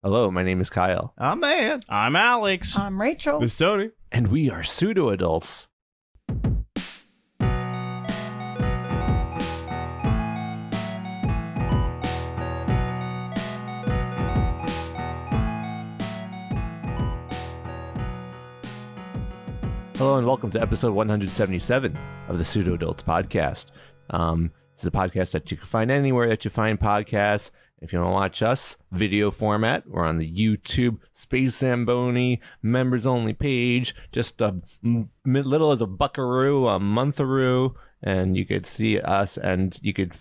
Hello, my name is Kyle. I'm man. I'm Alex. I'm Rachel. This is Tony. And we are Pseudo Adults. Hello and welcome to episode 177 of the Pseudo Adults podcast. This is a podcast that you can find anywhere that you find podcasts. If you want to watch us, video format, we're on the YouTube Space Zambonie members only page. Just a little as a buckaroo, a montharoo, and you could see us and you could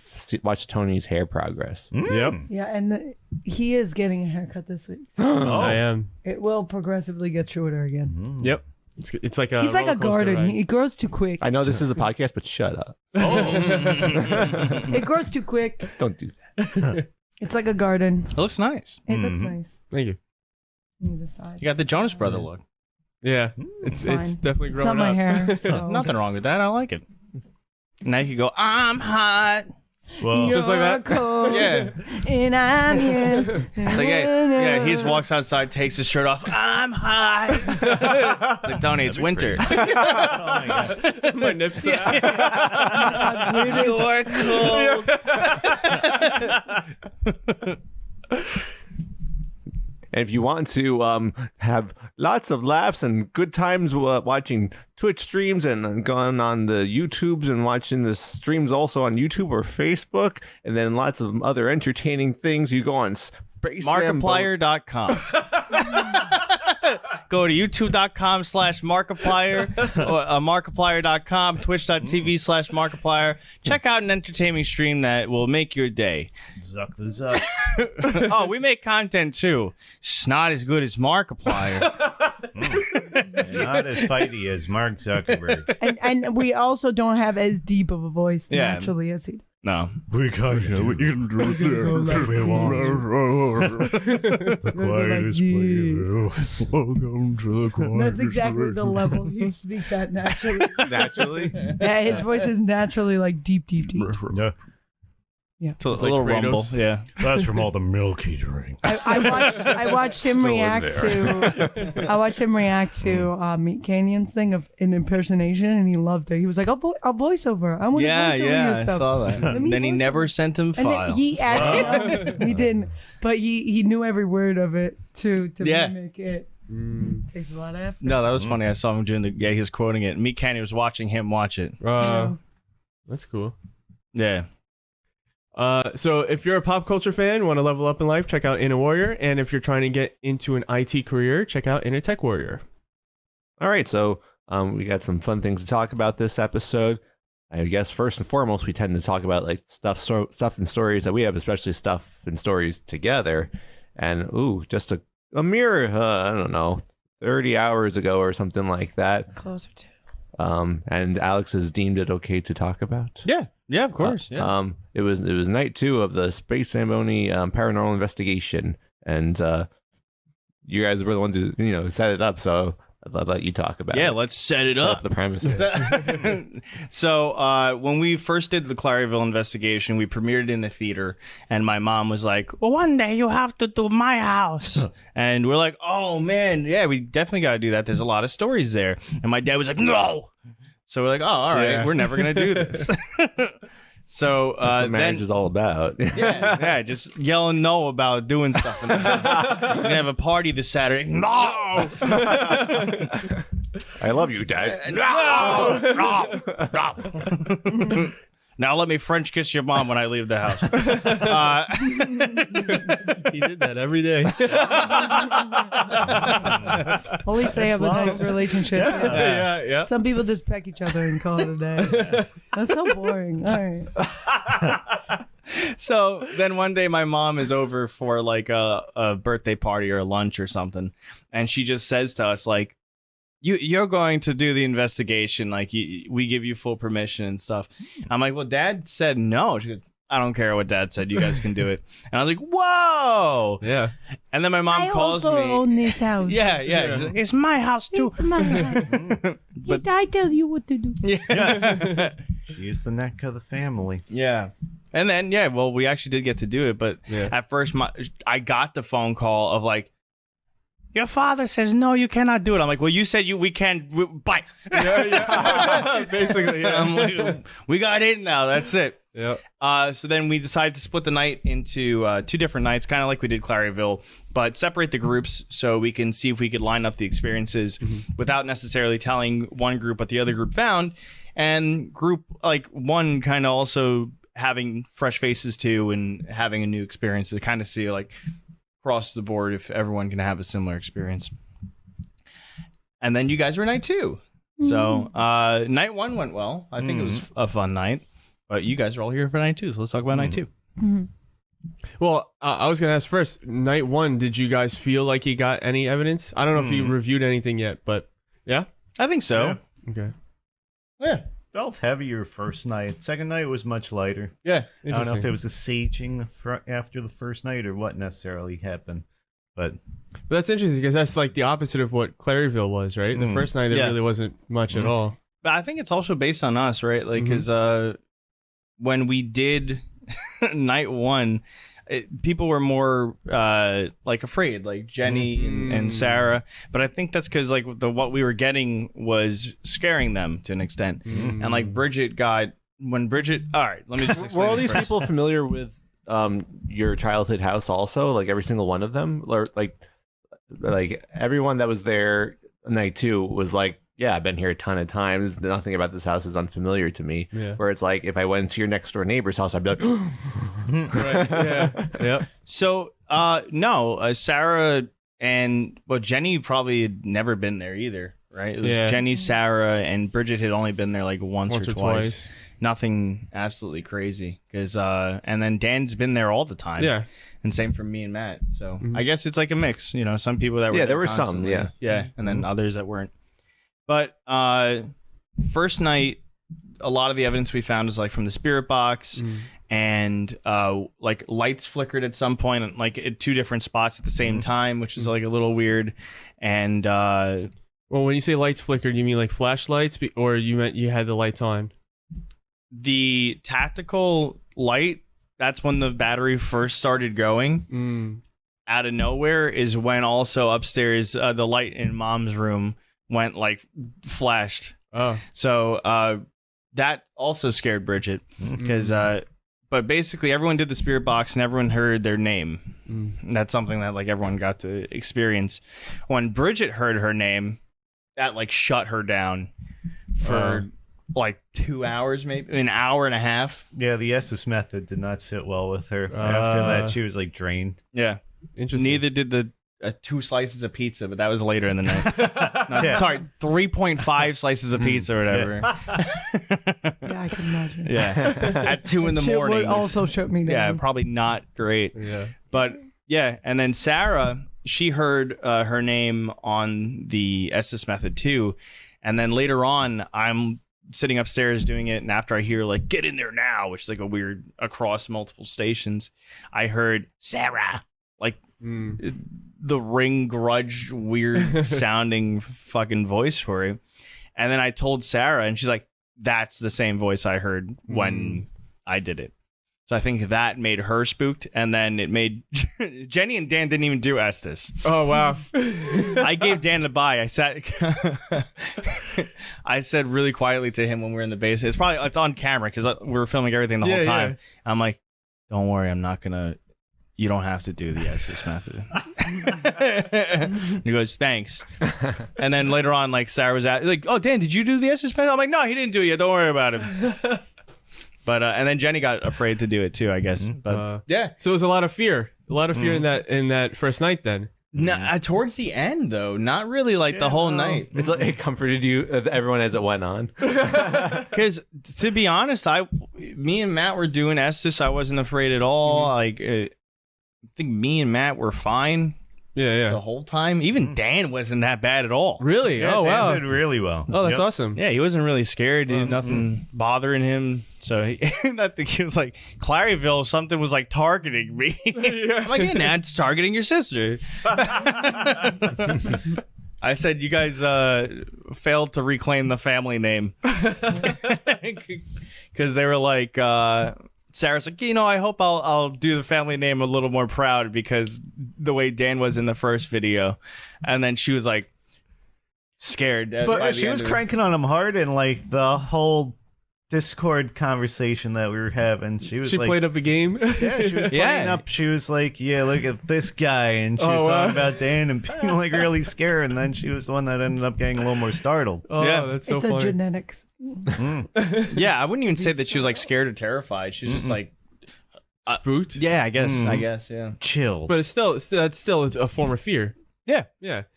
watch Tony's hair progress. Yep. Yeah, and he is getting a haircut this week. So I am. it will progressively get shorter again. Yep. It's like a He's like a garden. Right? He grows too quick. I know this is a podcast, but shut up. It grows too quick. Don't do that. It's like a garden. It looks nice. It looks nice. Thank you. Either side. You got the Jonas Brother look. Yeah. It's Fine. definitely It's growing not my up. hair. So. Nothing wrong with that. I like it. Now you can go, I'm hot. Well, You're just like that. cold, Yeah. and I'm here. Like, yeah, he just walks outside, takes his shirt off. I'm hot. It's like, Tony, it's winter. My nips. You're cold. And if you want to have lots of laughs and good times watching Twitch streams and going on the YouTubes and watching the streams also on YouTube or Facebook, and then lots of other entertaining things, you go on Space Markiplier.com. Go to youtube.com/Markiplier, Markiplier.com, twitch.tv/Markiplier. Check out an entertaining stream that will make your day. Zuck the Zuck. Oh, we make content too. It's not as good as Markiplier. Not as fighty as Mark Zuckerberg. And we also don't have as deep of a voice Yeah. naturally as he does. No. We can do we want. The quietest place. Welcome to the quietest That's exactly the level he speaks at naturally. Naturally? Yeah, his voice is naturally like deep. Yeah, It's a like little Kratos. rumble. Yeah. that's from all the milk he drank. I watched him Still in react to Meat Canyon's thing of an impersonation, and he loved it. He was like, "I'll voiceover. I want to Yeah, voice over yeah. your I stuff." saw that. Let me Then he voice never over. sent him And then files. he actually he didn't, but he knew every word of it to Yeah. mimic it. Takes a lot of effort. No, that was funny. I saw him doing he was quoting it. Meat Canyon was watching him watch it. That's cool. Yeah. So if you're a pop culture fan, want to level up in life, check out Inner Warrior. And if you're trying to get into an IT career, check out Inner Tech Warrior. All right, so we got some fun things to talk about this episode. I guess first and foremost, we tend to talk about like stuff and stories that we have, especially stuff and stories together. And just a mere I don't know, 30 hours ago or something like that. Closer to. And Alex has deemed it okay to talk about. Yeah. Yeah, of course. Yeah. It was night 2 of the Space Zambonie paranormal investigation, and you guys were the ones who set it up. So I'll let you talk about it. Yeah, let's set it Set up. the premise. So when we first did the Claryville investigation, we premiered it in the theater, and my mom was like, well, one day you have to do my house. And we're like, oh, man, yeah, we definitely got to do that. There's a lot of stories there. And my dad was like, no. So we're like, oh, all right, Yeah. we're never going to do this. So That's what marriage is all about. yeah, just yelling no about doing stuff. We're gonna have a party this Saturday. No. I love you, Dad. No. Now let me French kiss your mom when I leave the house. He did that every day. At least they have a nice relationship. Yeah. Some people just peck each other and call it a day. That's so boring. All right. So then one day my mom is over for like a birthday party or a lunch or something, and she just says to us like, You're going to do the investigation. Like, we give you full permission and stuff. I'm like, well, Dad said no. She goes, I don't care what Dad said. You guys can do it. And I was like, whoa. Yeah. And then my mom calls also me. own this house. Yeah. She's like, it's my house, too. It's my house. But I tell you what to do. yeah. She's the neck of the family. Yeah. And then, yeah, well, we actually did get to do it. But at first, I got the phone call of like, your father says, no, you cannot do it. I'm like, well, you said we can't. Bye. Yeah. Basically, yeah. I'm like, we got in now. That's it. Yeah. So then we decided to split the night into 2 different nights, kind of like we did Claryville, but separate the groups so we can see if we could line up the experiences without necessarily telling one group what the other group found. And group like 1 kind of also having fresh faces too and having a new experience to kind of see like across the board if everyone can have a similar experience. And then you guys were night 2. So night 1 went well. I think it was a fun night. But you guys are all here for night 2, so let's talk about night 2. Well, I was gonna ask first. Night 1, did you guys feel like you got any evidence? I don't know if you reviewed anything yet, but yeah, I think so. Yeah. okay, Yeah. Felt heavier first night. Second night was much lighter. yeah. I don't know if it was the saging after the first night or what necessarily happened, but But that's interesting because that's like the opposite of what Claryville was, right? The first night there really wasn't much at all. But I think it's also based on us, right? Like, because when we did night 1, people were more like afraid, like Jenny and Sarah. But I think that's because like what we were getting was scaring them to an extent. And like Bridget got when Bridget. All right, let me just explain. Were all this these first. people familiar with your childhood house also? Like every single one of them? Or like everyone that was there night 2 was like, yeah, I've been here a ton of times. Nothing about this house is unfamiliar to me. Yeah. Where it's like, if I went to your next door neighbor's house, I'd be like, Right. Yeah. Yeah. So no, Sarah and Jenny probably had never been there either, right? It was Jenny, Sarah, and Bridget had only been there like once or twice. Nothing absolutely crazy. Because and then Dan's been there all the time. Yeah. And same for me and Matt. So I guess it's like a mix. You know, some people that were there were some, constantly. yeah. Yeah, and then others that weren't. But first night, a lot of the evidence we found is like from the spirit box, and like lights flickered at some point, like at 2 different spots at the same time, which is like a little weird. And well, when you say lights flickered, you mean like flashlights, or you meant you had the lights on? the tactical light, that's when the battery first started going. Out of nowhere is when also upstairs the light in Mom's room went like flashed. Oh, so that also scared Bridget because but basically everyone did the spirit box and everyone heard their name. That's something that like everyone got to experience. When Bridget heard her name, that like shut her down for like 2 hours, maybe an hour and a half. Yeah, the Estes method did not sit well with her. After that, she was like drained. Yeah. interesting. Neither did the 2 slices of pizza, but that was later in the night. No, sorry, 3.5 slices of pizza or whatever. Yeah, I can imagine. Yeah, at 2 in the Shit morning. would also shut me down. Yeah, probably not great. Yeah. But yeah, and then Sarah, she heard her name on the Estes method too, and then later on, I'm sitting upstairs doing it, and after I hear like "get in there now," which is like a weird across multiple stations, I heard Sarah, like the Ring grudge weird sounding fucking voice for it. And then I told Sarah, and she's like, that's the same voice I heard when I did it. So I think that made her spooked, and then it made Jenny and Dan didn't even do Estes. Oh wow. I gave Dan the bye. I said really quietly to him when we were in the basement. It's on camera because we were filming everything the whole time. Yeah. I'm like, don't worry, I'm not gonna. You don't have to do the Estes method. He goes, thanks. And then later on, like Sarah was like, oh Dan, did you do the Estes method? I'm like, no, he didn't do it yet. Don't worry about him. But and then Jenny got afraid to do it too, I guess. But yeah, so it was a lot of fear in that first night. Then no, towards the end though, not really like the whole night. It's like it comforted you, everyone as it went on. Because to be honest, me and Matt were doing Estes. I wasn't afraid at all. Like I think me and Matt were fine. Yeah. The whole time. Even Dan wasn't that bad at all. Really? Yeah, oh Dan wow. did really well. Oh, that's awesome. Yeah, he wasn't really scared. He had nothing bothering him. So I think he was like, Claryville, something was like targeting me. I'm like, hey, Nat, it's targeting your sister. I said, you guys failed to reclaim the family name. Because they were like, Sarah's like, I hope I'll do the family name a little more proud because the way Dan was in the first video. And then she was like scared. But she was cranking on him hard, and like the whole Discord conversation that we were having, she like, played up a game. Yeah, she was playing up. She was like, "Yeah, look at this guy," and she was talking about Dan and being like really scared. And then she was the one that ended up getting a little more startled. Oh, yeah, that's so funny. It's a genetics. Yeah, I wouldn't even say that she was like scared or terrified. She's just like spooked. yeah, I guess, yeah. Chilled. But it's that's still a form of fear. Yeah.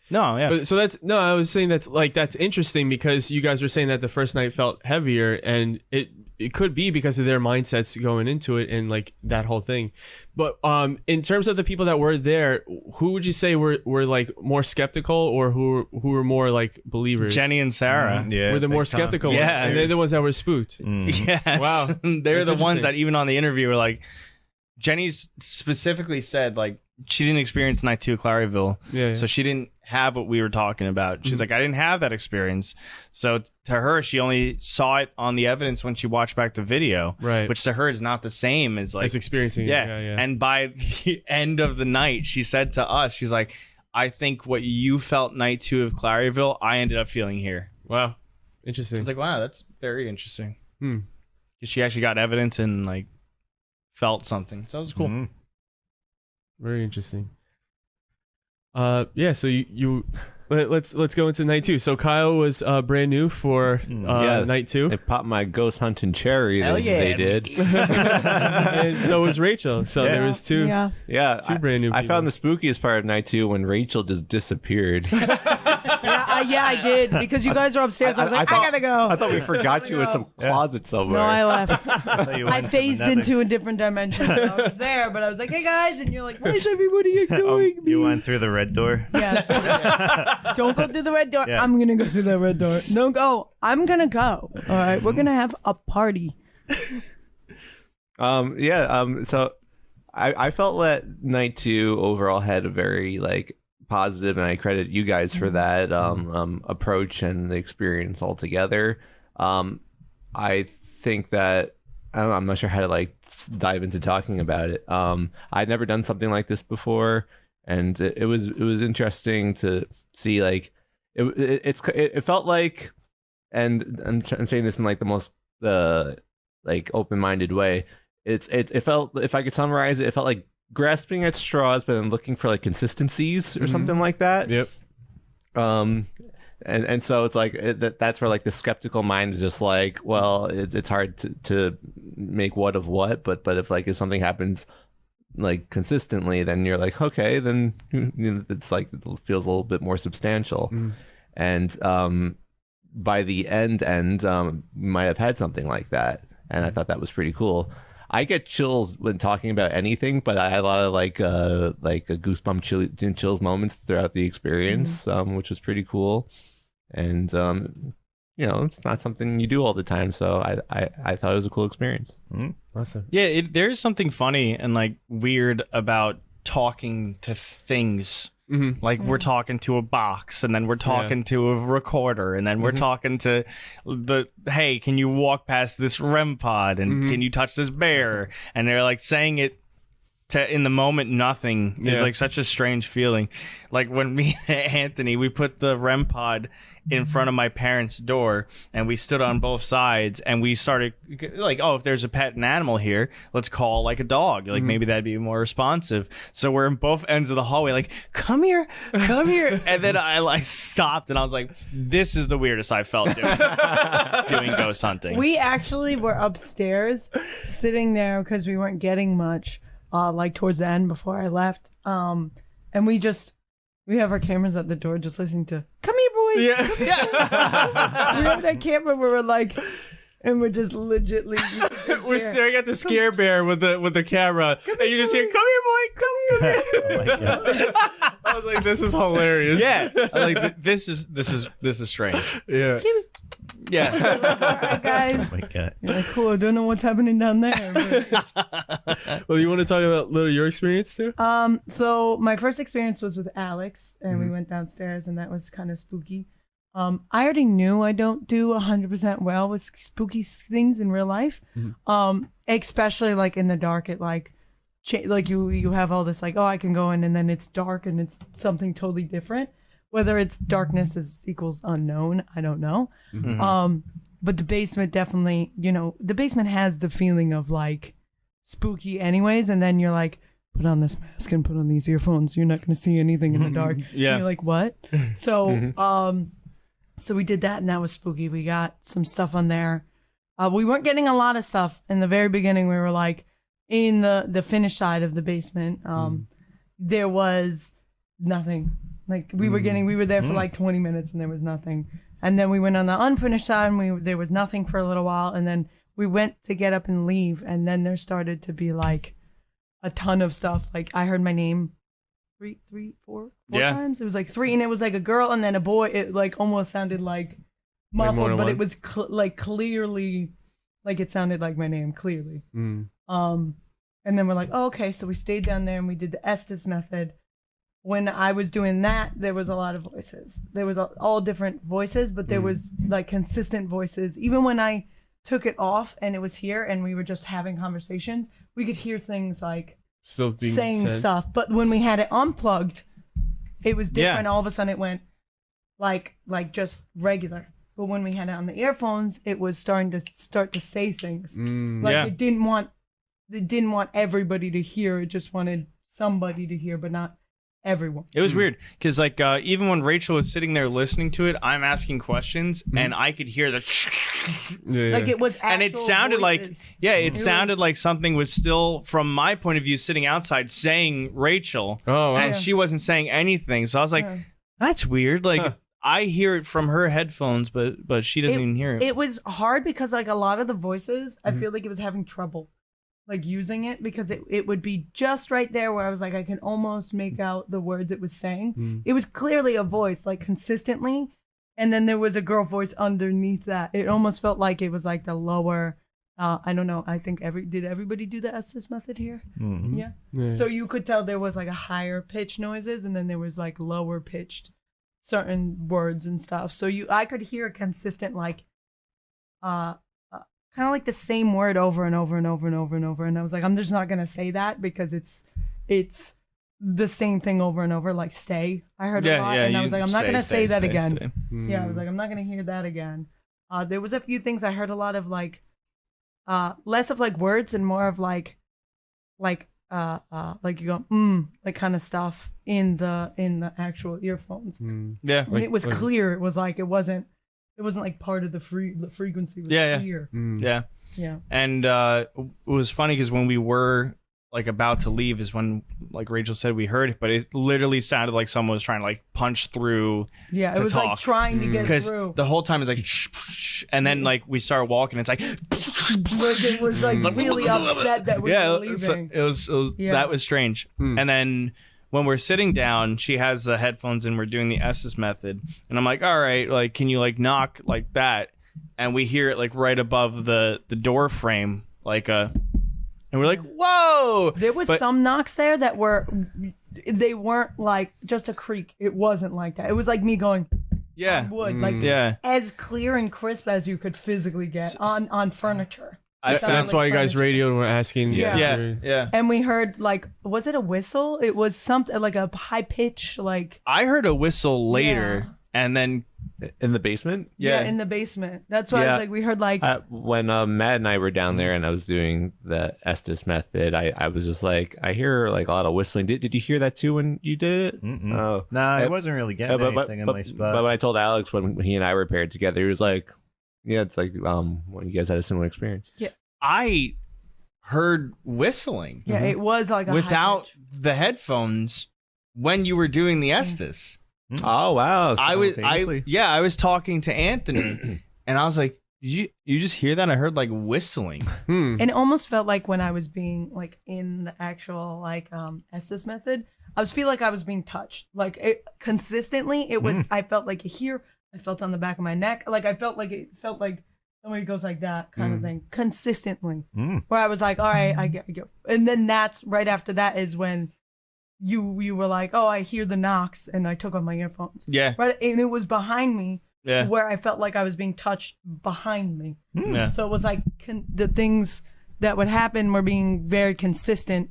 No, yeah. But I was saying that's interesting because you guys were saying that the first night felt heavier, and it could be because of their mindsets going into it and like that whole thing. But in terms of the people that were there, who would you say were like more skeptical, or who were more like believers? Jenny and Sarah. Yeah, were the more big time. skeptical ones, Yeah. and they're the ones that were spooked. Yes. Wow. They're That's the ones interesting. that even on the interview were like, Jenny's specifically said like she didn't experience night 2 of Claryville. Yeah. So she didn't have what we were talking about. She's like, I didn't have that experience. So to her, she only saw it on the evidence when she watched back the video. Right. Which to her is not the same as like as experiencing it. yeah. Yeah. And by the end of the night, she said to us, she's like, I think what you felt night 2 of Claryville, I ended up feeling here. Wow. Interesting. It's like, wow, that's very interesting. Hmm. She actually got evidence and like felt something. So it was cool. Mhm. Very interesting. Yeah. So you let's go into night 2. So Kyle was brand new for Yeah. night 2, They popped my ghost hunting cherry. Hell yeah, They did. and so was Rachel. So Yeah. there was two Yeah, brand new. I people. found the spookiest part of night 2 when Rachel just disappeared. Yeah, I did because you guys were upstairs. I was like, I gotta go. I thought we forgot you in some closet somewhere. No, I left. You I went to phased another- into a different dimension. I was there, but I was like, hey guys, and you're like, why is everybody ignoring me? You went through the red door. Yes. Don't go through the red door. Yeah. I'm gonna go through the red door. Don't go. I'm gonna go. All right, we're gonna have a party. So I felt that night 2 overall had a very like positive, and I credit you guys for that approach and the experience altogether. I think that I don't know, I'm not sure how to like dive into talking about it. I'd never done something like this before, and it was interesting to see like it felt like, and I'm saying this in like the most like open-minded way. It felt, if I could summarize it, it felt like grasping at straws, but then looking for like consistencies or something like that. Yep. And so it's like that's where like the skeptical mind is just like, well, it's hard to make what of what, but if something happens like consistently, then you're like, okay, then it's like it feels a little bit more substantial. And by the end we might have had something like that, and I thought that was pretty cool. I get chills when talking about anything, but I had a lot of like a goosebump chills moments throughout the experience, which was pretty cool. And it's not something you do all the time, so I thought it was a cool experience. Awesome. Yeah, there's something funny and like weird about talking to things. Like we're talking to a box, and then we're talking to a recorder, and then we're talking to hey, can you walk past this REM pod, and can you touch this bear? And they're like saying it to in the moment nothing is like such a strange feeling. Like when me and Anthony, we put the REM pod in front of my parents' door, and we stood on both sides, and we started like, oh, if there's a pet and animal here, let's call like a dog, like maybe that'd be more responsive. So we're in both ends of the hallway, like, come here, and then I like stopped, and I was like, this is the weirdest I felt doing ghost hunting. We actually were upstairs sitting there because we weren't getting much, like towards the end before I left. And we have our cameras at the door just listening to, come here, boy. Yeah. We have that camera where we're like, and we're just legitly. We're staring at the scare bear with the camera, and you just hear, "Come here, boy, come here." Oh my God. I was like, "This is hilarious." Yeah, I like this is strange. Yeah. Yeah. All right, guys. Oh my God. You're like, cool. I don't know what's happening down there. But Well, you want to talk about little your experience too? So my first experience was with Alex, and we went downstairs, and that was kind of spooky. I already knew I don't do 100% well with spooky things in real life. Especially like in the dark, it like you have all this like, oh, I can go in and then it's dark and it's something totally different. Whether it's darkness is equals unknown, I don't know. But the basement definitely, the basement has the feeling of like spooky anyways, and then you're like, put on this mask and put on these earphones. You're not going to see anything in the dark. Yeah. And you're like, what? So, so we did that and that was spooky. We got some stuff on there. We weren't getting a lot of stuff in the very beginning. We were like in the finished side of the basement. There was nothing. Like we were there for like 20 minutes and there was nothing. And then we went on the unfinished side and there was nothing for a little while. And then we went to get up and leave. And then there started to be like a ton of stuff. Like I heard my name four times. It was like 3 and it was like a girl and then a boy. It like almost sounded like muffled, but it was like clearly, like it sounded like my name clearly. And then we're like, oh, okay. So we stayed down there and we did the Estes method. When I was doing that, there was a lot of voices. There was all different voices, but there was like consistent voices. Even when I took it off and it was here and we were just having conversations, we could hear things like still being saying said. stuff. But when we had it unplugged, it was different. Yeah. All of a sudden it went like just regular. But when we had it on the earphones, it was starting to say things. Like it didn't want everybody to hear. It just wanted somebody to hear, but not everyone. It was weird because like even when Rachel was sitting there listening to it, I'm asking questions and I could hear the Like it was actual and it sounded voices. like sounded like something was still, from my point of view, sitting outside saying Rachel. Oh, wow. And she wasn't saying anything. So I was like, that's weird. Like I hear it from her headphones, but she doesn't even hear it. It was hard because like a lot of the voices, I feel like it was having trouble like using it because it would be just right there where I was like, I can almost make out the words it was saying. It was clearly a voice like consistently. And then there was a girl voice underneath that. It almost felt like it was like the lower, I don't know. I think did everybody do the Estes method here? Yeah. So you could tell there was like a higher pitch noises and then there was like lower pitched certain words and stuff. So I could hear a consistent like, kind of like the same word over and over and over and over and over. And I was like, I'm just not going to say that because it's the same thing over and over, like stay. I heard a lot and I was like, I'm not going to say that again. Yeah, I was like, I'm not going to hear that again. There was a few things I heard a lot of like, less of like words and more of like you go, like kind of stuff in the actual earphones. Yeah. And it was clear. It was like, it wasn't like part of the frequency was clear. Yeah. And it was funny because when we were like about to leave is when, like Rachel said, we heard it, but it literally sounded like someone was trying to like punch through. Yeah, it was talk. like trying to get Because through. the whole time it's like, and then like we started walking, it's like, It was like really upset that we were leaving. So it was that was strange. And then when we're sitting down, she has the headphones and we're doing the Estes method, and I'm like, all right, like can you like knock like that? And we hear it like right above the door frame, like and we're like, whoa! There was some knocks there that they weren't like just a creak. It wasn't like that. It was like me going, on wood, like as clear and crisp as you could physically get on furniture. That's why you guys radioed and were asking. Yeah. And we heard like, was it a whistle? It was something like a high pitch, like. I heard a whistle later, and then in the basement. Yeah, in the basement. That's why I was like, we heard like when Matt and I were down there and I was doing the Estes method. I was just like, I hear like a lot of whistling. Did you hear that too when you did it? Oh, no, I wasn't really getting anything in my spot. But when I told Alex when he and I were paired together, he was like, yeah, it's like when you guys had a similar experience. Yeah. I heard whistling. Yeah, it was like a without the headphones when you were doing the Estes. Oh wow! I was talking to Anthony, and I was like, "Did you just hear that?" I heard like whistling, and it almost felt like when I was being like in the actual like Estes method, I feel like I was being touched, like consistently. It was I felt like here, I felt on the back of my neck, like I felt like somebody goes like that kind of thing consistently. Where I was like, all right, I get, and then that's right after that is when. You were like, oh, I hear the knocks, and I took off my earphones. Yeah. Right, and it was behind me, where I felt like I was being touched behind me. Yeah. So it was like the things that would happen were being very consistent,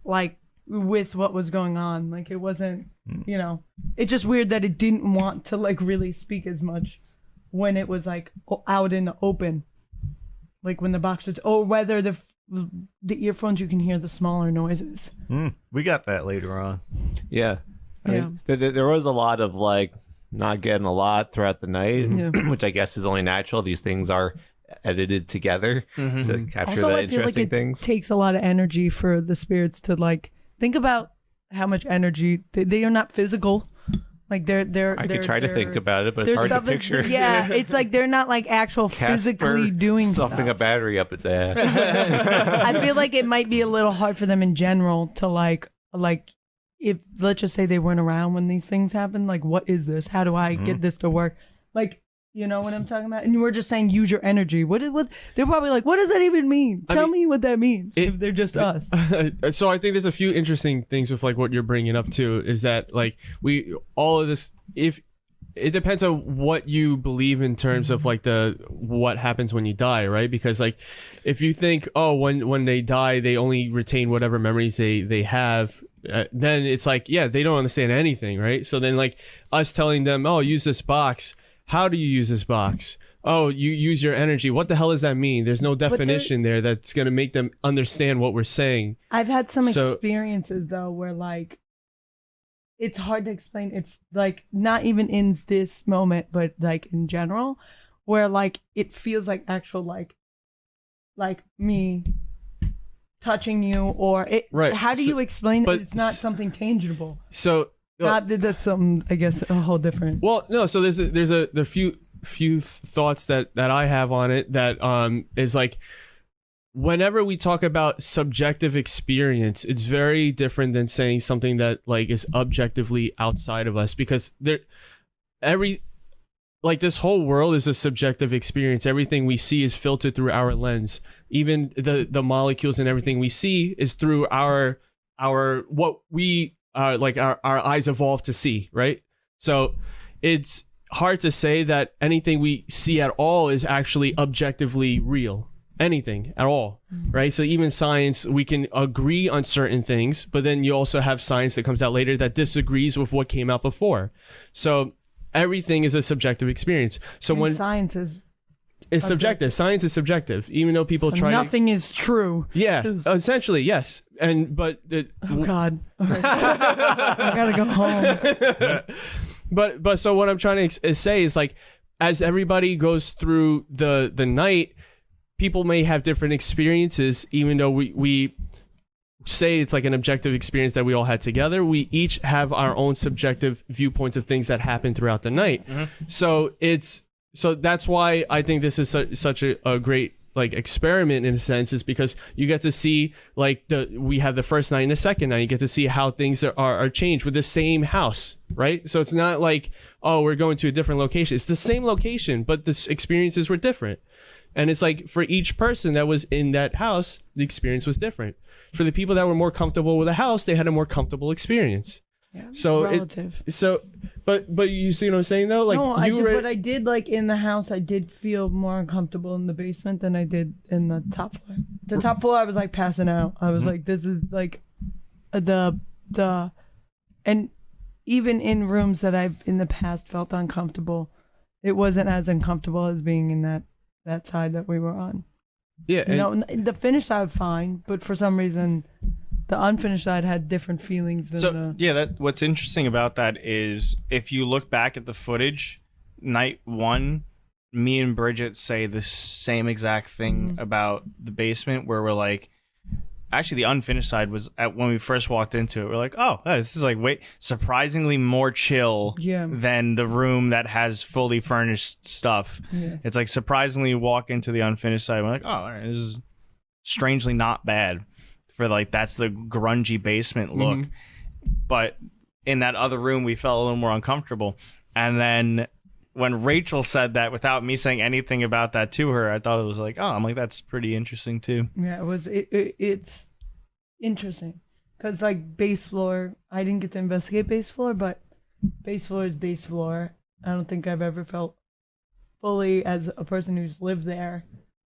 like with what was going on. Like it wasn't, it's just weird that it didn't want to like really speak as much when it was like out in the open, like when the box was, or whether the earphones you can hear the smaller noises. We got that later on. Yeah. I mean, there was a lot of like not getting a lot throughout the night, which I guess is only natural. These things are edited together to capture Also, the I feel like interesting it things. takes a lot of energy for the spirits to like think about how much energy they are not physical. Like I could try to think about it, but their it's hard to stuff is- picture. it's like they're not like actual physically Casper doing stuffing stuff. a battery up its ass. I feel like it might be a little hard for them in general to like if let's just say they weren't around when these things happen. Like, what is this? How do I get this to work? Like, you know what I'm talking about? And you were just saying use your energy. What they're probably like, what does that even mean? Tell me what that means if they're just us. So I think there's a few interesting things with like what you're bringing up too, is that like all of this, if it depends on what you believe in terms of like what happens when you die, right? Because like if you think, oh, when they die they only retain whatever memories they have, then it's like, yeah, they don't understand anything, right? So then like us telling them, oh, use this box. How do you use this box? Oh, you use your energy. What the hell does that mean? There's no definition there that's going to make them understand what we're saying. I've had some experiences though where like it's hard to explain. It's like not even in this moment, but like in general, where like it feels like actual like me touching you, or it. Right. How do you explain that but it's not something tangible? So That's something, I guess, a whole different. well, no. So there's a few thoughts that I have on it that is like, whenever we talk about subjective experience, it's very different than saying something that like is objectively outside of us, because this whole world is a subjective experience. Everything we see is filtered through our lens. Even the molecules and everything we see is through our what we like our eyes evolved to see, right? So it's hard to say that anything we see at all is actually objectively real. Anything at all, right? So even science, we can agree on certain things, but then you also have science that comes out later that disagrees with what came out before. So everything is a subjective experience. So And when science is it's subjective, science is subjective, even though people try nothing is true. yeah, essentially, yes. But Oh God, all right. I gotta go home. But so what I'm trying to say is like, as everybody goes through the night, people may have different experiences, even though we say it's like an objective experience that we all had together. We each have our own subjective viewpoints of things that happen throughout the night. So that's why I think this is such a great like experiment in a sense, is because you get to see like we have the first night and the second night. You get to see how things are changed with the same house, right? So it's not like, oh, we're going to a different location. It's the same location, but the experiences were different. And it's like for each person that was in that house, the experience was different. For the people that were more comfortable with the house, they had a more comfortable experience. Yeah, So relative. But you see what I'm saying though? Like No, but I did like in the house. I did feel more uncomfortable in the basement than I did in the top floor. The top floor, I was like passing out. I was like, this is like the and even in rooms that I've in the past felt uncomfortable, it wasn't as uncomfortable as being in that side that we were on. Yeah, You know, the finished side fine, but for some reason, the unfinished side had different feelings than the. Yeah, what's interesting about that is if you look back at the footage, night one, me and Bridget say the same exact thing about the basement, where we're like, actually the unfinished side was when we first walked into it, we're like, oh, this is like surprisingly more chill than the room that has fully furnished stuff. Yeah. It's like surprisingly walk into the unfinished side, we're like, oh, all right, this is strangely not bad for like that's the grungy basement look. But in that other room we felt a little more uncomfortable. And then when Rachel said that without me saying anything about that to her, I thought it was like, oh, I'm like, that's pretty interesting too. Yeah, it was. It's interesting because like base floor, I didn't get to investigate base floor, but base floor is base floor, I don't think I've ever felt fully, as a person who's lived there,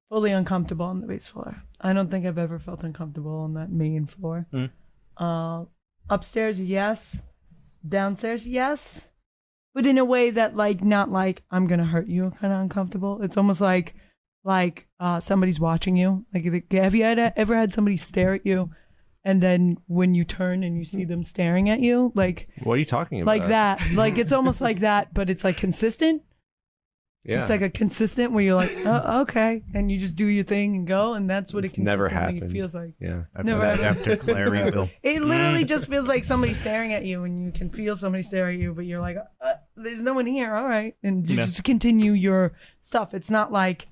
fully uncomfortable on the base floor. I don't think I've ever felt uncomfortable on that main floor. Upstairs, yes. Downstairs, yes. But in a way that, like, not like I'm gonna hurt you, kind of uncomfortable. It's almost like somebody's watching you. Like, have you ever had somebody stare at you, and then when you turn and you see them staring at you, like, What are you talking about? like that? Like, it's almost like that, but it's like consistent. Yeah. It's like a consistent where you're like, oh, okay, and you just do your thing and go, and that's what It's it never consistently happened. feels like. Yeah. Never That happened. after Claryville. It literally just feels like somebody staring at you, and you can feel somebody stare at you, but you're like, there's no one here, all right, and you just continue your stuff. It's not like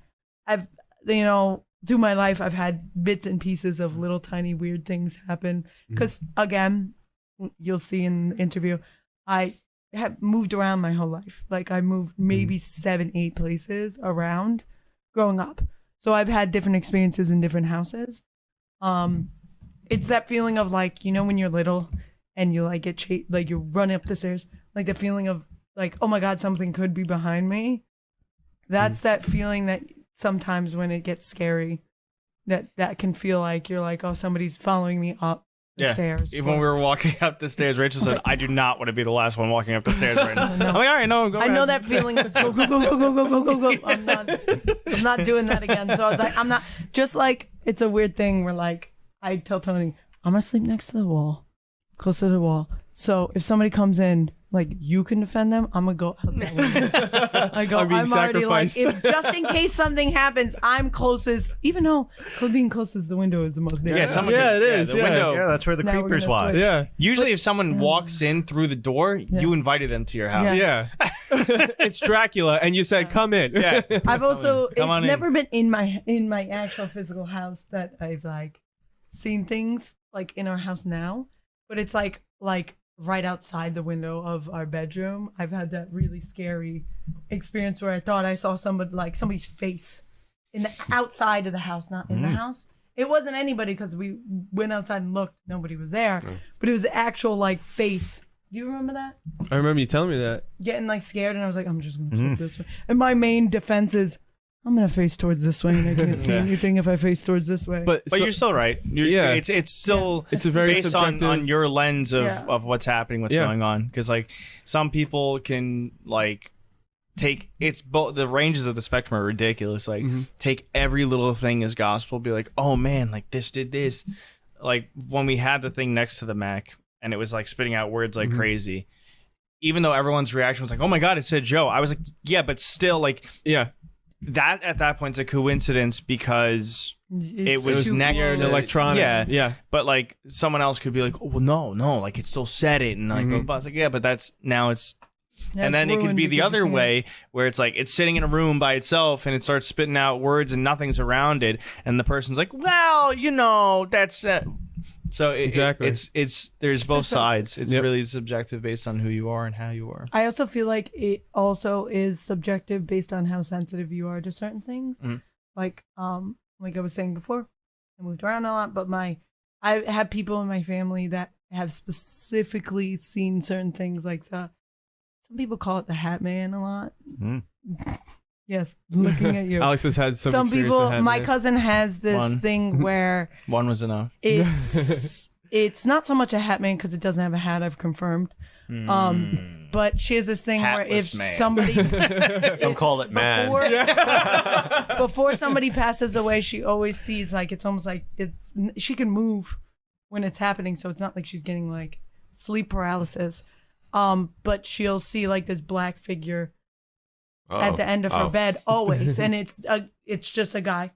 I've, through my life, I've had bits and pieces of little tiny weird things happen. Because again, you'll see in the interview, I have moved around my whole life. Like, I moved maybe 7-8 places around growing up. So I've had different experiences in different houses. It's that feeling of, like, when you're little and you like get like you run up the stairs, like the feeling of like, oh my God, something could be behind me. That's that feeling that sometimes when it gets scary, that can feel like you're like, oh, somebody's following me up the stairs. Even when we were walking up the stairs, Rachel said, I do not want to be the last one walking up the stairs right now. No. I'm like, all right, no, go I ahead. know that feeling of go, go, go, go, go, go, go, go, go. I'm not doing that again. So I was like, I'm not, just like, it's a weird thing where, like, I tell Tony, I'm gonna sleep next to the wall, close to the wall. So if somebody comes in, like, you can defend them, I'm gonna go out that window. I go, I'm being I'm already like, sacrificed. if just in case something happens, I'm closest, even though being closest to the window is the most dangerous. Yeah, someone Yeah, could- it is, The yeah. window. Yeah, that's where the Now we're creepers gonna lie. switch. Yeah. Usually, if someone walks in through the door, you invited them to your house. Yeah. Yeah. It's Dracula, and you said, come in. Yeah. I've also, Come on it's in. never been in my actual physical house that I've, like, seen things like in our house now, but it's like right outside the window of our bedroom. I've had that really scary experience where I thought I saw somebody's face in the outside of the house, not in the house. It wasn't anybody because we went outside and looked, nobody was there, but it was the actual, like, face. Do you remember that? I remember you telling me that. Getting, like, scared, and I was like, I'm just gonna flip this way. And my main defense is, I'm gonna face towards this way, and I can't see anything if I face towards this way. But But so- you're still right. Yeah. It's still It's a very based on subjective- your lens of, Yeah. of what's happening, what's Yeah. going on. Because, like, some people can, like, take it's both the ranges of the spectrum are ridiculous. Like, take every little thing as gospel, be like, oh man, like this did this. Like when we had the thing next to the Mac and it was like spitting out words like crazy. Even though everyone's reaction was like, oh my God, it said Joe. I was like, yeah, but still, like, yeah. that at that point's a coincidence because It's was too next You're to- an electronic. Yeah. Yeah. but like someone else could be like, oh well, no, like it still said it, and like blah, blah, blah. It's like, yeah, but that's now it's and then it could be the other way where it's like it's sitting in a room by itself and it starts spitting out words and nothing's around it, and the person's like, well, that's so Exactly. it's there's both sides. It's Yep. really subjective based on who you are and how you are. I also feel like it also is subjective based on how sensitive you are to certain things. Like I was saying before, I moved around a lot, but I have people in my family that have specifically seen certain things, like some people call it the Hat Man a lot. Yes, looking at you. Alex has had some experience people, with that, my man. cousin has this One. thing where One was enough. it's not so much a hat man because it doesn't have a hat. I've confirmed. But she has this thing where Hatless if man. somebody, Some call it man. before somebody passes away, she always sees, like, it's almost like she can move when it's happening, so it's not like she's getting like sleep paralysis. But she'll see like this black figure at the end of her bed always, and it's just a guy.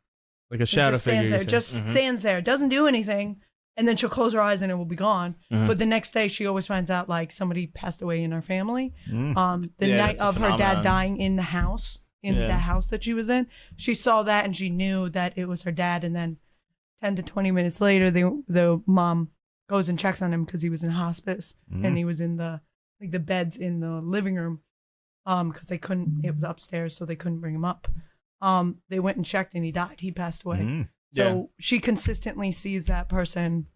Like a It shadow just figure. stands there, you just said. stands there, doesn't do anything, and then she'll close her eyes and it will be gone. But the next day, she always finds out like somebody passed away in her family. The Yeah, night that's a of her dad phenomenon. dying in the house, the house that she was in, she saw that and she knew that it was her dad. And then 10 to 20 minutes later, the mom goes and checks on him because he was in hospice and he was in the beds in the living room, because they couldn't. It was upstairs, so they couldn't bring him up. They went and checked and he died. He passed away. So she consistently sees that person,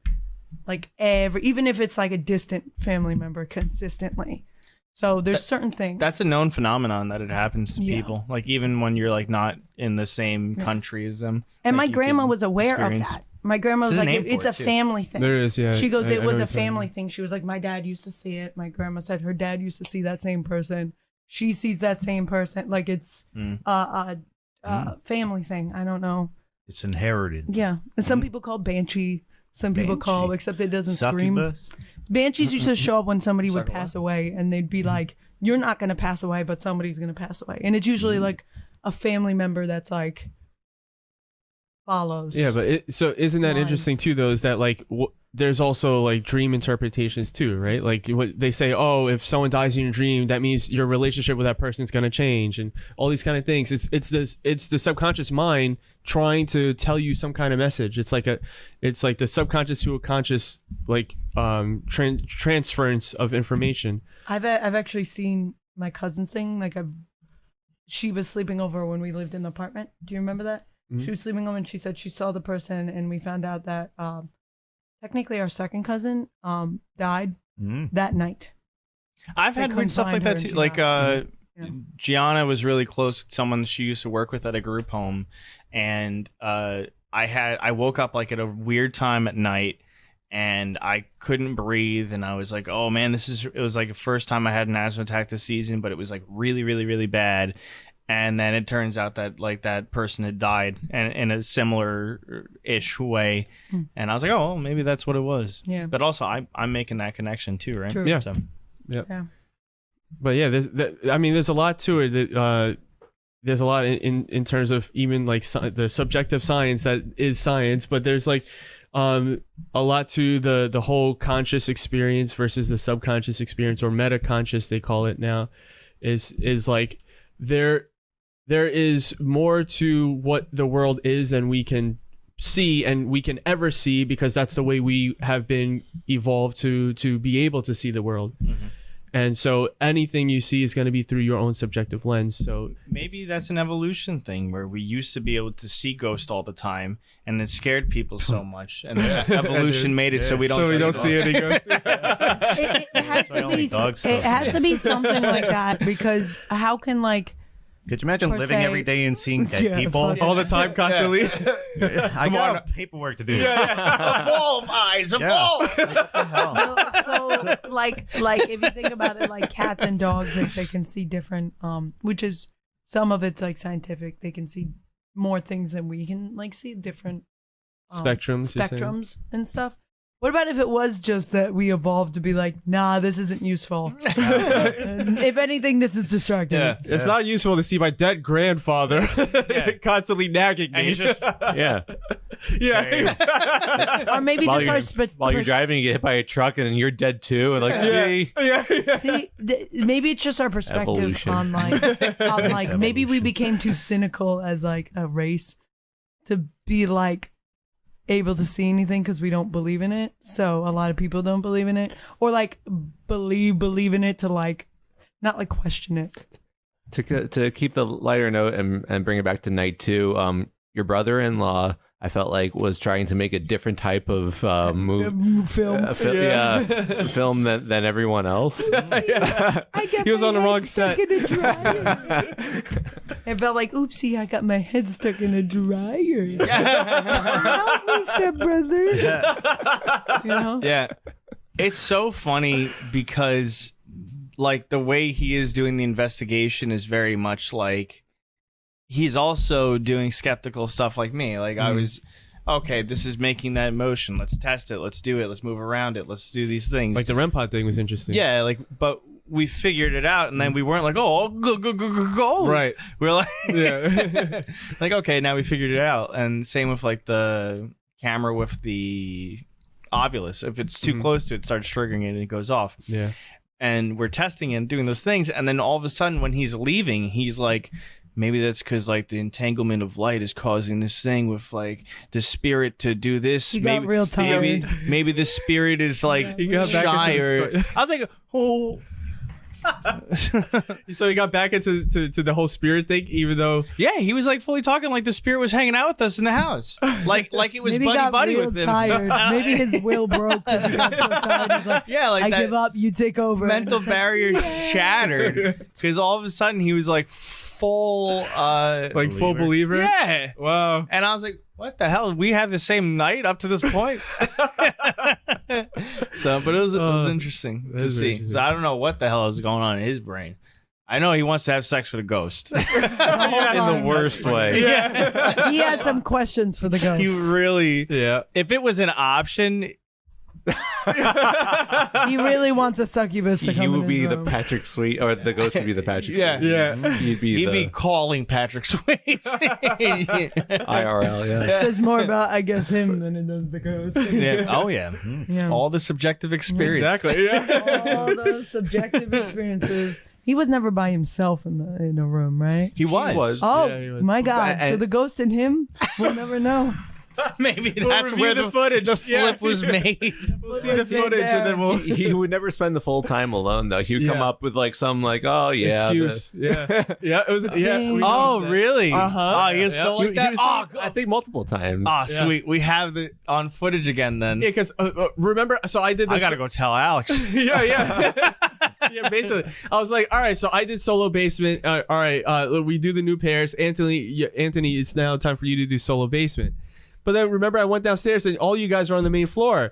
like even if it's like a distant family member, consistently. So there's certain things. That's a known phenomenon that it happens to Yeah. people. Like even when you're like not in the same country as them. And like, my you grandma can was aware experience- of that. My grandma was There's a like, name for it's it, a too. family thing. There is, yeah. She goes, I it know was what a you're talking family thing. She was like, my dad used to see it. My grandma said her dad used to see that same person. She sees that same person. Like it's a family thing. I don't know. It's inherited. Yeah. And some people call banshee. Some people call, Banshee. except it doesn't scream. Succubus. Banshees used to show up when somebody would Succubus. pass away, and they'd be like, "You're not going to pass away, but somebody's going to pass away." And it's usually like a family member that's like follows. Yeah, but so isn't that lines. interesting too? Though, is that like there's also like dream interpretations too, right? Like what they say, oh, if someone dies in your dream, that means your relationship with that person is going to change, and all these kind of things. It's the subconscious mind trying to tell you some kind of message. It's like the subconscious to a conscious like transference of information. I've actually seen my cousin sing. Like she was sleeping over when we lived in the apartment. Do you remember that? Mm-hmm. She was sleeping over and she said she saw the person, and we found out that technically our second cousin died that night. I've They had couldn't weird stuff like find her that and too. she Like died. Yeah. Gianna was really close with someone she used to work with at a group home, and I woke up like at a weird time at night, and I couldn't breathe, and I was like, oh man, it was like the first time I had an asthma attack this season, but it was like really, really, really bad. And then it turns out that like that person had died and in a similar-ish way. And I was like, oh, well, maybe that's what it was. Yeah. But also I'm making that connection too, right? True. Yeah. So, Yeah. But yeah, there's a lot to it. There's a lot in terms of even like the subjective science that is science, but there's like a lot to the whole conscious experience versus the subconscious experience, or meta-conscious they call it now. Is like there is more to what the world is than we can see and we can ever see, because that's the way we have been evolved to be able to see the world. Mm-hmm. And so anything you see is going to be through your own subjective lens. So maybe that's an evolution thing where we used to be able to see ghosts all the time, and it scared people so much, and evolution made it so we don't see any ghosts. It has why to only be. dogs It stuff. has to be something like that, because how can like Could you imagine Per living se. every day and seeing dead Yeah, people? fuck. all the time, constantly. I got paperwork to do. evolve, eyes, evolve. so like if you think about it, like cats and dogs, they can see different which is some of it's like scientific. They can see more things than we can like see, different Spectrums, you're saying? spectrums and stuff. What about if it was just that we evolved to be like, nah, this isn't useful. And if anything, this is distracting. Yeah. It's not useful to see my dead grandfather constantly nagging me. And he's just Yeah. yeah. Or maybe While just you're, our while you're driving, you get hit by a truck, and then you're dead too. And like, see, See, maybe it's just our perspective Evolution. on like maybe we became too cynical as like a race to be like able to see anything because we don't believe in it. So a lot of people don't believe in it, or like believe in it to like not like question it. to keep the lighter note and bring it back to night two, your brother-in-law, I felt like, was trying to make a different type of Film. film than everyone else. I got He was my on the head wrong stuck set. in a dryer. I felt like, oopsie, I got my head stuck in a dryer. Help me, stepbrother. You know? Yeah. It's so funny because like the way he is doing the investigation is very much like he's also doing skeptical stuff like me. Like I was, okay, this is making that motion. Let's test it. Let's do it. Let's move around it. Let's do these things. Like the REM pod thing was interesting. Yeah, like, but we figured it out, and then we weren't like, oh, go. Right. We're like, Yeah. like, okay, now we figured it out. And same with like the camera with the ovulus. If it's too close to it, it starts triggering it and it goes off. Yeah. And we're testing and doing those things, and then all of a sudden, when he's leaving, he's like, maybe that's because like the entanglement of light is causing this thing with like the spirit to do this. He got real tired. Maybe the spirit is like He got back shy. into the Or I was like, oh. So he got back into to the whole spirit thing, even though Yeah, he was like fully talking like the spirit was hanging out with us in the house, like it was Maybe he got buddy real with him. tired. Maybe his will broke because he got so tired. He's like, Yeah, like I that give up. You take over. mental And it's like, barrier shattered because all of a sudden he was like full like full believer. yeah. Wow. And I was like, what the hell? We have the same night up to this point. So, but it was interesting to is see. interesting. So I don't know what the hell is going on in his brain. I know he wants to have sex with a ghost. In the worst way. Yeah. He had some questions for the ghost. He really, Yeah. if it was an option, He really wants a succubus to come You in would be his the room. Patrick Swayze, or the ghost would be the Patrick Yeah. Swayze. Yeah. He'd be he'd the be calling Patrick Swayze. IRL, yeah. It says more about, I guess, him than it does the ghost. Yeah. Oh, yeah. Yeah. All the subjective experience. Exactly. Yeah. All those subjective experiences. He was never by himself in a room, right? He was. was. Oh Yeah, he was. my God! So And- the ghost in him, we'll never know. Maybe We'll that's review where the footage. the flip Yeah. was made. We'll see the footage and then we'll He would never spend the full time alone, though. He would come Yeah. up with like some like, oh yeah, excuse. Yeah. Yeah. It was. Yeah. we Oh, noticed that. really? Uh-huh. Oh, you're still He- like he that? was Oh, I think multiple times. oh, sweet. We have the on footage again then. Yeah, because remember, so I did this. I gotta go tell Alex. Yeah. Yeah, basically, I was like, all right, so I did solo basement. All right, we do the new pairs. Anthony, it's now time for you to do solo basement. But then remember, I went downstairs and all you guys are on the main floor.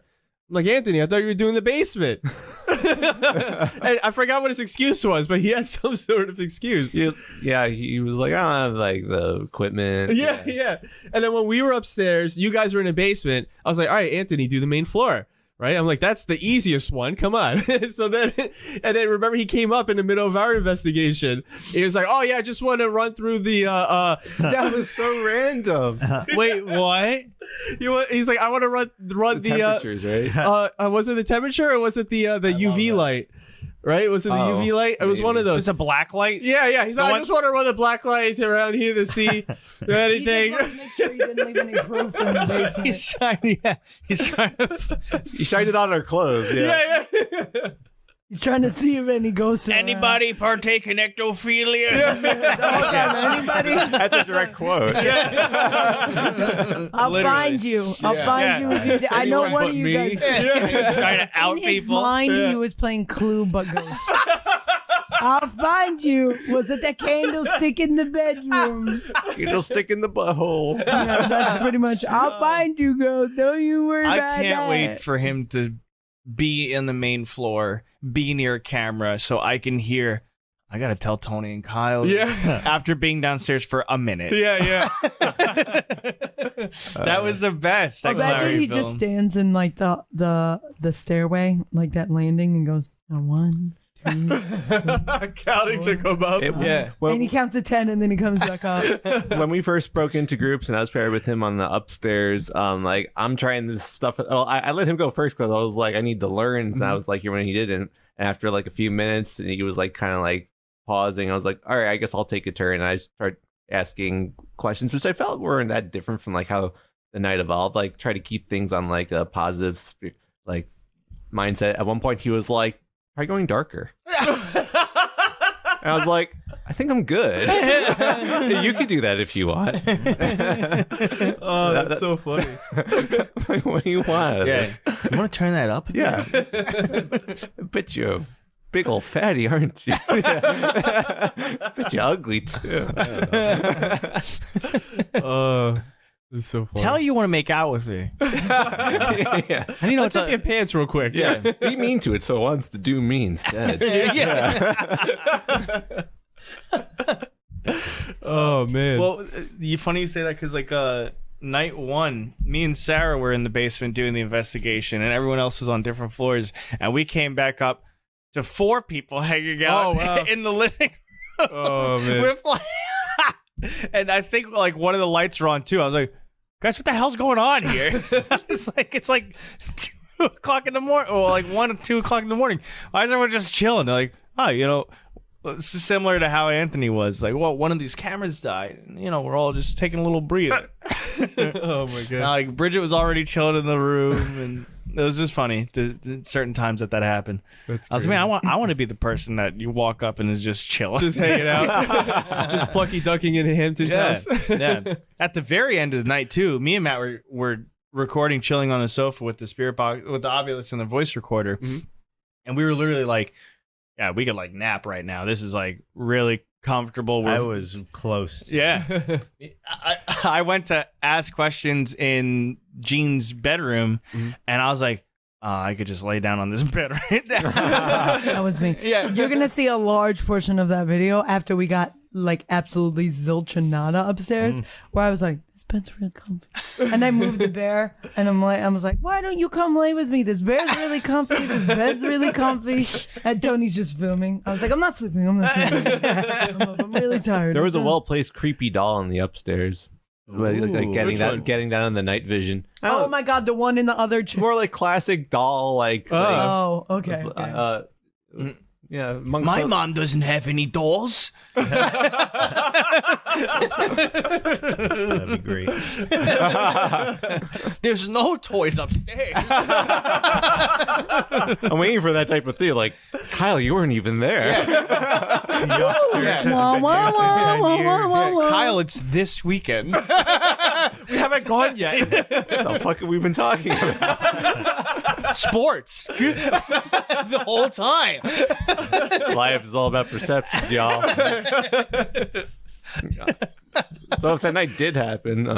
I'm like, Anthony, I thought you were doing the basement. And I forgot what his excuse was, but he had some sort of excuse. He was like, I don't have like the equipment. Yeah. And then when we were upstairs, you guys were in the basement. I was like, all right, Anthony, do the main floor. Right? I'm like, that's the easiest one. Come on. So then, and then remember, he came up in the middle of our investigation. He was like, oh, yeah, I just want to run through the. That was so random. Wait, what? He's like, I want to run the. Temperatures, right? Was it the temperature or was it the UV light? Right? Was it the UV light? It was one of those. It's a black light? Yeah. He's like, I one- just want to run the black light around here to see anything. He just wanted to make sure he didn't leave any proof in the basement. He's trying to. He shined it on our clothes. Yeah. Yeah. He's trying to see if any ghosts are around. Anybody partake in ectophilia? Anybody? That's a direct quote. I'll find you. I'll find you. If you I know Anyone one but of you me? guys. He's trying to out In his people. mind, he was playing Clue but Ghost. I'll find you. Was it the candlestick in the bedroom? It'll stick in the butthole. Yeah, that's pretty much. I'll find you, Ghost. Don't you worry I about can't that. wait for him to be in the main floor, be near a camera, so I can hear. I gotta tell Tony and Kyle. Yeah. After being downstairs for a minute. Yeah. That was the best. That Imagine Larry he film. just stands in like the stairway, like that landing, and goes 1, 2. Counting to come up. Yeah. And he counts to 10, and then he comes back up. When we first broke into groups and I was paired with him on the upstairs, like I'm trying this stuff. Well, I let him go first because I was like, I need to learn. And I was like, here when he didn't. And after like a few minutes, and he was like kind of like pausing. I was like, all right, I guess I'll take a turn. And I started asking questions, which I felt weren't that different from like how the night evolved. Like try to keep things on like a positive like mindset. At one point, he was like, "Try going darker." And I was like, I think I'm good. You could do that if you want. Oh, that's so funny. Like, what do you want? Yeah. You want to turn that up? Yeah. Bet you're a big old fatty, aren't you? Bet you're ugly too. Oh, that's so funny. Tell her you want to make out with her. Yeah. How do you know Let's it's check your pants real quick. Yeah. Be mean to it so it wants to do me instead. Oh man. Well, funny you say that because like night one, me and Sarah were in the basement doing the investigation, and everyone else was on different floors, and we came back up to 4 people hanging out Oh, wow. in the living room. Oh man. With like, and I think like one of the lights were on too. I was like, guys, what the hell's going on here? it's like 2 o'clock in the morning, or like 1 or 2 o'clock in the morning. Why is everyone just chilling? They're like, oh, similar to how Anthony was. Like, well, one of these cameras died. And, you know, we're all just taking a little breather. Oh my god. Like, Bridget was already chilling in the room, and it was just funny to certain times that happened. I was like, man, I want to be the person that you walk up and is just chilling. Just hanging out. Just plucky ducking in Hampton's house. Yeah. At the very end of the night, too, me and Matt were recording, chilling on the sofa with the spirit box, with the Ovilus and the voice recorder. Mm-hmm. And we were literally like, yeah, we could like nap right now. This is like really comfortable. I was close. Yeah. I went to ask questions in Gene's bedroom, and I was like, I could just lay down on this bed right now. That was me. Yeah. You're going to see a large portion of that video after we got like absolutely zilch and nada upstairs, where I was like, this bed's really comfy. And I moved the bear, and I was like, why don't you come lay with me? This bear's really comfy. This bed's really comfy. And Tony's just filming. I was like, I'm not sleeping. I'm I'm really tired. There was a well-placed creepy doll in the upstairs. Like getting down in the night vision. Oh my god, the one in the other chair. More like classic doll, like oh, okay. Yeah, my mom doesn't have any dolls. That'd be great. There's no toys upstairs. I'm waiting for that type of thing. Like, Kyle, you weren't even there. Kyle, it's this weekend. We haven't gone yet. What the fuck have we been talking about? Sports. The whole time. Life is all about perceptions, y'all. So if that night did happen,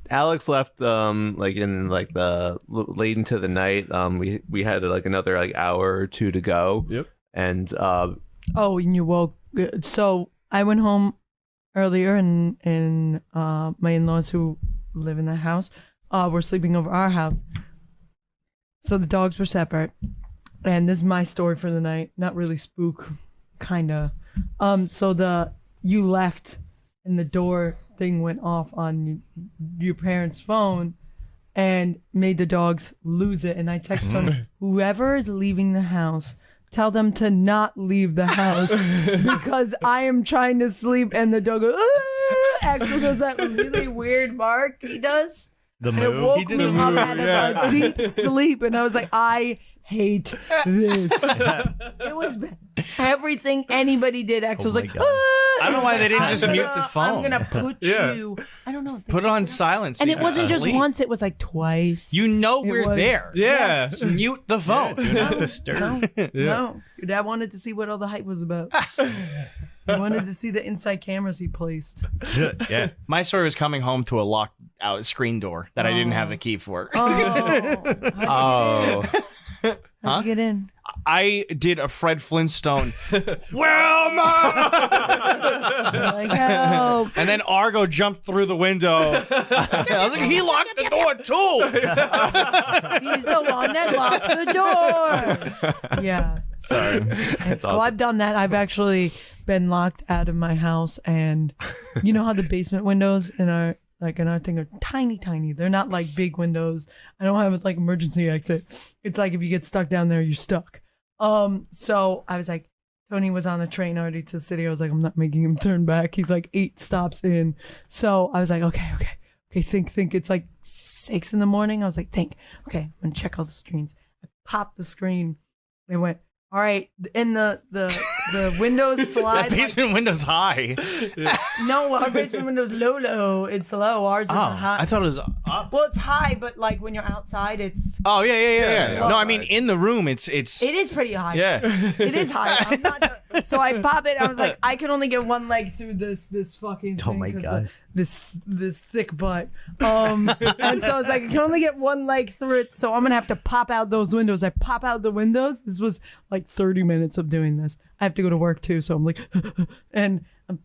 Alex left like in like the late into the night. We had like another like hour or two to go. Yep. and And you woke. So I went home earlier, and my in-laws who live in that house were sleeping over our house. So the dogs were separate, and this is my story for the night. Not really spook, kinda. So you left, and the door thing went off on your parents' phone, and made the dogs lose it. And I texted them, whoever is leaving the house, tell them to not leave the house because I am trying to sleep, and the dog goes. Actually does that really weird bark he does. The And move. it woke me up out of a deep sleep, and I was like, I hate this. It was everything anybody did. Actually was my like, God. I don't know why they didn't just mute the phone. I'm gonna put you. I don't know. Put it on silence. And so it you wasn't can just sleep. once; it was like twice. You know It we're was- there. Yeah. Just mute the phone. Do not disturb. No, your dad wanted to see what all the hype was about. He wanted to see the inside cameras he placed. Yeah. My story was coming home to a locked out screen door that I didn't have a key for. oh, How'd you get in? I did a Fred Flintstone. Where am I? Like, help. And then Argo jumped through the window. I was like, he locked the door too. He's the one that locked the door. Yeah. Sorry. And so I've done that. I've actually been locked out of my house, and you know how the basement windows in our thing are tiny. They're not like big windows. I don't have like emergency exit. It's like if you get stuck down there, you're stuck. So I was like, Tony was on the train already to the city. I was like, I'm not making him turn back. He's like 8 stops in. So I was like, okay. Think. It's like 6 a.m. I was like, think. Okay, I'm gonna check all the screens. I popped the screen. It went. All right, and the windows slide. That basement window's high. No, our basement window's low. It's low. Ours is high. I thought it was up. Well, it's high, but like when you're outside, it's. Oh yeah. Yeah. No, I mean in the room, it's. It is pretty high. Yeah. It is high. I'm not. So I pop it. I was like, I can only get one leg through this fucking. Oh thing my 'cause God. This thick butt. And so I was like, I can only get one leg through it, so I'm gonna have to pop out those windows. I pop out the windows. This was like 30 minutes of doing this. I have to go to work too, so I'm like, and I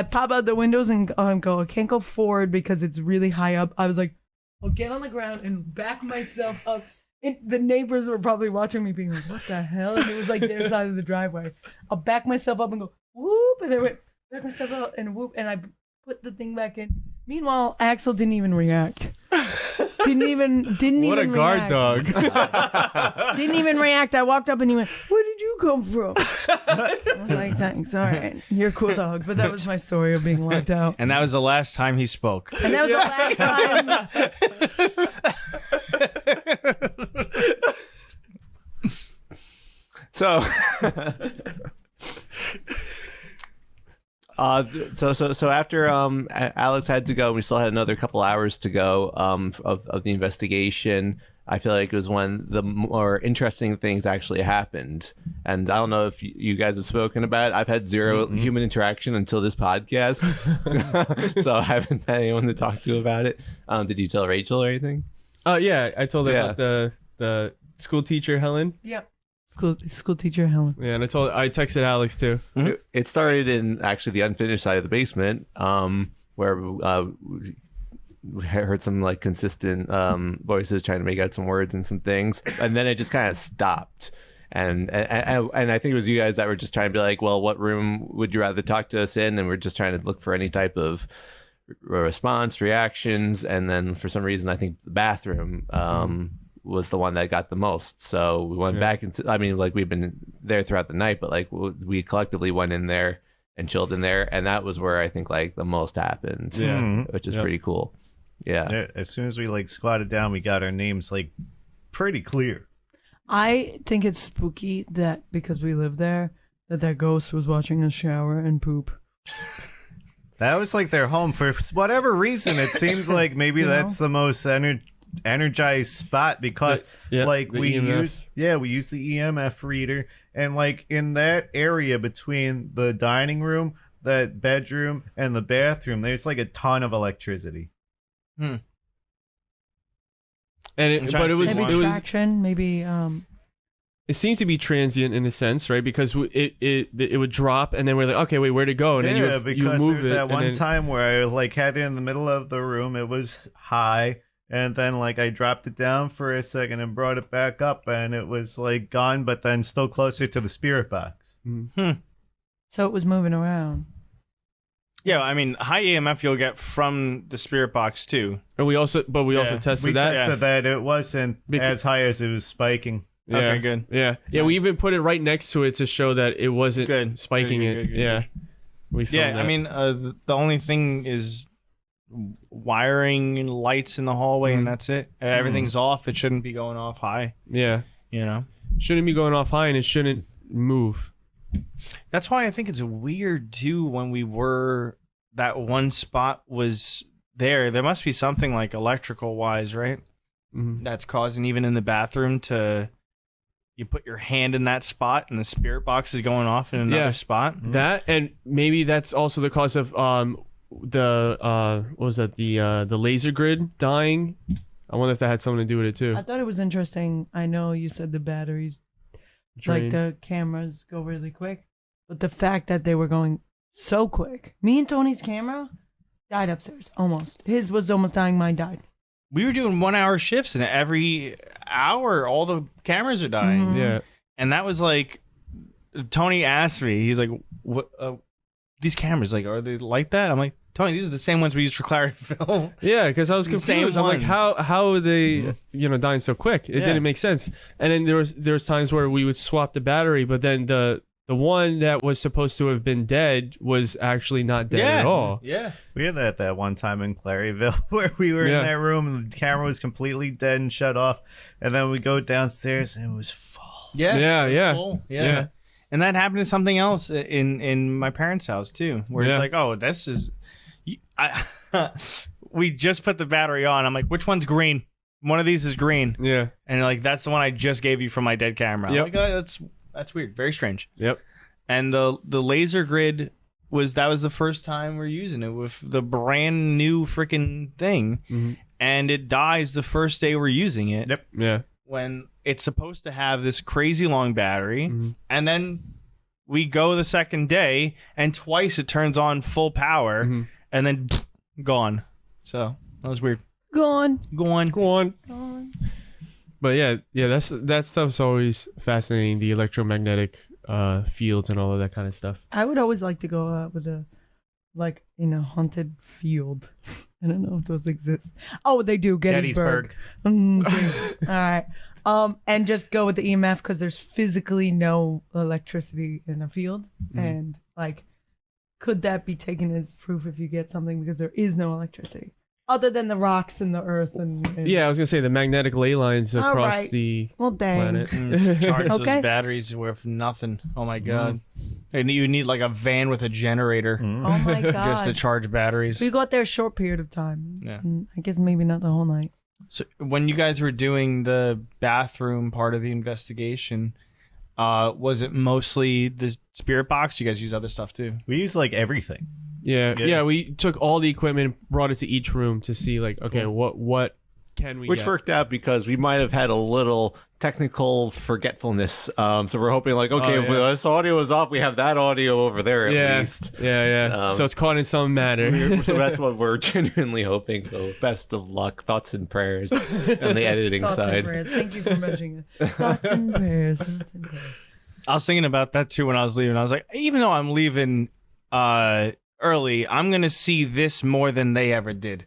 pop out the windows and go. I can't go forward because it's really high up. I was like, I'll get on the ground and back myself up. And the neighbors were probably watching me being like, what the hell? And it was like their side of the driveway. I'll back myself up and go, whoop. And I went, back myself up and whoop. And I put the thing back in. Meanwhile, Axel didn't even react. Didn't even What a guard react. dog. Didn't even react. I walked up and he went, "Where did you come from?" I was like, "Thanks. All right. You're a cool dog." But that was my story of being locked out. And that was the last time he spoke. And that was the last time. So after Alex had to go, we still had another couple hours to go of the investigation. I feel like it was when the more interesting things actually happened. And I don't know if you guys have spoken about it. I've had zero human interaction until this podcast. So I haven't had anyone to talk to about it. Did you tell Rachel or anything? Yeah, I told her about the school teacher, Helen. Yep. School teacher Helen. Yeah, and I texted Alex too. It started in actually the unfinished side of the basement, where we heard some like consistent voices trying to make out some words and some things, and then it just kind of stopped. And I think it was you guys that were just trying to be like, well, what room would you rather talk to us in? And we're just trying to look for any type of response, reactions, and then for some reason I think the bathroom was the one that got the most. So we went back into, I mean, like we've been there throughout the night, but like we collectively went in there and chilled in there, and that was where I think like the most happened. Which is pretty cool. Yeah. As soon as we like squatted down, we got our names like pretty clear. I think it's spooky that because we live there, that ghost was watching us shower and poop. That was like their home for whatever reason. It seems like maybe that's the most energized spot because like we use the EMF reader, and like in that area between the dining room, that bedroom, and the bathroom, there's like a ton of electricity. And it was maybe traction, maybe it seemed to be transient in a sense, right? Because it would drop, and then we're like, okay, wait, where'd it go? And then you move there's it. That one then... time where I like had it in the middle of the room. It was high, and then like I dropped it down for a second and brought it back up, and it was like gone, but then still closer to the spirit box. So it was moving around. Yeah, I mean, high EMF you'll get from the spirit box too. And we also tested that. We tested that it wasn't as high as it was spiking. Yeah. Okay, good. Yeah, Nice. we even put it right next to it to show that it wasn't spiking it. Yeah. We filmed that. I mean, the only thing is wiring and lights in the hallway, and that's it. Everything's off. It shouldn't be going off high. Yeah. You know? Shouldn't be going off high, and it shouldn't move. That's why I think it's weird too when we were that one spot was there. There must be something like electrical wise, right? That's causing even in the bathroom to you put your hand in that spot and the spirit box is going off in another spot. That, and maybe that's also the cause of the what was that, the laser grid dying. I wonder if that had something to do with it too. I thought it was interesting. I know you said the batteries like the cameras go really quick, but the fact that they were going so quick. Me and Tony's camera died upstairs almost. His was almost dying. Mine died. We were doing 1 hour shifts, and every hour all the cameras are dying. Yeah. And that was like, Tony asked me, he's like, "What? These cameras, like, are they like that?" I'm like, Tony, these are the same ones we use for Clarity Film. Yeah, because I was confused. I'm like, how are they dying so quick? It didn't make sense. And then there was times where we would swap the battery, but then the one that was supposed to have been dead was actually not dead at all. Yeah. We had that one time in Claryville where we were in that room and the camera was completely dead and shut off, and then we go downstairs and it was full. Yeah. Full. Yeah. And that happened to something else in my parents' house too, where it's like, oh, this is. We just put the battery on. I'm like, which one's green? One of these is green. Yeah. And like, that's the one I just gave you from my dead camera. Yep. I'm like, oh, that's weird. Very strange. Yep. And the laser grid was the first time we're using it with the brand new freaking thing. And it dies the first day we're using it. Yep. Yeah. When it's supposed to have this crazy long battery. And then we go the second day and twice it turns on full power and then gone. So that was weird. Gone. But that stuff's always fascinating, the electromagnetic fields and all of that kind of stuff. I would always like to go out with in a haunted field. I don't know if those exist. Oh, they do. Gettysburg. Thanks. All right. And just go with the EMF because there's physically no electricity in a field. And like, could that be taken as proof if you get something because there is no electricity other than the rocks and the earth and yeah, I was gonna say the magnetic ley lines across the planet. Charge those batteries worth nothing. Oh my god. And you need like a van with a generator. Oh my god. Just to charge batteries. We got there a short period of time. Yeah. I guess maybe not the whole night. So when you guys were doing the bathroom part of the investigation, was it mostly the spirit box? You guys use other stuff too? We use like everything. Yeah. We took all the equipment, brought it to each room to see like, okay, what can we Which get? worked out because we might have had a little technical forgetfulness. So we're hoping like, okay, if this audio is off, we have that audio over there at least. Yeah. So it's caught in some manner. So that's what we're genuinely hoping. So best of luck. Thoughts and prayers on the editing Thoughts side. and prayers. Thank you for mentioning it. Thoughts and prayers. Thoughts and prayers. I was thinking about that too when I was leaving. I was like, even though I'm leaving early, I'm gonna see this more than they ever did.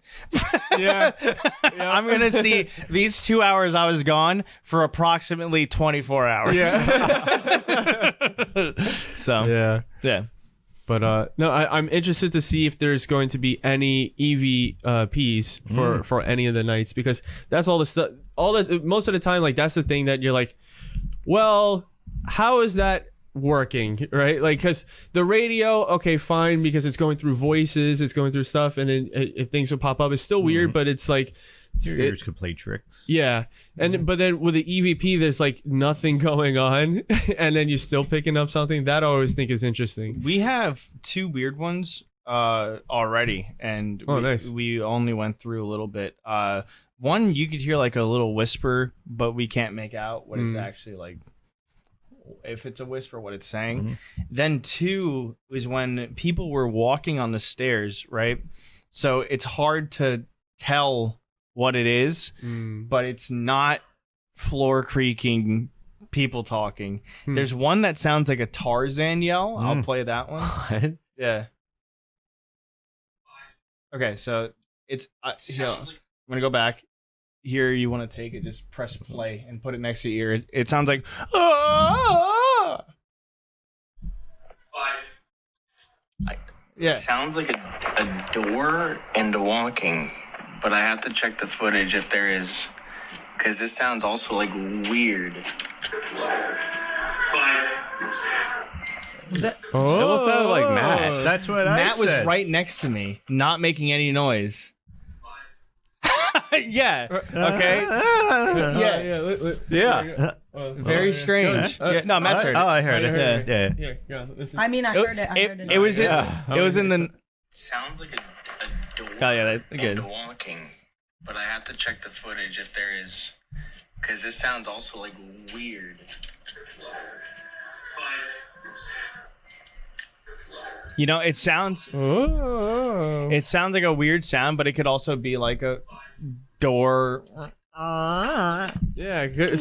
Yeah. I'm gonna see these 2 hours I was gone for approximately 24 hours. Yeah. So yeah. But no, I'm interested to see if there's going to be any EVPs for any of the nights, because that's all the stuff. Most of the time, like that's the thing that you're like, well, how is that working, right? Like, because the radio, okay, fine, because it's going through voices, it's going through stuff, and then if things would pop up, it's still weird, but it's like your ears could play tricks. Yeah, and but then with the EVP, there's like nothing going on, and then you're still picking up something. That I always think is interesting. We have 2 weird ones already, and nice. We only went through a little bit. One, you could hear like a little whisper, but we can't make out what it's actually like. If it's a whisper, what it's saying. Then 2 is when people were walking on the stairs, right? So it's hard to tell what it is, but it's not floor creaking, people talking. There's one that sounds like a Tarzan yell. I'll play that one. What? Yeah. Okay, so it's I'm gonna go back. Here, you want to take it, just press play and put it next to your ear. It sounds like It sounds like a door and a walking, but I have to check the footage if there is, because this sounds also like weird. It almost sounded like Matt. That's what Matt I said. was right next to me, not making any noise. Yeah. Okay. Yeah. Very strange. No, Matt's heard it. Oh, I heard it. Yeah. Yeah, listen. I mean, I heard it. It was in. Yeah. It was in the. Sounds like a door That's good. and a walking, but I have to check the footage if there is, because this sounds also like weird. You know, it sounds. It sounds like a weird sound, but it could also be like a door. Yeah, it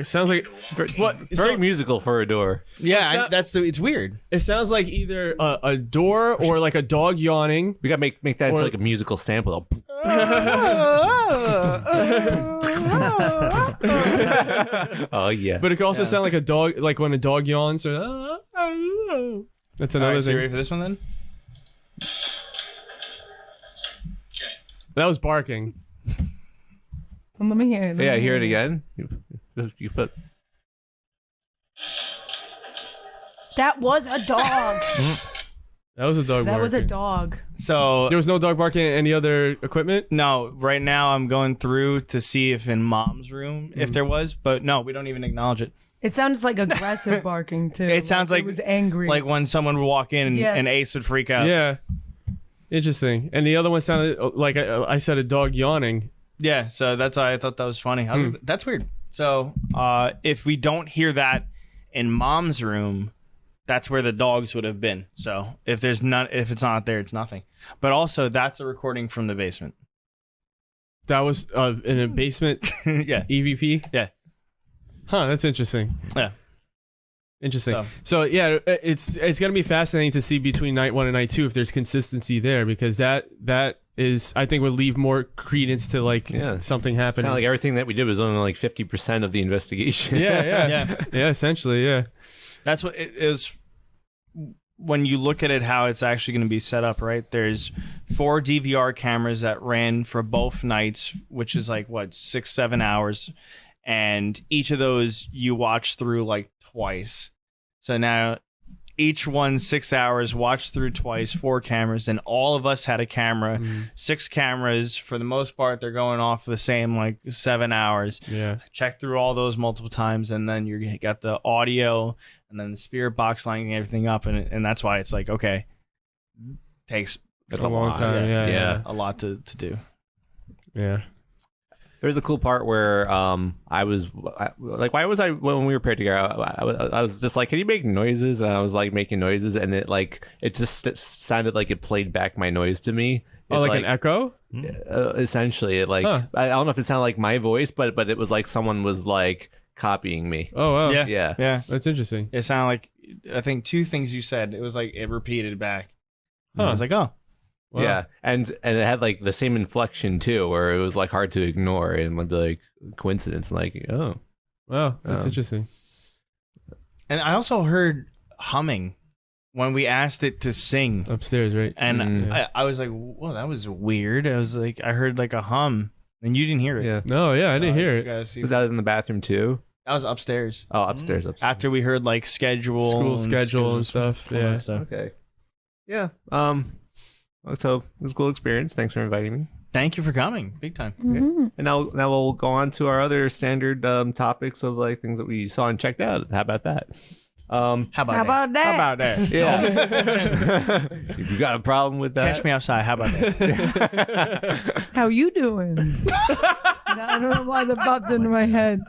sounds like Very musical for a door. Yeah, it's weird. It sounds like either a door or like a dog yawning. We gotta make that into like a musical sample. Oh yeah. But it could also sound like a dog, like when a dog yawns. Or, that's another Alright, so thing. you ready for this one then? That was barking. Well, let me hear it. Yeah, hear it again. You put. That was a dog. That was a dog That barking. was a dog. So There was no dog barking in any other equipment? no, right now I'm going through to see if in Mom's room if there was, but no, we don't even acknowledge it. It sounds like aggressive barking too. It sounds like it was angry. Like when someone would walk in and, Yes. and Ace would freak out. Yeah. Interesting. And the other one sounded like I said a dog yawning. Yeah, so that's why I thought that was funny. I was like, that's weird. So if we don't hear that in Mom's room, that's where the dogs would have been. So if it's not there, it's nothing. But also, that's a recording from the basement. That was in a basement Yeah. EVP? Yeah. Huh, that's interesting. Yeah. Interesting. So yeah, it's gonna be fascinating to see between night 1 and night 2 if there's consistency there, because that is I think would leave more credence to like something happening. Kind of like everything that we did was only like 50% of the investigation. Yeah, essentially, yeah. That's what it is. When you look at it, how it's actually going to be set up, right? There's 4 DVR cameras that ran for both nights, which is like, what, 6-7 hours. And each of those you watch through like twice. So now each one 6 hours, watched through twice, 4 cameras. And all of us had a camera, 6 cameras. For the most part, they're going off the same like 7 hours. Yeah. Check through all those multiple times. And then you got the audio and then the spirit box lining everything up. And that's why it's like, okay, takes a long time. Yeah. A lot to do. Yeah. There's a cool part where I was like, why was I, when we were paired together, I was just like, can you make noises? And I was like making noises, and it sounded like it played back my noise to me. Oh, like an echo? Essentially, it I don't know if it sounded like my voice, but it was like someone was like copying me. Oh, wow. Yeah. That's interesting. It sounded like, I think 2 things you said, it was like it repeated back. I was like, oh. Wow. Yeah, and it had like the same inflection too, where it was like hard to ignore, and it'd be like coincidence, like, oh, wow, that's interesting. And I also heard humming when we asked it to sing upstairs, right? And I was like, whoa, that was weird. I was like, I heard like a hum, and you didn't hear it. Yeah, no, yeah, I didn't hear it. Was that in the bathroom too? That was upstairs. Oh, upstairs. After we heard like school schedule and stuff. Yeah. Okay. Yeah. So it was a cool experience. Thanks for inviting me. Thank you for coming. Big time. Mm-hmm. And now we'll go on to our other standard topics of like things that we saw and checked out. How about that? How about that? Yeah. If you got a problem with that, Catch me outside. How about that? How you doing? I don't know why that popped into my head.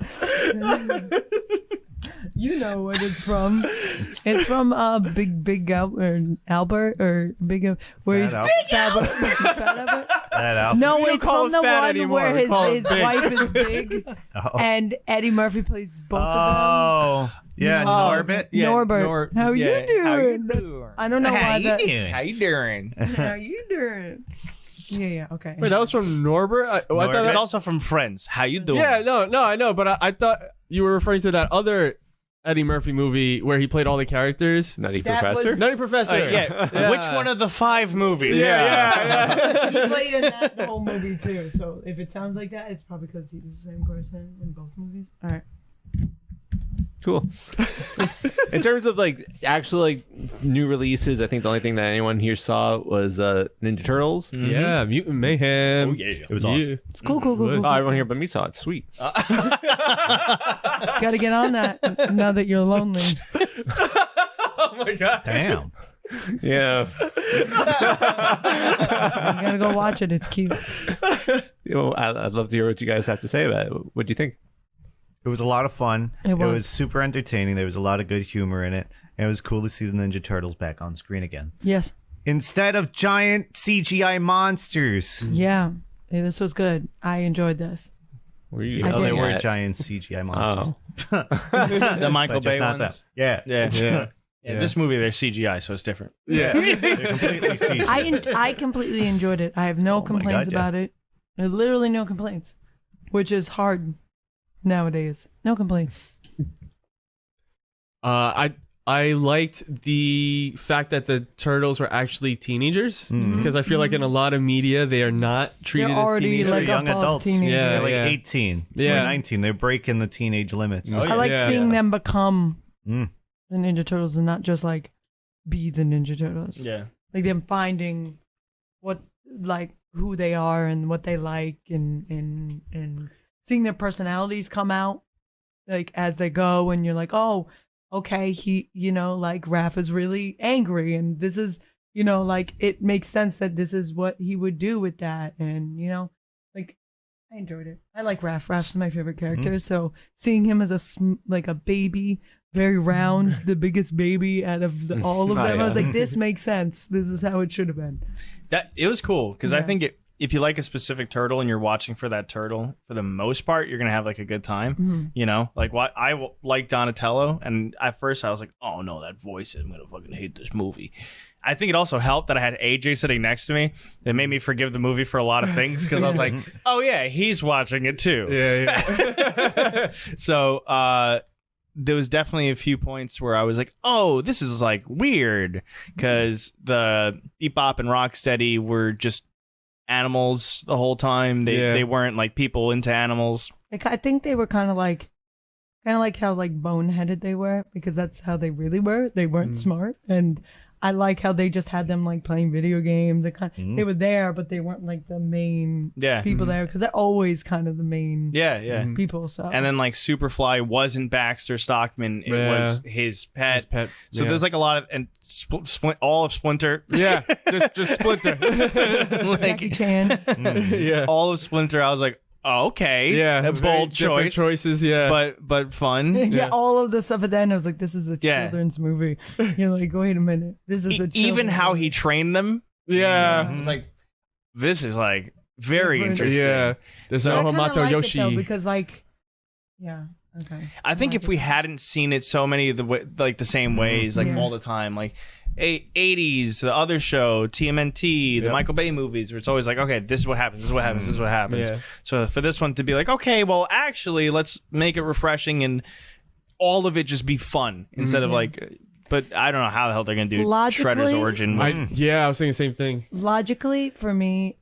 You know what it's from. It's from Big Albert or Big where he's Fat Albert. No, it's from the one anymore. where his wife is big and Eddie Murphy plays both of them. Oh, yeah, Norbert. Yeah, Norbert. How you doing? How you doing? I don't know why that. How you doing? How you doing? Yeah, okay. Wait, that was from Norbert? I thought It's also from Friends. How you doing? Yeah, no, I know, but I thought you were referring to that other Eddie Murphy movie where he played all the characters. Nutty That Professor. Nutty Professor. Yeah. Which one of the 5 movies? Yeah. He played in that the whole movie too. So if it sounds like that, it's probably because he's the same person in both movies. All right. Cool. In terms of like actual like new releases, I think the only thing that anyone here saw was Ninja Turtles. Mm-hmm. Yeah, Mutant Mayhem. Oh yeah, It was awesome. It's cool. Oh, everyone here but me saw it. Sweet. Got to get on that now that you're lonely. Oh my god. Damn. Yeah. You gotta go watch it. It's cute. I'd love to hear what you guys have to say about it. What do you think? It was a lot of fun. It was super entertaining. There was a lot of good humor in it. And it was cool to see the Ninja Turtles back on screen again. Yes. Instead of giant CGI monsters. Yeah. Hey, this was good. I enjoyed this. Were you I No, they did. weren't giant CGI monsters. The Michael But just Bay not ones. that. Yeah. Yeah. This movie, they're CGI, so it's different. Yeah. They're completely CGI. I completely enjoyed it. I have no complaints God, yeah. about it. Literally no complaints, which is hard nowadays. No complaints. I liked the fact that the turtles were actually teenagers because I feel like in a lot of media they are not treated They're as already teenagers. like young above adults. teenagers. Yeah, They're like yeah. 18 Yeah. or 19. They're breaking the teenage limits. Oh, I like yeah. seeing them become Mm. the Ninja Turtles and not just like be the Ninja Turtles. Yeah. Like them finding what like who they are and what they like and seeing their personalities come out like as they go, and you're like, oh, okay, he, you know, like Raph is really angry, and this is, you know, like it makes sense that this is what he would do with that, and you know, like I enjoyed it. I like Raph. Raph's my favorite character, so seeing him as like a baby, very round, the biggest baby out of all of them, I was like, this makes sense. This is how it should have been. It was cool because I Yeah. think if you like a specific turtle and you're watching for that turtle, for the most part, you're gonna have like a good time. Mm-hmm. You know, like what like Donatello, and at first I was like, oh no, that voice, I'm gonna fucking hate this movie. I think it also helped that I had AJ sitting next to me. It made me forgive the movie for a lot of things because I was like, oh yeah, he's watching it too. Yeah. So there was definitely a few points where I was like, oh, this is like weird because the Bebop and Rocksteady were just animals the whole time. They weren't like people into animals. Like, I think they were kind of like how like boneheaded they were, because that's how they really were. They weren't smart, and I like how they just had them like playing video games. They were there, but they weren't like the main people there, because they're always kind of the main people. So and then like Superfly wasn't Baxter Stockman; it was his pet. So there's like a lot of all of Splinter. Yeah, just Splinter. Like, Jackie Chan. all of Splinter. I was like, oh, okay, Yeah, a bold choice, choices. Yeah, but fun. Yeah, all of the stuff at the end, I was like, this is a children's movie. You're like, wait a minute, this is a even how movie. he trained them. yeah, It's like, this is like very Different. interesting. yeah. There's But I no kinda Hamato like it, Yoshi. though, because like, yeah, okay. I think if we hadn't seen it so many of the same ways, like all the time, like 80s, the other show, TMNT, the Michael Bay movies, where it's always like, okay, this is what happens, this is what happens, this is what happens. Yeah. So for this one to be like, okay, well, actually, let's make it refreshing and all of it just be fun instead of like. But I don't know how the hell they're gonna do Shredder's origin. With, I was thinking the same thing. Logically, for me,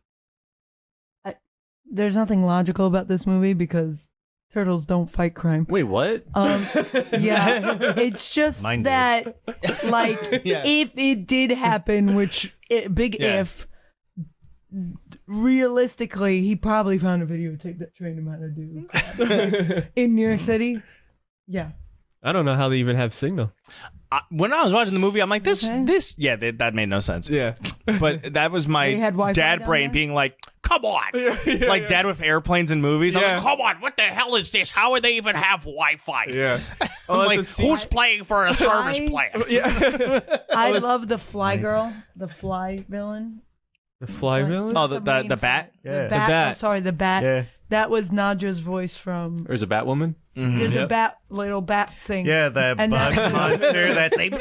there's nothing logical about this movie because turtles don't fight crime. Wait, what? Yeah, it's just Mine that, like, if it did happen, which if, realistically, he probably found a videotape that trained him how to do crime. In New York City. Yeah. I don't know how they even have signal. when I was watching the movie, I'm like, that made no sense. Yeah. But that was They my had Wi-Fi dad down brain there? being like, come on. Like dad with airplanes and movies. I'm like, come on, what the hell is this? How would they even have Wi-Fi? Yeah. I'm like, who's playing for a service plan? Yeah. I love the Fly Girl, the Fly villain. The fly villain? Oh, Main the bat? fly. Yeah. The bat. bat. Oh, sorry, the bat. Yeah. That was Nadja's voice from. There's a Batwoman. There's a bat, little bat thing. Yeah, that And bug that's- monster that's like.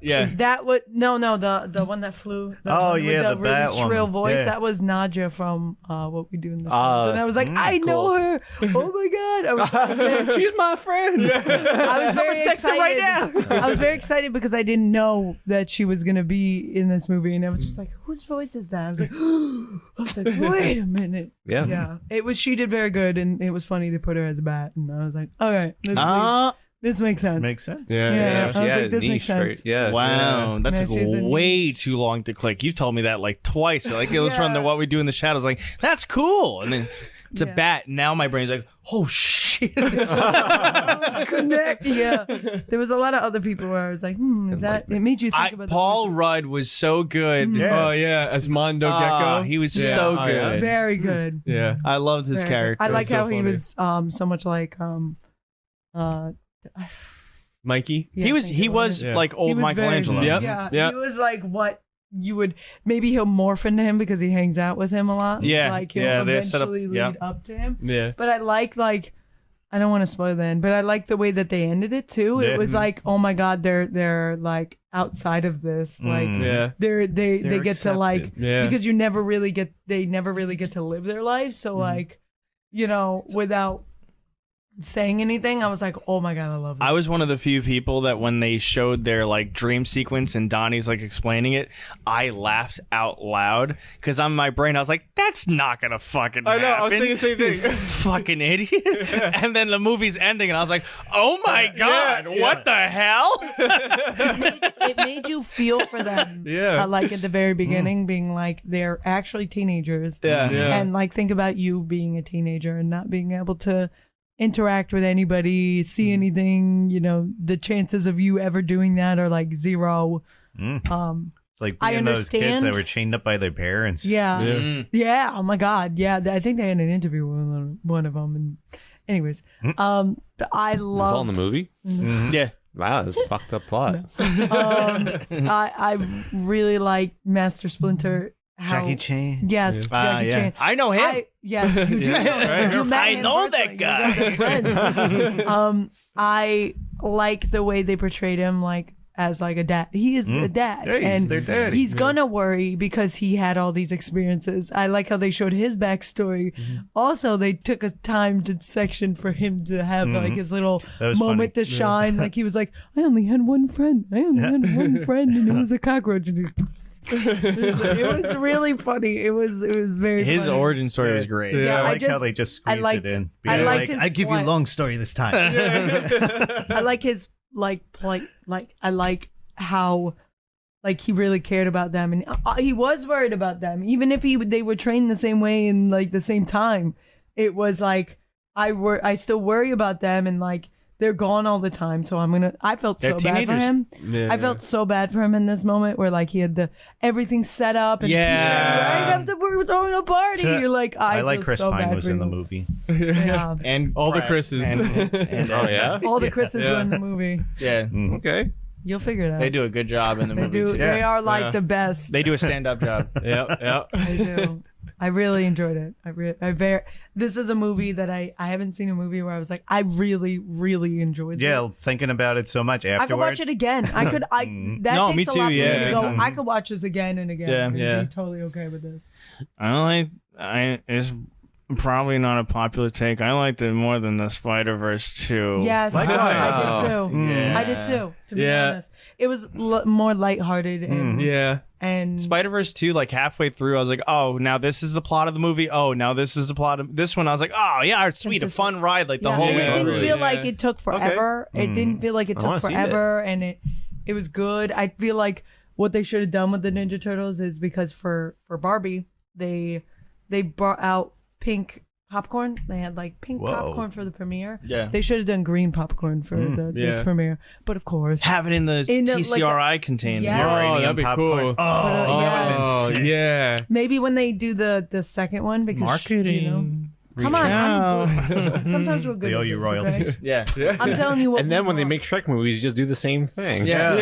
Yeah. That was the one that flew. Oh, with yeah, the the really bat shrill one. voice. Yeah. That was Nadja from What We Do in the Shadows. And I was like, I know her. Oh my god! I was very, She's my friend. I was very text her right excited. I was very excited because I didn't know that she was gonna be in this movie, and I was just like, whose voice is that? I was like, wait a minute. Yeah. Yeah, it was. She did very good, and it was funny they put her as a bat, and I was like, okay, this makes sense. Makes sense. Yeah. Yeah. I She was had like, a this niche makes sense. for- Yeah. Wow, that Yeah, took she's a way niche. too long to click. You've told me that like twice. Like it was from the What We Do in the Shadows. Like that's cool, and then it's a bat. Now my brain's like, oh shit. Let's connect. Yeah, there was a lot of other people where I was like, is that? It made you think about the Paul voices. Rudd was so good. Yeah. Oh, yeah. As Mondo Ah, Gecko. he was Yeah. so Oh, good. yeah. Very good. Yeah. I loved his Very good. character. I like so how he funny. was so much like Mikey. yeah, he was thank you. Yeah. like He old was very- Michelangelo. Yep. Yeah, Yep. he was like what you would maybe he'll morph into him because he hangs out with him a lot. Yeah, like he'll yeah, they set up- eventually yeah. lead up to him. Yeah. But I like I don't want to spoil the end, but I like the way that they ended it too. Yeah. It was like, oh my god, they're like outside of this, like Yeah. they They're get to like accepted. Yeah. because they never really get to live their life. So like, without saying anything, I was like, oh my god, I love it. I was one of the few people that when they showed their like dream sequence and Donnie's like explaining it, I laughed out loud because on my brain I was like, "That's not gonna fucking I know, happen." I was thinking the same thing. You fucking idiot. And then the movie's ending, and I was like, "Oh my god, what the hell?" It made you feel for them. Yeah. Like at the very beginning, being like they're actually teenagers. Yeah. Yeah. And like think about you being a teenager and not being able to interact with anybody, see anything, the chances of you ever doing that are like zero. It's like I being those kids understand. that were chained up by their parents. Yeah. Yeah. Yeah. Oh my God. Yeah. I think they had an interview with one of them. And anyways, I Is this all in love. the movie? Yeah. Wow, that's a fucked up plot. I really like Master Splinter Jackie Chan. Yes, Jackie Chan. I know him. Yes, you do know him. You met I him know personally. that guy. You guys are friends. I like the way they portrayed him, like as like a dad. He is a dad, Yeah, he's and their daddy. he's gonna worry because he had all these experiences. I like how they showed his backstory. Also, they took a time to section for him to have like his little moment to shine. Like he was like, I only had one friend. And it was a cockroach. It was really funny. It was very His funny. origin story was great. Yeah, I like how just- they just I squeezed liked- it in. I Being liked like, his I give you point. long story this time. I like his like I like how like he really cared about them, and he was worried about them, even if they were trained the same way in like the same time. It was like I still worry about them, and like they're gone all the time. So I felt They're so bad for teenagers. him. Yeah. I felt so bad for him in this moment where like he had everything set up and Yeah. pizza right after we're throwing a party. You're like, I like feel Chris so Pine bad was for in the you. movie. Yeah. And All the Brett. Chris's. And, Oh yeah. All the Chris's were in the movie. yeah. Okay. You'll figure it out. They do a good job in the They movie do. too. They are like Yeah. the best. They do a stand-up job. Yep. They do. I really enjoyed it. This is a movie that I haven't seen a movie where I was like, I really, really enjoyed it. Yeah, thinking about it so much afterwards. I could watch it again. That No, takes me a too, lot for yeah. me to go. Mhm. I could watch this again and again. Yeah. and Yeah. be totally okay with this. It's probably not a popular take. I liked it more than the Spider-Verse 2. Yes, Likewise. I did too. Yeah. I did too. To be Yeah. honest, it was more lighthearted and Yeah. and Spider-Verse 2, like halfway through, I was like, oh, now this is the plot of the movie. Oh, now this is the plot of this one. I was like, oh, yeah, sweet. A fun ride, like the yeah, whole and way it didn't through. feel Yeah. like it took forever. It didn't feel like it I wanna took see that. forever, and it was good. I feel like what they should have done with the Ninja Turtles is because for Barbie, they brought out pink popcorn. They had like pink Whoa. popcorn for the premiere. Yeah. They should have done green popcorn for this Yeah. premiere. But of course, Have it in the In a- like TCRI container. Yeah. Oh, Uranium that'd be popcorn. cool. But, yes. Oh, yeah. maybe when they do the second one because Marketing. you know, come Reach on, out. I'm good. Sometimes we're good. They owe at you this, okay? royalties. Yeah. I'm telling you what. And then we when they want. make Shrek movies, you just do the same thing. Yeah.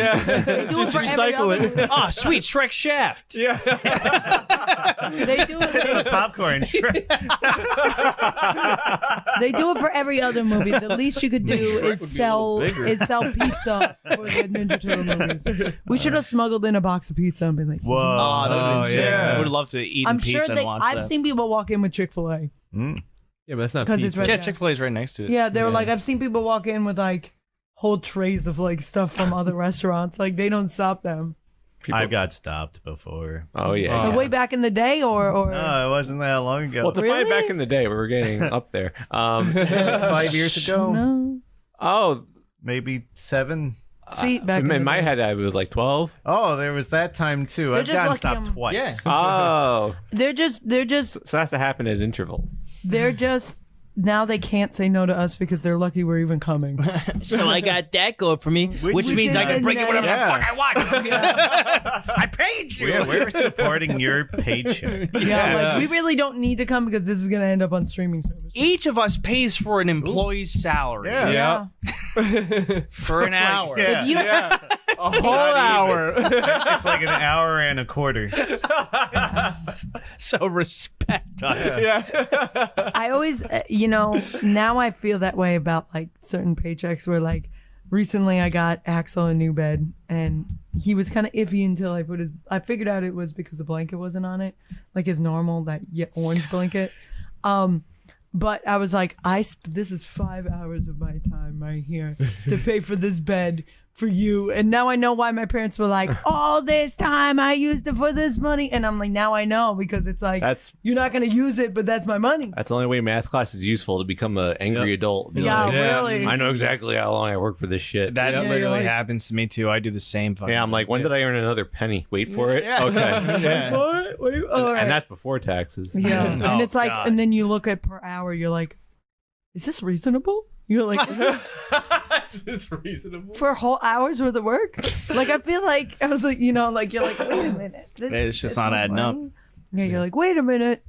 They do Just it for every recycle other it. movie. Oh, sweet. Shrek Shaft. Yeah. They do it. Popcorn. They do it for every other movie. The least you could do is sell pizza for the Ninja Turtle movies. We should have smuggled in a box of pizza and been like, Whoa. Oh, that would have been sick. yeah. I would have loved to eat I'm pizza sure and watch I've that. seen people walk in with Chick-fil-A. Yeah, but that's not 'Cause pizza. it's right Yeah, there. Chick-fil-A is right next to it. Yeah, they were like, I've seen people walk in with like whole trays of like stuff from other restaurants. Like they don't stop them. People- I got stopped before. Oh yeah. Oh. Like, way back in the day, or No, it wasn't that long ago. Well, to find Really? back in the day, we were getting up there. 5 years ago? no. Oh, Maybe 7. See, back in the my day. head, I was like 12. Oh, there was that time too. They're I've just gotten lucky stopped I'm- twice. Yeah. Oh, They're just so it has to happen at intervals. now they can't say no to us because they're lucky we're even coming. So I got that going for me, which Which means I is can bring you whatever Yeah. the fuck I want. I paid you. We're supporting your paycheck. Yeah, like we really don't need to come because this is gonna end up on streaming services. Each of us pays for an employee's salary Yeah. for an hour. Yeah. If you, A whole hour. It's like an hour and a quarter. So respect us. I always, now I feel that way about like certain paychecks where like recently I got Axel a new bed and he was kind of iffy until I figured out it was because the blanket wasn't on it, like his normal, that orange blanket. But I was like, this is 5 hours of my time right here to pay for this bed for you. And now I know why my parents were like, all this time I used it for this money. And I'm like, now I know, because it's like, That's you're not going to use it, but that's my money. the only way math class is useful, to become an angry adult. Be Yeah, like, really. I know exactly how long I work for this shit. That Yeah, you're literally like- happens to me too. I do the same fucking yeah, I'm like, when did I earn another penny? Wait for it. Yeah. Okay. Yeah. What? Wait, all right. And that's before taxes. Yeah. And Oh, it's like, God. and then you look at per hour, you're like, is this reasonable? You're like, is this Is this reasonable? for whole hours worth of work? Like, I feel like, I was like, you're like, wait a minute. It's just this not was adding up. money? Yeah, you're like, wait a minute.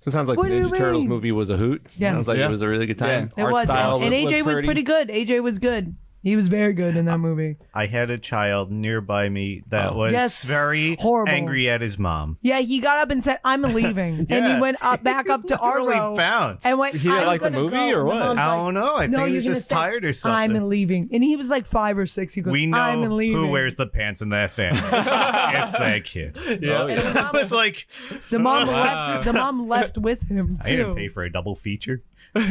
So it sounds like What the do you Ninja Turtles mean? movie was a hoot. Yes. Sounds like Yeah. it was a really good time. It Art was. style And AJ was pretty pretty good. AJ was good. He was very good in that movie. I had a child nearby me that was very horrible. angry at his mom. Yeah, he got up and said, "I'm leaving," and he went back up to our row bounced. and went. He didn't like the movie or what? I don't know. I think he was just tired or something. I'm leaving, and he was like 5 or 6. He goes, We know "I'm leaving." who wears the pants in that family. It's that kid. Yeah. And the mom, It's like the mom left. The mom left with him I didn't too. pay for a double feature. From the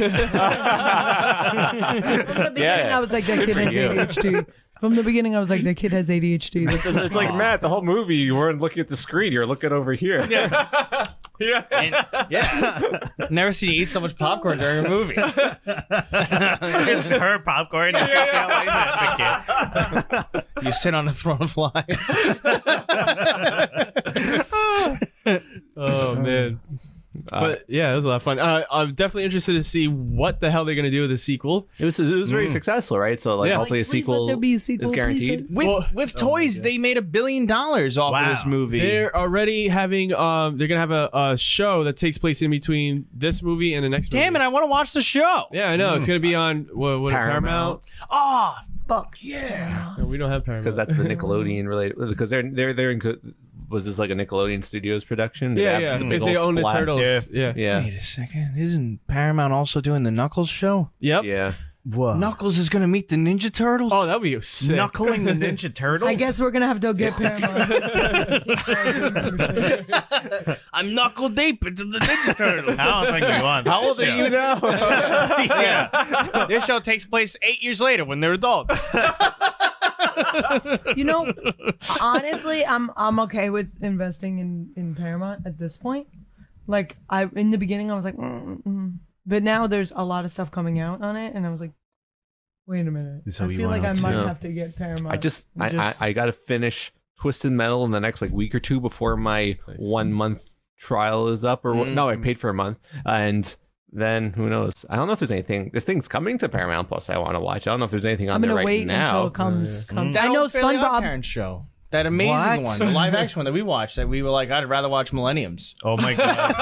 beginning, I was like, "That kid has ADHD." From the beginning, I was like, "That kid has ADHD." It's like Matt, the whole movie you weren't looking at the screen, you're looking over here. Never seen you eat so much popcorn during a movie. It's her popcorn. It's the kid. You sit on a throne of lies. Oh man. But yeah, it was a lot of fun. I'm definitely interested to see what the hell they're gonna do with the sequel. It was very successful, right? So like Yeah. hopefully Like, a please sequel, let there be a sequel, is guaranteed. With toys, they made $1 billion off of this movie. They're already having they're gonna have a show that takes place in between this movie and the next movie. Damn it, I want to watch the show. Yeah, I know. It's gonna be on what Paramount. Oh, Fuck. No, we don't have Paramount. Because that's the Nickelodeon related. Because they're in. Was this like a Nickelodeon Studios production? Did yeah, they yeah. have Basically, little own the splat? turtles. Yeah. Yeah. wait a second. Isn't Paramount also doing the Knuckles show? Yep. Yeah. Whoa. Knuckles is going to meet the Ninja Turtles? Oh, that would be sick. Knuckling the Ninja Turtles? I guess we're gonna have to get Paramount. I'm knuckle deep into the Ninja Turtles. I don't think we want How old are you now? Yeah. This show takes place 8 years later when they're adults. You know, honestly, I'm okay with investing in Paramount at this point. Like in the beginning, I was like, but now there's a lot of stuff coming out on it, and I was like, wait a minute. So I you feel like I want might to- have to get Paramount. I got to finish Twisted Metal in the next like week or two before my 1 month trial is up. No, I paid for a month, and then who knows? I don't know if there's anything. There's things coming to Paramount Plus I want to watch. I don't know if there's anything on I'm there gonna right wait now. until it comes. That I know old Fairly SpongeBob. OddParents show. That amazing one, the live action one that we watched. That we were like, I'd rather watch Millenniums. Oh my god.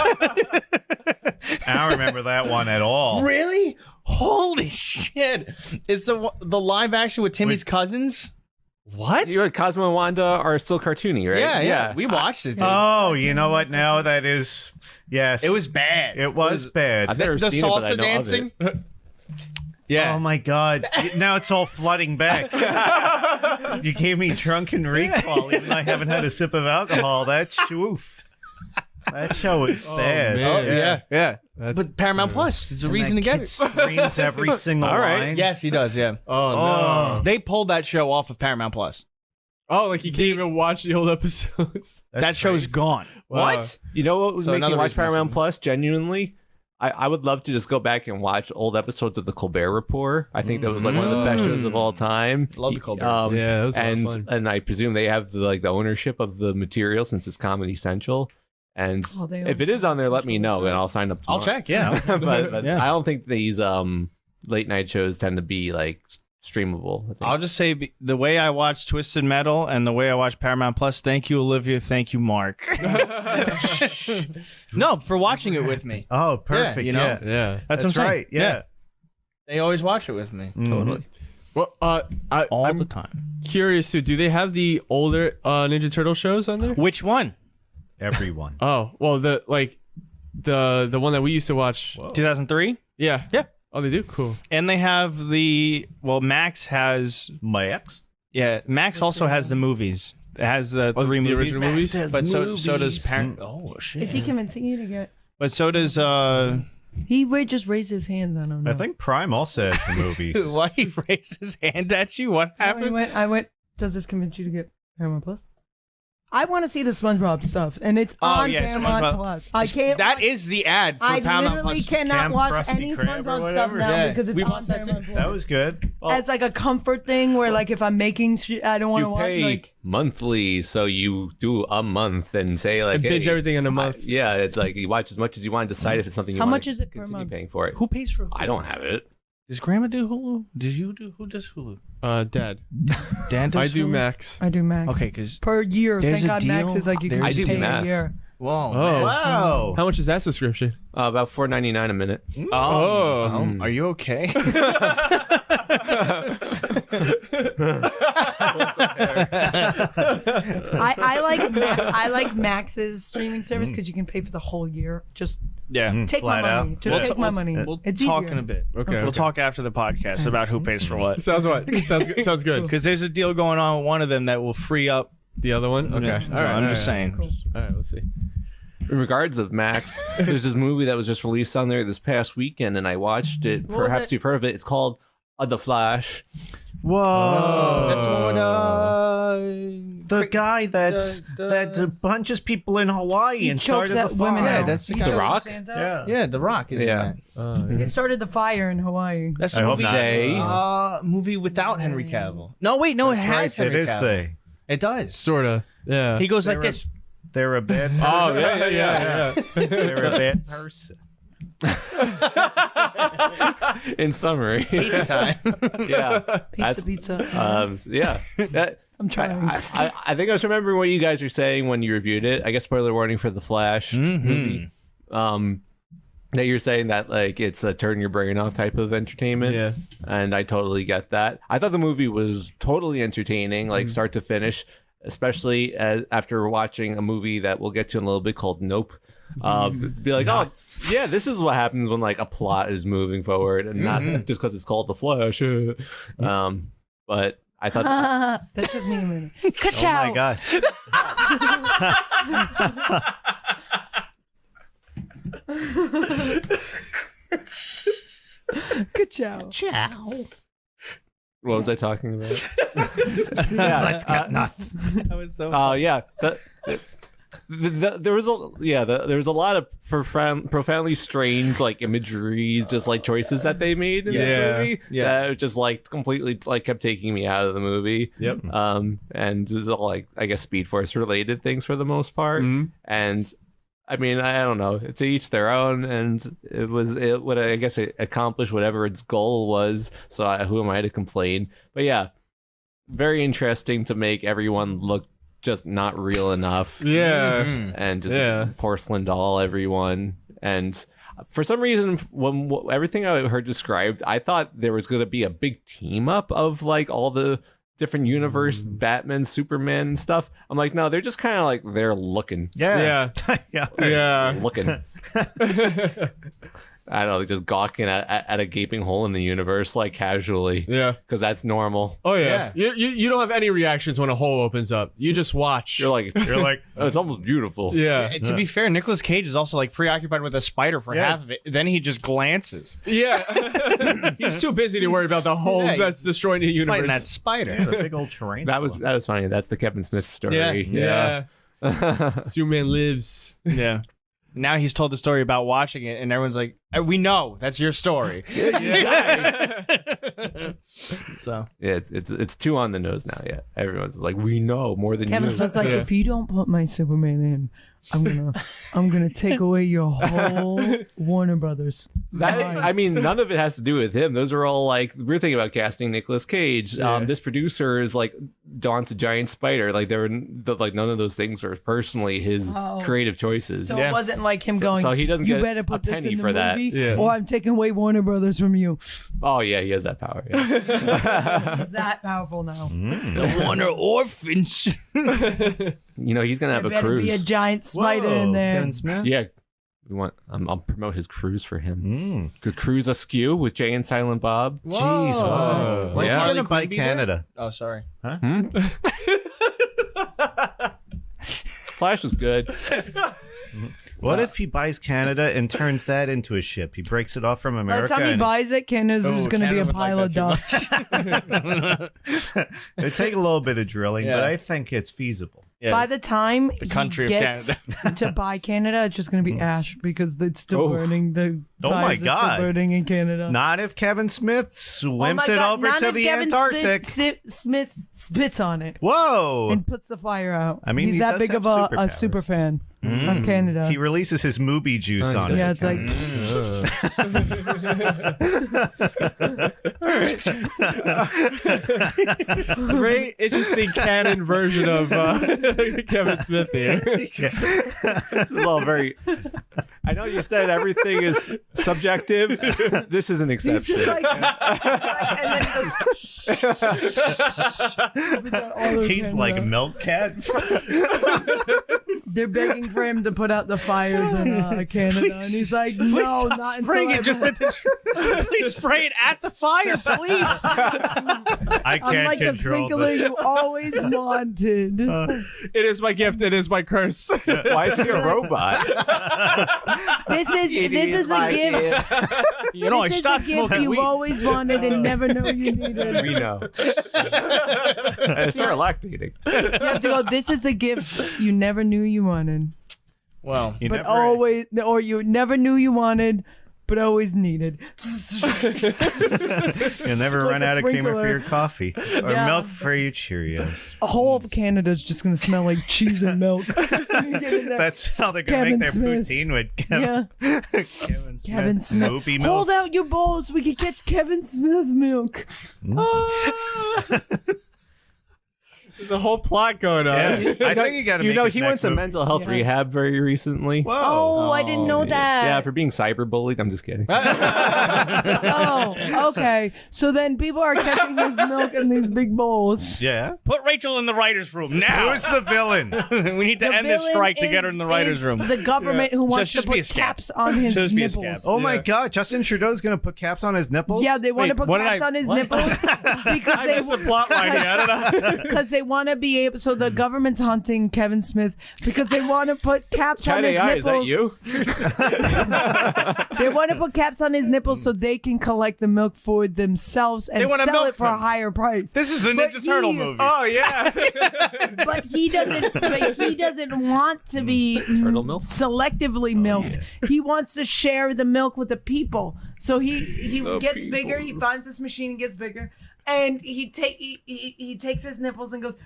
I don't remember that one at all. Really? Holy shit! It's the live action with Timmy's cousins. What? You know, Cosmo and Wanda are still cartoony, right? Yeah. We watched it. Oh, you know what? Now that is yes. It was bad. It was bad. I've never The seen it, but I salsa know dancing. of it. Yeah. Oh my god. Now it's all flooding back. You gave me drunken recall even though I haven't had a sip of alcohol. That's oof. That show is bad. man. yeah. That's, But Paramount Plus, it's a reason to get it. Screams every single All right. line. Yes, he does. Yeah. oh no. They pulled that show off of Paramount Plus. Oh, like you can't even watch the old episodes. That show's gone. Wow. You know what would So make me another watch reason to Paramount see it. Plus? Genuinely, I would love to just go back and watch old episodes of the Colbert Report. I think that was like one of the best shows of all time. Love the Colbert Yeah, that was a lot of fun. and I presume they have the ownership of the material since it's Comedy Central. And Oh, they if own it is on there, let me Central. know and I'll sign up. I'll tomorrow. check. Yeah. but Yeah. I don't think these late night shows tend to be like streamable. I think. I'll just say the way I watch Twisted Metal and the way I watch Paramount Plus. Thank you, Olivia. Thank you, Mark. No, for watching it with me. Oh, perfect. you know? Yeah. Yeah. That's what I'm saying. right. Yeah. They always watch it with me Totally. Well, all I'm the time. curious too. Do they have the older Ninja Turtle shows on there? Which one? Everyone. Oh, well, the one that we used to watch. 2003. Yeah. Yeah. Oh, they do. Cool. And they have Max has. My ex. Yeah, Max also has the movies. It has the three the movies. original movies? But so does Parent. Oh shit. Is he convincing you to get? But so does He just raised his hands. I don't know. I think Prime also has the movies. Why he raised his hand at you? What happened? I went. Does this convince you to get Paramount Plus? I want to see the SpongeBob stuff, and it's on Paramount SpongeBob. Plus. I can't. That is the ad for I Paramount literally Plus. cannot Camp watch Krusty any Krab or SpongeBob stuff whatever. now Yeah, because it's we on watched that too. Paramount Plus. That was good. As like a comfort thing, where like if I'm making shit, I don't want to You watch. pay Like monthly, so you do a month and say like, And binge hey, everything in a month. yeah, it's like you watch as much as you want. Decide if it's something you How want. much is it per continue month? paying for it? Who pays for Hulu? I don't have it. Does Grandma do Hulu? Does you do? Who does Hulu? Dad. Dan does I do Hulu? Max. I do Max. Okay, because Per year. There's Thank a God Max deal. is like you can There's I just do pay math. a year. Whoa. Oh. Wow. How much is that subscription? About $4.99 a minute. Are you okay? I like Max's streaming service because you can pay for the whole year. Just take my flat money. out. Just take my money. We'll It's talk easier. in a bit. Okay. We'll talk after the podcast about who pays for what. Sounds good. Because there's a deal going on with one of them that will free up. The other one? Okay. Yeah. All right. I'm just saying. Cool. All right, we'll see. In regards of Max, there's this movie that was just released on there this past weekend, and I watched it. What was Perhaps it? you've heard of it. It's called The Flash. Whoa. That's what the guy that punches people in Hawaii He and chokes started at the fire. women. Yeah, out. that's the He guy. chokes The Rock? his fans out. Yeah. The Rock is Yeah. It started the fire in Hawaii. That's I a hope movie. not. They. Movie without Henry Cavill. No, wait, no, it has Right, Henry it is Cavill. they. It does. Sorta. Yeah. He goes like They're this. They're a bad person. Oh, yeah. They're a bad person. In summary. Pizza time. Yeah. Pizza. Yeah. That, I'm trying. I think I was remembering what you guys were saying when you reviewed it. I guess spoiler warning for the Flash movie. That you're saying that like it's a turn your brain off type of entertainment. Yeah. And I totally get that. I thought the movie was totally entertaining, like start to finish, especially after watching a movie that we'll get to in a little bit called Nope. Be like, oh yeah, this is what happens when like a plot is moving forward and not just because it's called the Flash. But I thought That took me a minute. Oh my god. Good job. what was I talking about? Let's get nothing. That was so. Oh yeah. So, there was a lot of profoundly strange like imagery, just like choices that they made in this movie. Yeah. That just like completely like kept taking me out of the movie. Yep. And it was all like I guess Speed Force related things for the most part. And I mean I don't know. To each their own, and it would I guess it accomplished whatever its goal was. So who am I to complain? But yeah, very interesting to make everyone look just not real enough. Yeah. And just porcelain doll everyone. And for some reason, when everything I heard described, I thought there was going to be a big team up of like all the different universe, Batman, Superman and stuff. I'm like, no, they're just kind of like they're looking. Yeah. Yeah. Looking. I don't know, just gawking at a gaping hole in the universe, like casually. Yeah. Because that's normal. Oh yeah. You don't have any reactions when a hole opens up. You just watch. You're like, oh, it's almost beautiful. Yeah. To be fair, Nicolas Cage is also like preoccupied with a spider for half of it. Then he just glances. Yeah. He's too busy to worry about the hole that's destroying the universe. Fighting that spider. The big old terrain. That was funny. That's the Kevin Smith story. Yeah. Superman lives. Yeah. Now he's told the story about watching it, and everyone's like, "We know that's your story." So Yeah, it's too on the nose now. Yeah, everyone's like, we know more than Kevin you. Smith's like, if you don't put my Superman in, I'm gonna take away your whole Warner Brothers. I mean, none of it has to do with him. Those are all like we're thinking about casting Nicolas Cage. This producer is like Dawn's a giant spider. Like like none of those things are personally his creative choices. So it wasn't like him going. So he doesn't you get better a put this penny in the for that. movie, or I'm taking away Warner Brothers from you. Oh yeah, he has that power. Yeah. He's that powerful now. the Warner orphans. You know he's gonna have There a better cruise. be a giant spider in there. Kevin Smith? Yeah, we want. I'll promote his cruise for him. The Cruise Askew with Jay and Silent Bob. Jeez, what? When's Yeah. he gonna buy Canada? Oh, sorry. Flash was good. What if he buys Canada and turns that into a ship? He breaks it off from By the America. time he buys it, Canada's just going to be a Canada would pile like of that dust. It'd take a little bit of drilling, Yeah. but I think it's feasible. Yeah. By the time country of he gets to buy Canada, it's just going to be ash because it's still burning. The Oh my fires are God. still burning in Canada. Not if Kevin Smith Oh my swims it God, over not to if the Kevin Antarctic. Smith spits on it Whoa! and puts the fire out. I mean, he's he that does big have of a superpowers. super fan. of Canada. He releases his movie juice on it. Yeah, it's like Very interesting canon version of Kevin Smith here. This is all very. I know you said everything is subjective. This is an exception. just like, and then he goes. He's like a milk cat. They're begging for him to put out the fires in Canada, and he's like, "No, not spraying until it just at the please spray it at the fire, please. I I'm can't like the control sprinkler this. you always wanted." It is my gift. It is my curse. Why is he a robot? This is a gift. You know, I This is stopped a gift smoking you weed. always wanted and never know you needed. We know. I start lactating. You have to go. This is the gift you never knew you wanted, Well, You but never- always, or you never knew you wanted, but always needed. You'll never Like run a out of creamer for sprinkler. your coffee or Yeah. milk for your Cheerios. A whole of Canada's just gonna smell like cheese and milk. You get in there. That's how they're gonna Kevin make their Smith. poutine with Yeah. Kevin Smith. Kevin Smith. Movie milk. Hold out your bowls. We can catch Kevin Smith milk. There's a whole plot going on. Yeah. I think you got to. You know, he went to mental health Yes. rehab very recently. Whoa. Oh, I didn't know that. Yeah, for being cyberbullied. I'm just kidding. Oh, okay. So then people are catching his milk in these big bowls. Yeah. put Rachel in the writer's room now. Who's the villain? We need to The end this villain strike to get her in the writer's is room. The government who wants Just to be a put scab. caps on his Just be a nipples. scab. Oh my God! Justin Trudeau's gonna put caps on his nipples. Yeah, they want to Wait, put what did caps I- on his what? nipples because I missed the plot line. I don't know. because they want to be able. So the government's hunting Kevin Smith because they want to put caps on Chat his AI, is that nipples. you? They want to put caps on his nipples so they can collect the milk for themselves and wanna sell milk it for a them. higher price. This is a But Ninja Turtle he- movie. Oh yeah. But he doesn't. But he doesn't want to be Turtle milk? selectively milked. He wants to share the milk with the people. So he gets bigger. He finds this machine and gets bigger. And he takes his nipples and goes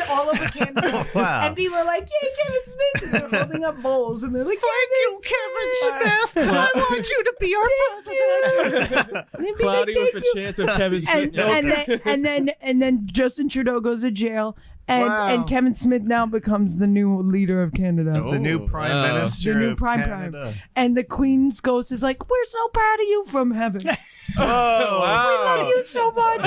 all over Canada. Wow. And people are like, "Yay, Kevin Smith!" And they're holding up bowls and they're like, "Thank you, Kevin Smith. I want you to be our president." And they'd be Cloudy like, with "Thank a you." chance of Kevin Smith. And then Justin Trudeau goes to jail, and Kevin Smith now becomes the new leader of Canada. The new prime wow. minister. The new of prime Canada. and the Queen's ghost is like, "We're so proud of you from heaven. Oh wow. We love you so much.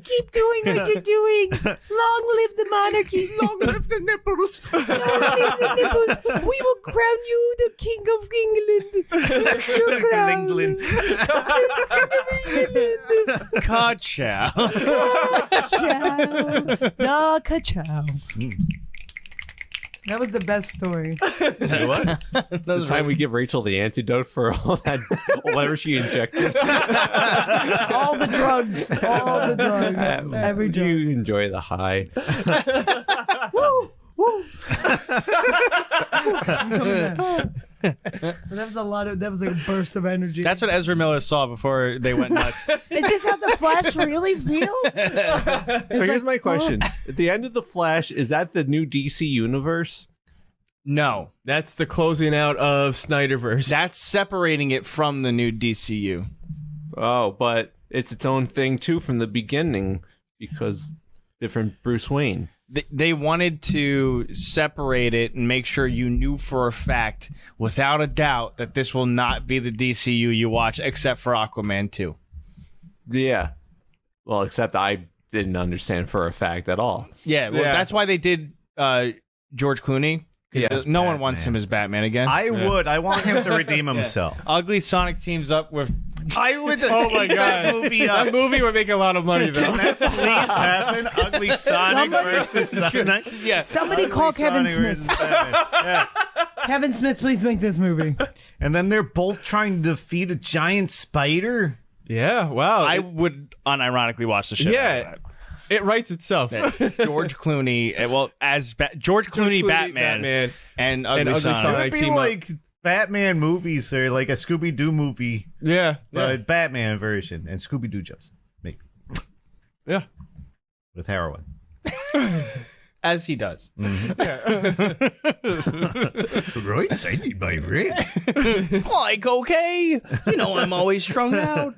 Keep doing what you're doing. Long live the monarchy. Long live the nipples. Long live the nipples. We will crown you the King of England. Your crown. England. Ka-chow. The ka-chow. That was the best story. It was. The time we give Rachel the antidote for all that, whatever she injected. All the drugs. All the drugs. Every drug. You enjoy the high. Woo! Woo! I'm coming back. That was a lot of. That was like a burst of energy. That's what Ezra Miller saw before they went nuts. Is this how the Flash really feels? So here's my question: at the end of the Flash, is that the new DC universe? No, That's the closing out of Snyderverse. that's separating it from the new DCU. Oh, but it's its own thing too from the beginning because different Bruce Wayne. They wanted to separate it and make sure you knew for a fact, without a doubt, that this will not be the DCU you watch, except for Aquaman 2. Yeah. Well, except I didn't understand for a fact at all. Yeah, well, Yeah. that's why they did George Clooney. Yes, No one wants him as Batman again. I would. I want him to redeem himself. Ugly Sonic teams up with. I would. Oh my that god. movie up. That movie would make a lot of money though. Please happen. Ugly Sonic versus Sonic. Yeah. Somebody call Kevin Sonic Smith. versus Batman. Yeah. Kevin Smith, please make this movie. And then they're both trying to defeat a giant spider. Yeah, wow. I would unironically watch the shit out of It writes itself. that. George Clooney, as George Clooney, Batman, and Ugly Ugly Sonic. Sonic. It'd be team up. like Batman movies or like a Scooby Doo movie, Yeah. but Batman version and Scooby Doo jumps maybe Yeah. with heroin. As he does. Right, I need my rent. Like, okay. You know I'm always strung out.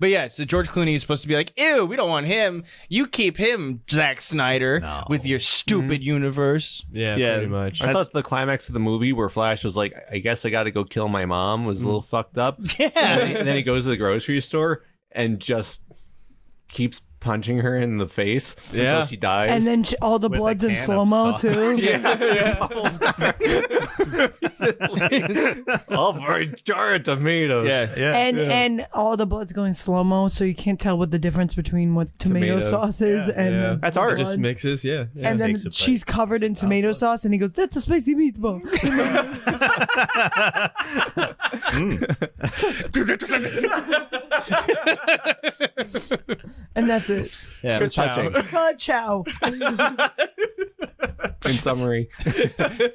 But yeah, so George Clooney is supposed to be like, ew, we don't want him. You keep him, Zack Snyder, with your stupid universe. Yeah, pretty much. I thought the climax of the movie where Flash was like, I guess I got to go kill my mom was a little fucked up. Yeah. And then he goes to the grocery store and just keeps punching her in the face until she dies. And then all the blood's in slow-mo, too. All for a jar of tomatoes. And all the blood's going slow-mo, so you can't tell what the difference between what tomato sauce is and That's art. It just mixes, and then she's covered in tomato sauce, and he goes, "That's a spicy meatball." And that's it. Yeah, Good touching. Ciao. In summary,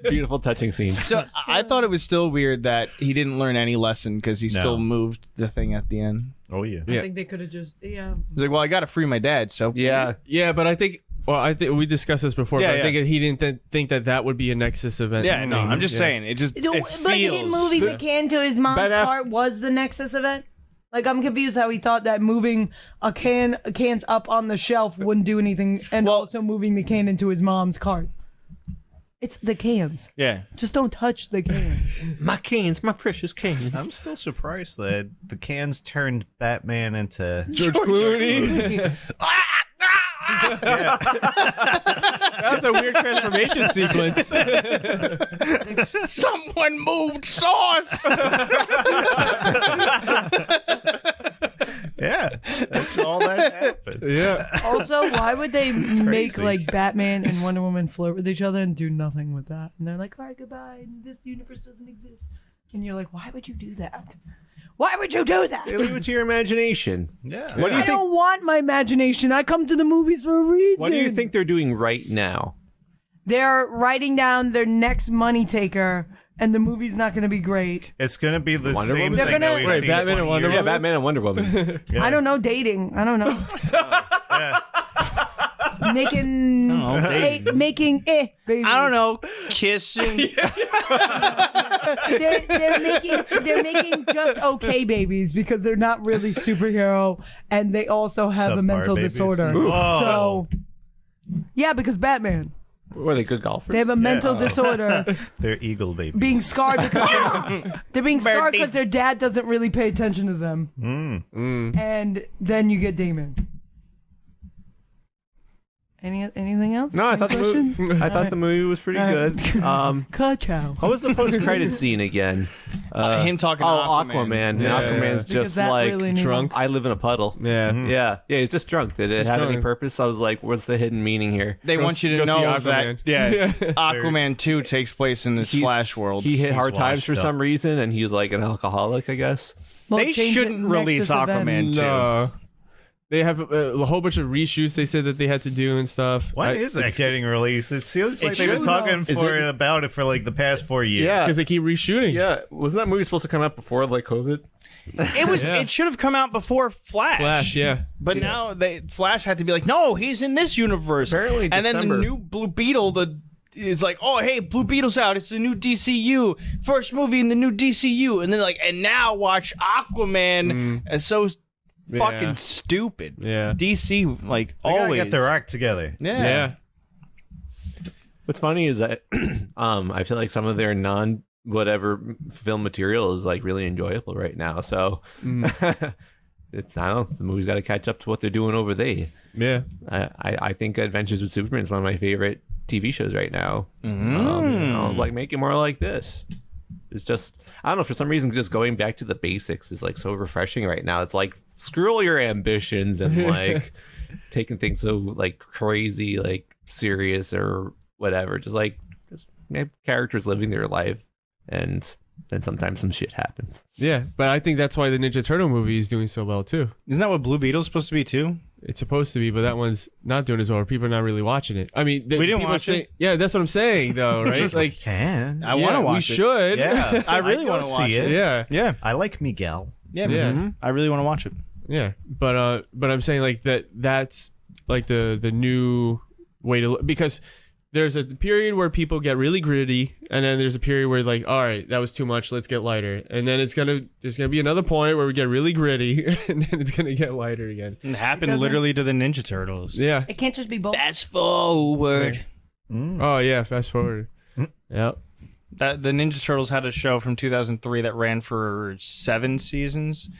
beautiful touching scene. So I thought it was still weird that he didn't learn any lesson because he still moved the thing at the end. Oh, yeah. I think they could have just, He's like, well, I got to free my dad, so. Yeah, but I think... Well, I think we discussed this before, but I think he didn't think that would be a Nexus event. Yeah, no, I'm just saying. It just it But feels... him moving the can to his mom's cart was the Nexus event? Like, I'm confused how he thought that moving cans up on the shelf wouldn't do anything, and also moving the can into his mom's cart. It's the cans. Yeah. Just don't touch the cans. My cans, my precious cans. I'm still surprised that the cans turned Batman into George Clooney. That was a weird transformation sequence. Someone moved sauce. Yeah, that's all that happened. Yeah. Also, why would they make like Batman and Wonder Woman flirt with each other and do nothing with that? And they're like, all right, goodbye. And this universe doesn't exist. And you're like, why would you do that? Why would you do that? Leave it to your imagination. Yeah. What do you I don't want my imagination. I come to the movies for a reason. What do you think they're doing right now? They're writing down their next money taker, and the movie's not going to be great. It's going to be the Wonder same Woman? thing They're that gonna- we've Wait, seen Batman 20 and Wonder years. Yeah, Batman and Wonder Woman. Yeah. I don't know dating. I don't know. Making babies. I don't know. Kissing. They're making just okay babies because they're not really superhero, and they also have a Subpar mental babies. disorder. Whoa. So, yeah, because Batman, Were they good golfers? they have a mental disorder, They're eagle babies. being scarred because they're being scarred because their dad doesn't really pay attention to them, and then you get Damon. Anything else? No, I Any thought questions? the movie was pretty good. Ka-chow. What was the post-credit scene again? Him talking to Aquaman. Yeah. Aquaman's Because just that like really needed- drunk. I live in a puddle. Yeah. Yeah, he's just drunk. Did it have any drunk. purpose? I was like, what's the hidden meaning here? They want you to go see know Aquaman. that Aquaman 2 takes place in this Flash world. He hit hard times washed for up. some reason, and he's like an alcoholic, I guess. Well, They change it shouldn't release Nexus event. Aquaman 2. No. They have a whole bunch of reshoots they said that they had to do and stuff. When is that it's- getting released? It seems like they've been should. talking Is it- about it for like the past 4 years. Yeah. Because they keep reshooting. Yeah, wasn't that movie supposed to come out before like COVID? It was. Yeah. It should have come out before Flash. Flash, yeah. But now Flash had to be like, no, he's in this universe. Apparently and then the December. new Blue Beetle, is like, oh hey, Blue Beetle's out. It's the new DCU, first movie in the new DCU, and then like, and now watch Aquaman. It's so fucking stupid. Yeah. DC like They gotta always get their act together. Yeah. What's funny is that I feel like some of their non-whatever film material is like really enjoyable right now. So it's I don't know, the movie's got to catch up to what they're doing over there. Yeah. I think Adventures with Superman is one of my favorite TV shows right now. I was like, make it more like this. It's just I don't know, for some reason just going back to the basics is like so refreshing right now. It's like screw all your ambitions and like taking things so like crazy, like serious or whatever. Just have characters living their life, and then sometimes some shit happens. Yeah. But I think that's why the Ninja Turtle movie is doing so well too. Isn't that what Blue Beetle's supposed to be too? It's supposed to be, but that one's not doing as well. People are not really watching it. I mean, We didn't people watch are it. Yeah, that's what I'm saying, though, right? Like, Can I want to watch we it. should. yeah, I really I'd go want to watch see it. Yeah. Yeah, I like Miguel. yeah, Yeah. I really want to watch it. Yeah. But I'm saying like that's like the new way to look, because there's a period where people get really gritty, and then there's a period where like, all right, that was too much, let's get lighter. And then there's gonna be another point where we get really gritty, and then it's gonna get lighter again. It happened literally to the Ninja Turtles. Yeah. It can't just be both. Fast forward. Oh yeah, fast forward. Yep. The Ninja Turtles had a show from 2003 that ran for 7 seasons.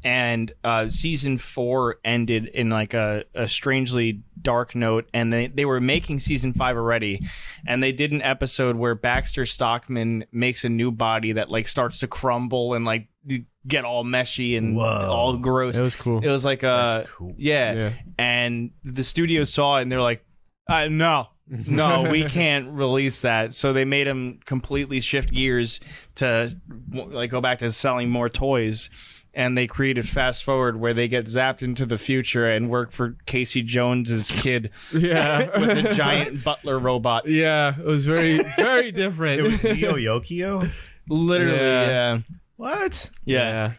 And season 4 ended in like a strangely dark note, and they were making season 5 already, and they did an episode where Baxter Stockman makes a new body that like starts to crumble and like get all meshy and all gross. It was cool. It was like cool. yeah, and the studio saw it and they're like, no, we can't release that. So they made him completely shift gears to like go back to selling more toys. And they created Fast Forward, where they get zapped into the future and work for Casey Jones's kid. Yeah. With a giant butler robot. Yeah, it was very, very different. It was Neo Yokio? Literally, yeah. What? Yeah.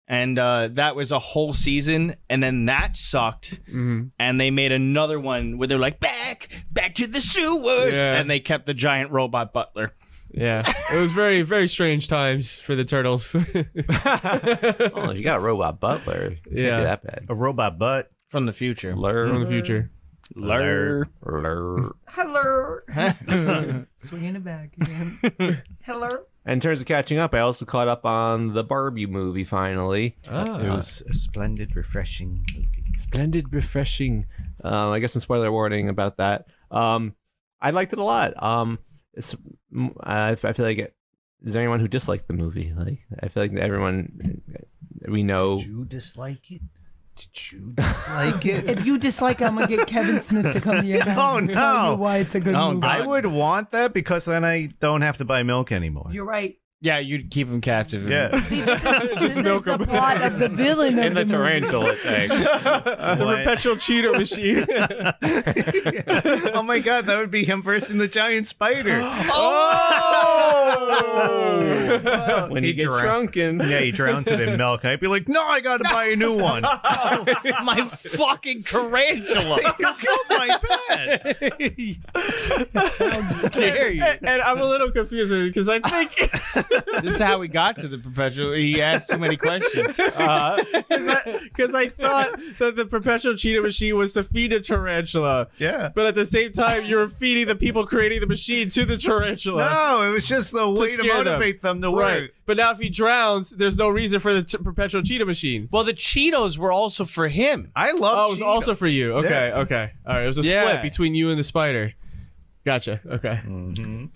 And that was a whole season, and then that sucked. Mm-hmm. And they made another one where they're like, back to the sewers. Yeah. And they kept the giant robot butler. Yeah, it was very, very strange times for the Turtles. Oh, you got a robot butler. Can't be that bad. A robot butt. From the future. From the future. Lur. Hello. Swinging it back again. Hello. And in terms of catching up, I also caught up on the Barbie movie finally. It was a splendid, refreshing movie. Splendid, refreshing. I guess some spoiler warning about that. I liked it a lot. I feel like is there anyone who disliked the movie? Like, I feel like everyone we know. Did you dislike it? Did you dislike it? If you dislike it, I'm gonna get Kevin Smith to come to your house and tell you why it's a good movie. I would want that because then I don't have to buy milk anymore. You're right. Yeah, you'd keep him captive. Yeah. See, this is the plot of the villain of In the movie. tarantula thing. The perpetual Cheeto machine. Oh my god, that would be him versing the giant spider. When he gets drunken. Yeah, he drowns it in milk. And I'd be like, no, I gotta buy a new one. My fucking tarantula. You killed my pet. How dare you? And I'm a little confused because I think This is how we got to the perpetual. He asked too many questions. because I thought that the perpetual Cheeto machine was to feed a tarantula. Yeah. But at the same time, you were feeding the people creating the machine to the tarantula. No, it was just the way to scare them. motivate them to Right. work. But now if he drowns, there's no reason for the perpetual Cheeto machine. Well, the Cheetos were also for him. I love Oh, it was also for you. Okay, Yeah. okay. All right, it was a Yeah. split between you and the spider. Gotcha. Okay. Mm-hmm.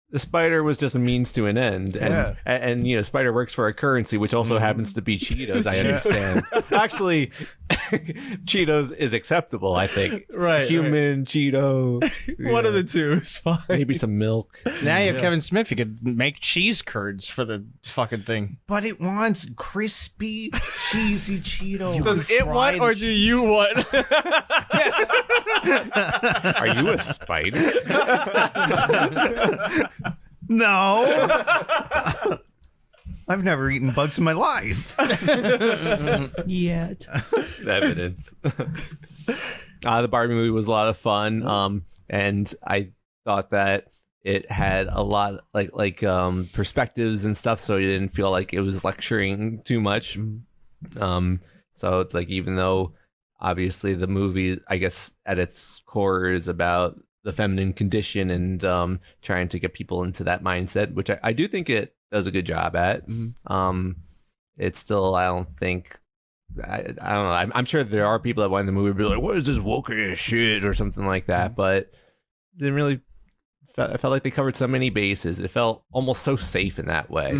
The spider was just a means to an end, and you know, spider works for a currency, which also happens to be Cheetos. I understand. Actually, Cheetos is acceptable. I think. Right. Human Cheeto. One of the two is fine. Maybe some milk. Now you have Kevin Smith. You could make cheese curds for the fucking thing. But it wants crispy, cheesy Cheetos. Does it want or do you want? Are you a spider? No. I've never eaten bugs in my life. Yet. Evidence. The Barbie movie was a lot of fun, and I thought that it had a lot like perspectives and stuff, so you didn't feel like it was lecturing too much. So it's like, even though obviously the movie, I guess at its core, is about the feminine condition and trying to get people into that mindset, which I do think it does a good job at. It's still, I don't think, I don't know. I'm sure there are people that watch the movie and be like, what is this woke ass shit or something like that, but didn't really. I felt like they covered so many bases. It felt almost so safe in that way.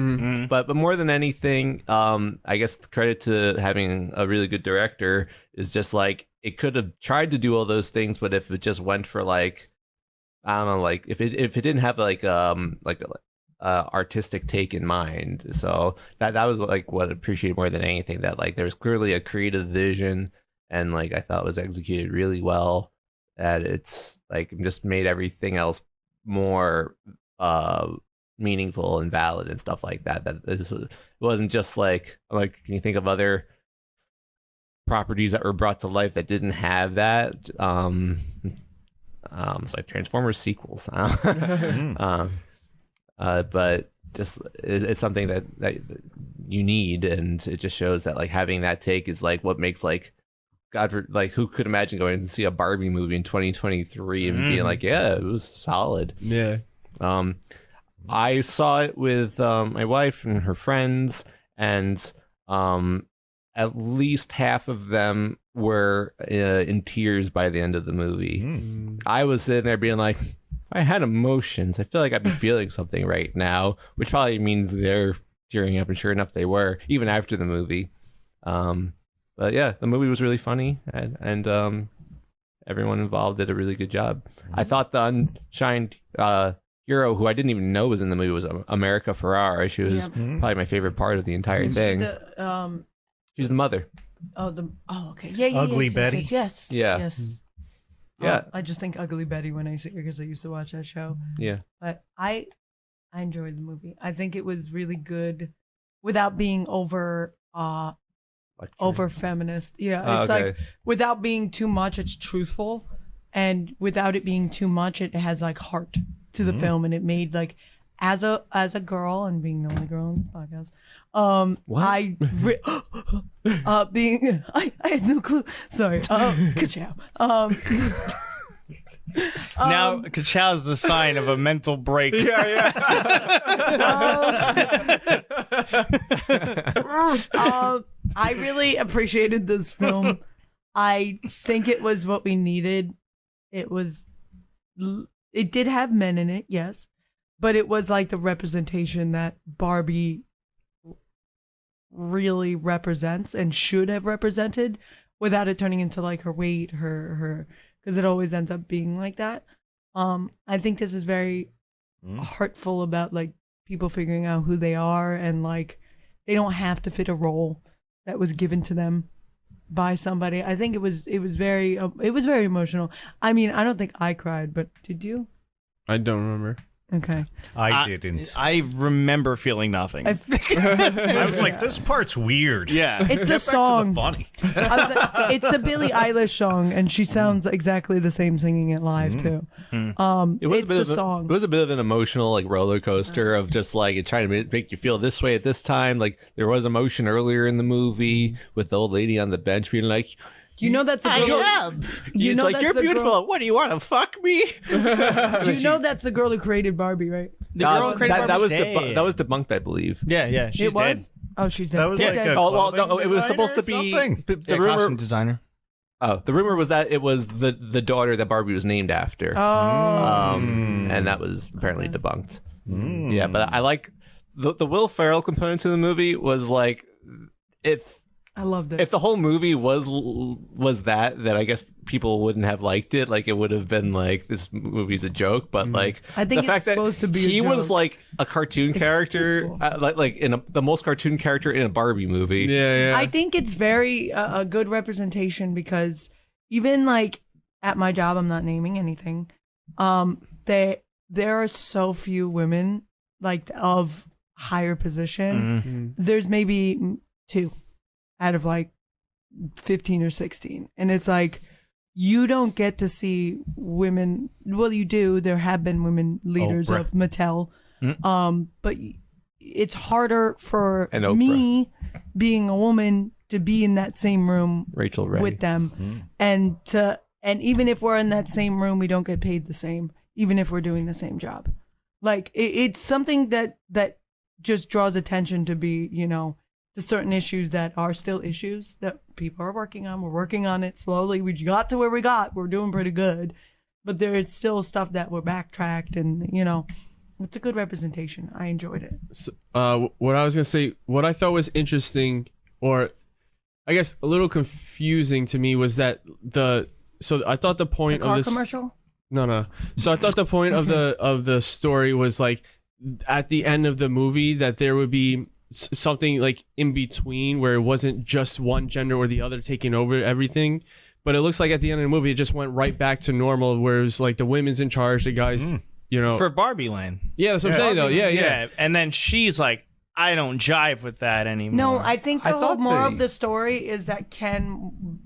But more than anything, I guess the credit to having a really good director is just like, it could have tried to do all those things, but if it just went for like, I don't know, like if it didn't have like artistic take in mind. So that was like what I appreciated more than anything, that like there was clearly a creative vision, and like I thought it was executed really well. That it's like just made everything else more meaningful and valid and stuff like that. That it wasn't just like can you think of other properties that were brought to life that didn't have that? It's like Transformers sequels. But just it's something that you need, and it just shows that like having that take is like what makes like like who could imagine going to see a Barbie movie in 2023 and being like, yeah, it was solid. Yeah. I saw it with my wife and her friends, and at least half of them were in tears by the end of the movie. I was sitting there being like, I had emotions. I feel like I'd be feeling something right now, which probably means they're tearing up, and sure enough, they were, even after the movie. But yeah, the movie was really funny, and everyone involved did a really good job. I thought the unshined hero, who I didn't even know was in the movie, was America Ferrara. She was probably my favorite part of the entire thing. She's the mother. Okay. Yeah. Ugly Betty. Yes. Yeah. Yes. Yeah. I just think Ugly Betty when I see her because I used to watch that show. Yeah. But I enjoyed the movie. I think it was really good without being over feminist. Yeah. It's like without being too much, it's truthful. And without it being too much, it has like heart to the film. And it made like as a girl, and being the only girl in this podcast, I had no clue. Sorry. Ka-chow. Now, ka-chow's the sign of a mental break. I really appreciated this film. I think it was what we needed. It did have men in it, yes, but it was like the representation that Barbie really represents and should have represented, without it turning into like her weight, her because it always ends up being like that. I think this is very heartful about like people figuring out who they are, and like they don't have to fit a role that was given to them by somebody. I think it was very emotional. I mean, I don't think I cried, but did you? I don't remember. Okay. I didn't. I remember feeling nothing. I was like, this part's weird. Yeah. It's the Get back song. to the funny. I was like, it's the Billie Eilish song, and she sounds exactly the same singing it live too. It's the song. It was a bit of an emotional like roller coaster of just like it trying to make you feel this way at this time. Like there was emotion earlier in the movie with the old lady on the bench being like, you know that's the girl. It's like, you're beautiful. Girl. What do you want to fuck me? Do you know that's the girl who created Barbie, right? The girl who created that was dead. that was debunked, I believe. Yeah, she's it was. dead. Oh, she's dead. That was They're like dead. a no, it was supposed to be the rumor. Costume designer. Oh, the rumor was that it was the daughter that Barbie was named after. And that was apparently debunked. Yeah, but I like the Will Ferrell component to the movie was like I loved it. if the whole movie was that I guess people wouldn't have liked it. Like it would have been like this movie's a joke. But like I think the it's fact supposed that to be a he was joke. like a cartoon character, like in the most cartoon character in a Barbie movie. Yeah. I think it's very a good representation, because even like at my job, I'm not naming anything. There are so few women like of higher position. There's maybe 2 out of like 15 or 16, and it's like you don't get to see women. Well, you do. There have been women leaders of Mattel, but it's harder for me, being a woman, to be in that same room Rachel Ray. with them, and even if we're in that same room, we don't get paid the same, even if we're doing the same job. Like it's something that just draws attention to be, to certain issues that are still issues that people are working on. We're working on it slowly. We got to where we got. We're doing pretty good, but there's still stuff that we're backtracked, and it's a good representation. I enjoyed it. So, what I was gonna say, what I thought was interesting, or I guess a little confusing to me, was that so I thought the point The car of this commercial? No. So I thought the point of the story was like at the end of the movie that there would be something like in between where it wasn't just one gender or the other taking over everything. But it looks like at the end of the movie, it just went right back to normal, where it was like the women's in charge, the guys, For Barbie Land. Yeah, that's what I'm saying, though. Yeah. And then she's like, I don't jive with that anymore. No, I think more of the story is that Ken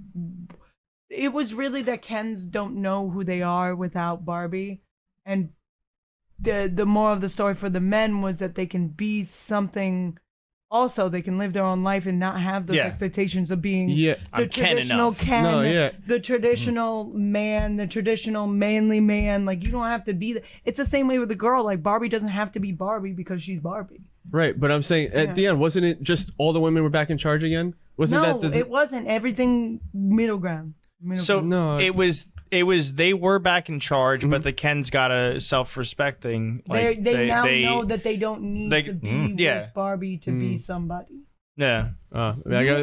it was really that Kens don't know who they are without Barbie, and the moral of the story for the men was that they can be something. Also, they can live their own life and not have those expectations of being the traditional Ken, the traditional man, the traditional manly man. Like, you don't have to be. It's the same way with the girl. Like, Barbie doesn't have to be Barbie because she's Barbie. Right, but I'm saying at the end, wasn't it just all the women were back in charge again? Wasn't it wasn't. Everything middle ground. It was they were back in charge, but the Kens got a self-respecting. Like, they now know that they don't need to be with Barbie to be somebody. Yeah. I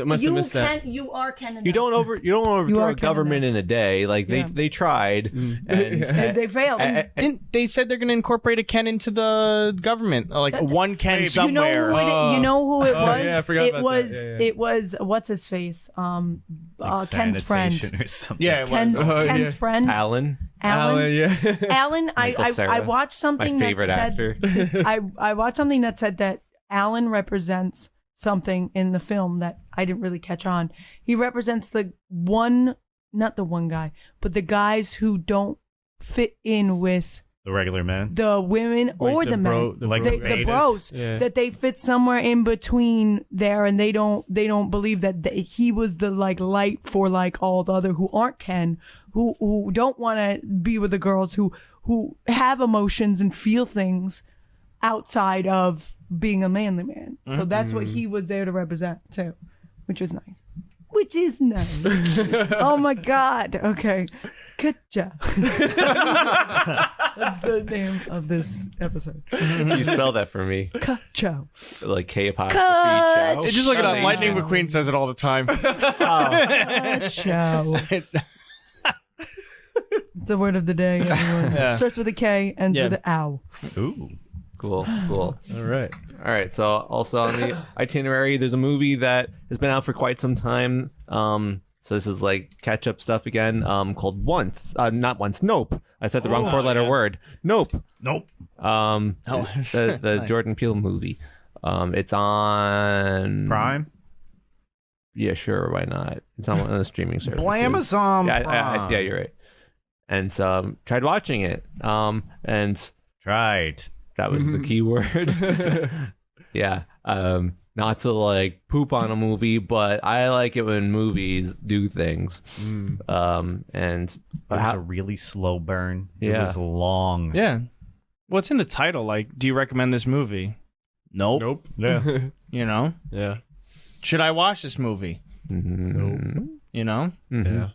must have missed that. You are Ken enough. You don't overthrow a government in a day. Like they tried and they failed. They said they're going to incorporate a Ken into the government, like one Ken somewhere. You know who it was? Yeah, I forgot about that. It was what's his face? Ken's friend. Or something. Yeah, it was. Ken's friend. Alan. Yeah. Alan. I watched something my favorite that said. actor. I watched something that said that Alan represents something in the film that I didn't really catch on. He represents not the one guy, but the guys who don't fit in with The regular man. the women or the men. The bros. Yeah. That they fit somewhere in between there, and they don't believe that he was the like light for like all the other who aren't Ken, who don't want to be with the girls who have emotions and feel things outside of being a manly man. So that's what he was there to represent too, which is nice. Oh my God. Okay. Good job. That's the name of this episode. Can you spell that for me? Chow. Like K apostrophe Cut. chow. Just look it up. Thank Lightning you. McQueen says it all the time. Chow. It's the word of the day, everyone. Yeah. Starts with a K, ends with an ow. Ooh. Cool. All right. All right. So also on the itinerary, there's a movie that has been out for quite some time. So this is like catch up stuff again. Called Not Once. Nope. I said the wrong 4-letter word. Nope. The Nice. Jordan Peele movie. It's on Prime? Yeah, sure. Why not? It's on one of the streaming services. Amazon Yeah, Prime. yeah, you're right. And so tried watching it. And Tried. that was the key word. Yeah. Not to like poop on a movie, but I like it when movies do things. And It was a really slow burn. Yeah. It was long. Yeah. What's in the title? Like, do you recommend this movie? Nope. Yeah. You know? Yeah. Should I watch this movie? Nope. You know? Yeah.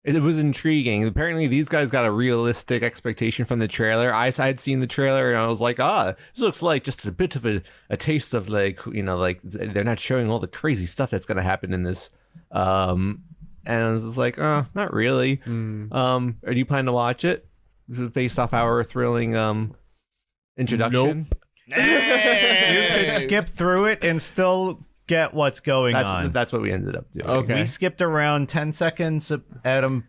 It was intriguing. Apparently, these guys got a realistic expectation from the trailer. I had seen the trailer and I was like, this looks like just a bit of a taste of like, like they're not showing all the crazy stuff that's going to happen in this. And I was just like, not really. Do you plan to watch it? Based off our thrilling introduction? Nope. You could skip through it and still get what's going on. That's what we ended up doing. Okay. We skipped around 10 seconds at a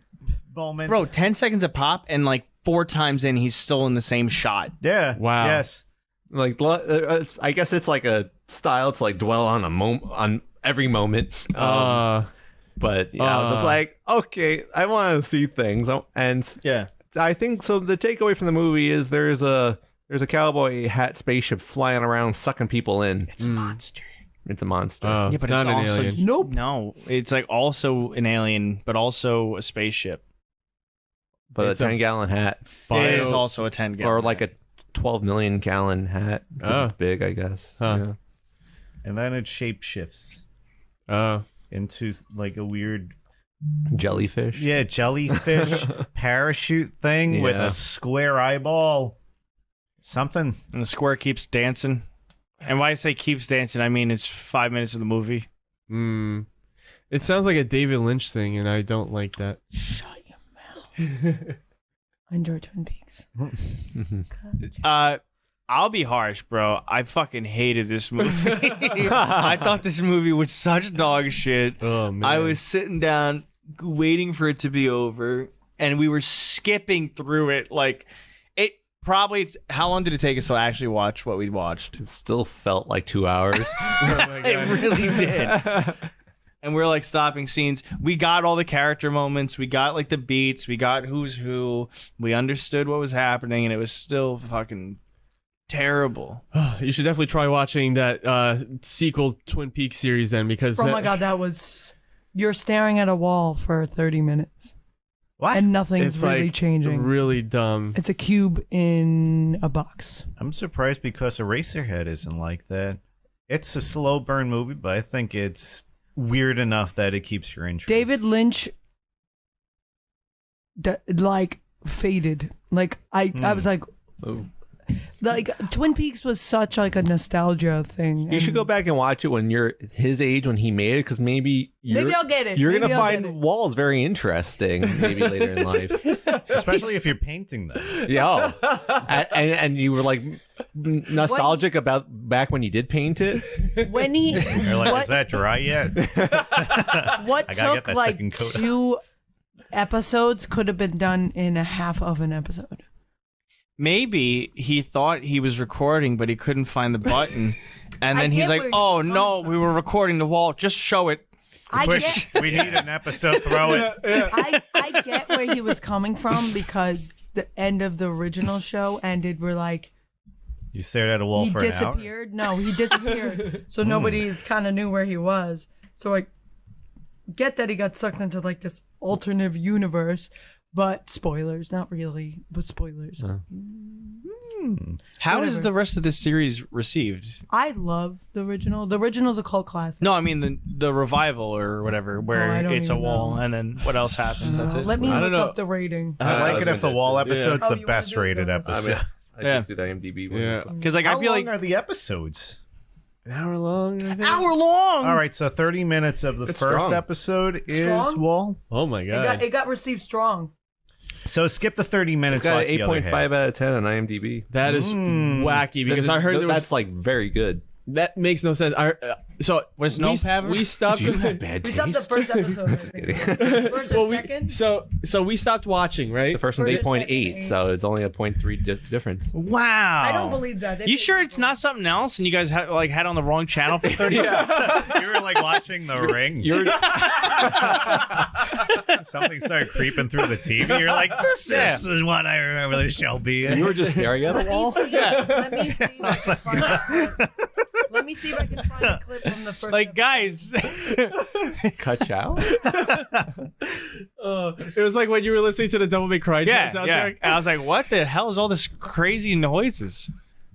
moment. Bro, 10 seconds a pop, and like 4 times in, he's still in the same shot. Yeah. Wow. Yes. Like, I guess it's like a style to like dwell on on every moment. But yeah, I was just like, okay, I want to see things, and Yeah. I think so. The takeaway from the movie is there's a cowboy hat spaceship flying around sucking people in. It's a monster. It's a monster. Yeah, but not it's an also alien. nope. No, it's like also an alien, but also a spaceship. But it's a a 10-gallon hat, It is also a 10 gallon. or like a 12 million gallon hat. 'Cause it's big, I guess. Huh. Yeah. And then it shapeshifts into like a weird Jellyfish. jellyfish parachute thing with Yeah. a square eyeball. Something. and the square keeps dancing. And when I say keeps dancing, I mean it's 5 minutes of the movie. It sounds like a David Lynch thing, and I don't like that. Shut your mouth. I enjoy Twin Peaks. I'll be harsh, bro. I fucking hated this movie. I thought this movie was such dog shit. Oh man. I was sitting down waiting for it to be over, and we were skipping through it. Like, it probably... How long did it take us to actually watch what we watched? It still felt like 2 hours. It really did. and we're like stopping scenes. We got all the character moments. We got like the beats. We got who's who. We understood what was happening, and it was still fucking terrible. You should definitely try watching that sequel Twin Peaks series then, because my god, that was you're staring at a wall for 30 minutes. What? And nothing's it's really like changing. Really dumb. It's a cube in a box. I'm surprised because Eraserhead isn't like that. It's a slow burn movie, but I think it's weird enough that it keeps your interest. David Lynch, like, faded. Like, I was like, like, Twin Peaks was such like a nostalgia thing. You should go back and watch it when you're his age, when he made it, because maybe I'll get it. You're Maybe gonna I'll find get it. walls very interesting, maybe later in life. Especially if you're painting them. Yeah, and you were like nostalgic about back when you did paint it. When he You're like, is that dry yet? what I gotta get took that like second coat. 2 episodes could have been done in a half of an episode. Maybe he thought he was recording, but he couldn't find the button. And then I he's get like, where oh, you're no, coming we were recording the wall. Just show it. I We need an episode. Throw it. I get where he was coming from, because the end of the original show ended where like You stared at a wall he for an hour. disappeared. No, he disappeared. So nobody kind of knew where he was. So I get that he got sucked into like this alternate universe, but spoilers, not really, but spoilers. How is Whatever. the rest of this series received? I love the original. The original's a cult classic. No, I mean the revival or whatever, I where don't it's a even wall, know. and then what else happens? That's it. Let me I don't look know. up the rating. I like was it if the gonna wall do that, too. episode's Oh, the you wanna best do it? rated Go I episode. mean, I Yeah. just do the IMDb one. Yeah. Because like How I feel long like are the episodes? An hour long, I think. hour long. All right, so 30 minutes of the It's first strong. episode is Strong? wall. Oh my god. It got received strong. So skip the 30 minutes. It's got watch an the other 8.5 half. out of 10 on IMDb. That is wacky, because I heard there was that's like very good. that makes no sense. So Was we, Nope have it? we stopped. Do you have bad We taste? stopped the first episode. I think. First or Well, second? so we stopped watching, right? The first one's First or 8.8, second, so it's only a 0.3 difference. Wow. I don't believe that. They You did sure it it's not something else, and you guys had on the wrong channel for 30 minutes? You were like watching The Ring. Something started creeping through the TV. You're like, this is what I remember the show being. You were just staring at a Let me wall? see. Let me see if I can find a clip. Let me see if I can find a clip from the first. Like, episode. guys, Cut out? It was like when you were listening to the Devil May Cry yeah. soundtrack. And I was like, what the hell is all this crazy noises?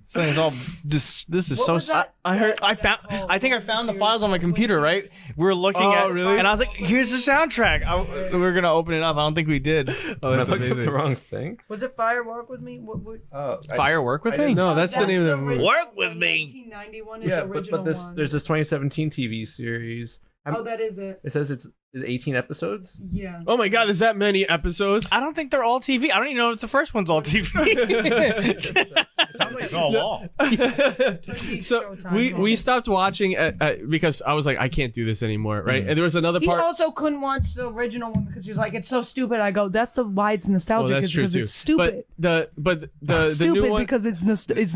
So it's all this is What so. was that? I heard- I found the files on my computer, right? We were looking Oh, at, really? and I was like, "Here's the soundtrack." We were gonna open it up. I don't think we did. Oh, I that's looked up amazing. the wrong thing. Was it Firework with Me? What? Firework with me. No, that's the name of the movie. Work with me. 1991 is Yeah, the but original this one. there's this 2017 TV series. Oh, that is it. It says it's 18 episodes. Yeah. Oh my god, there's that many episodes? I don't think they're all TV. I don't even know if the first one's all TV. It's all wall. So we stopped watching because I was like, I can't do this anymore, right? And there was another He part. also couldn't watch the original one because he was like, it's so stupid. I go, that's why it's nostalgic. Well, that's is true because too. it's stupid. But the Stupid new one. because it's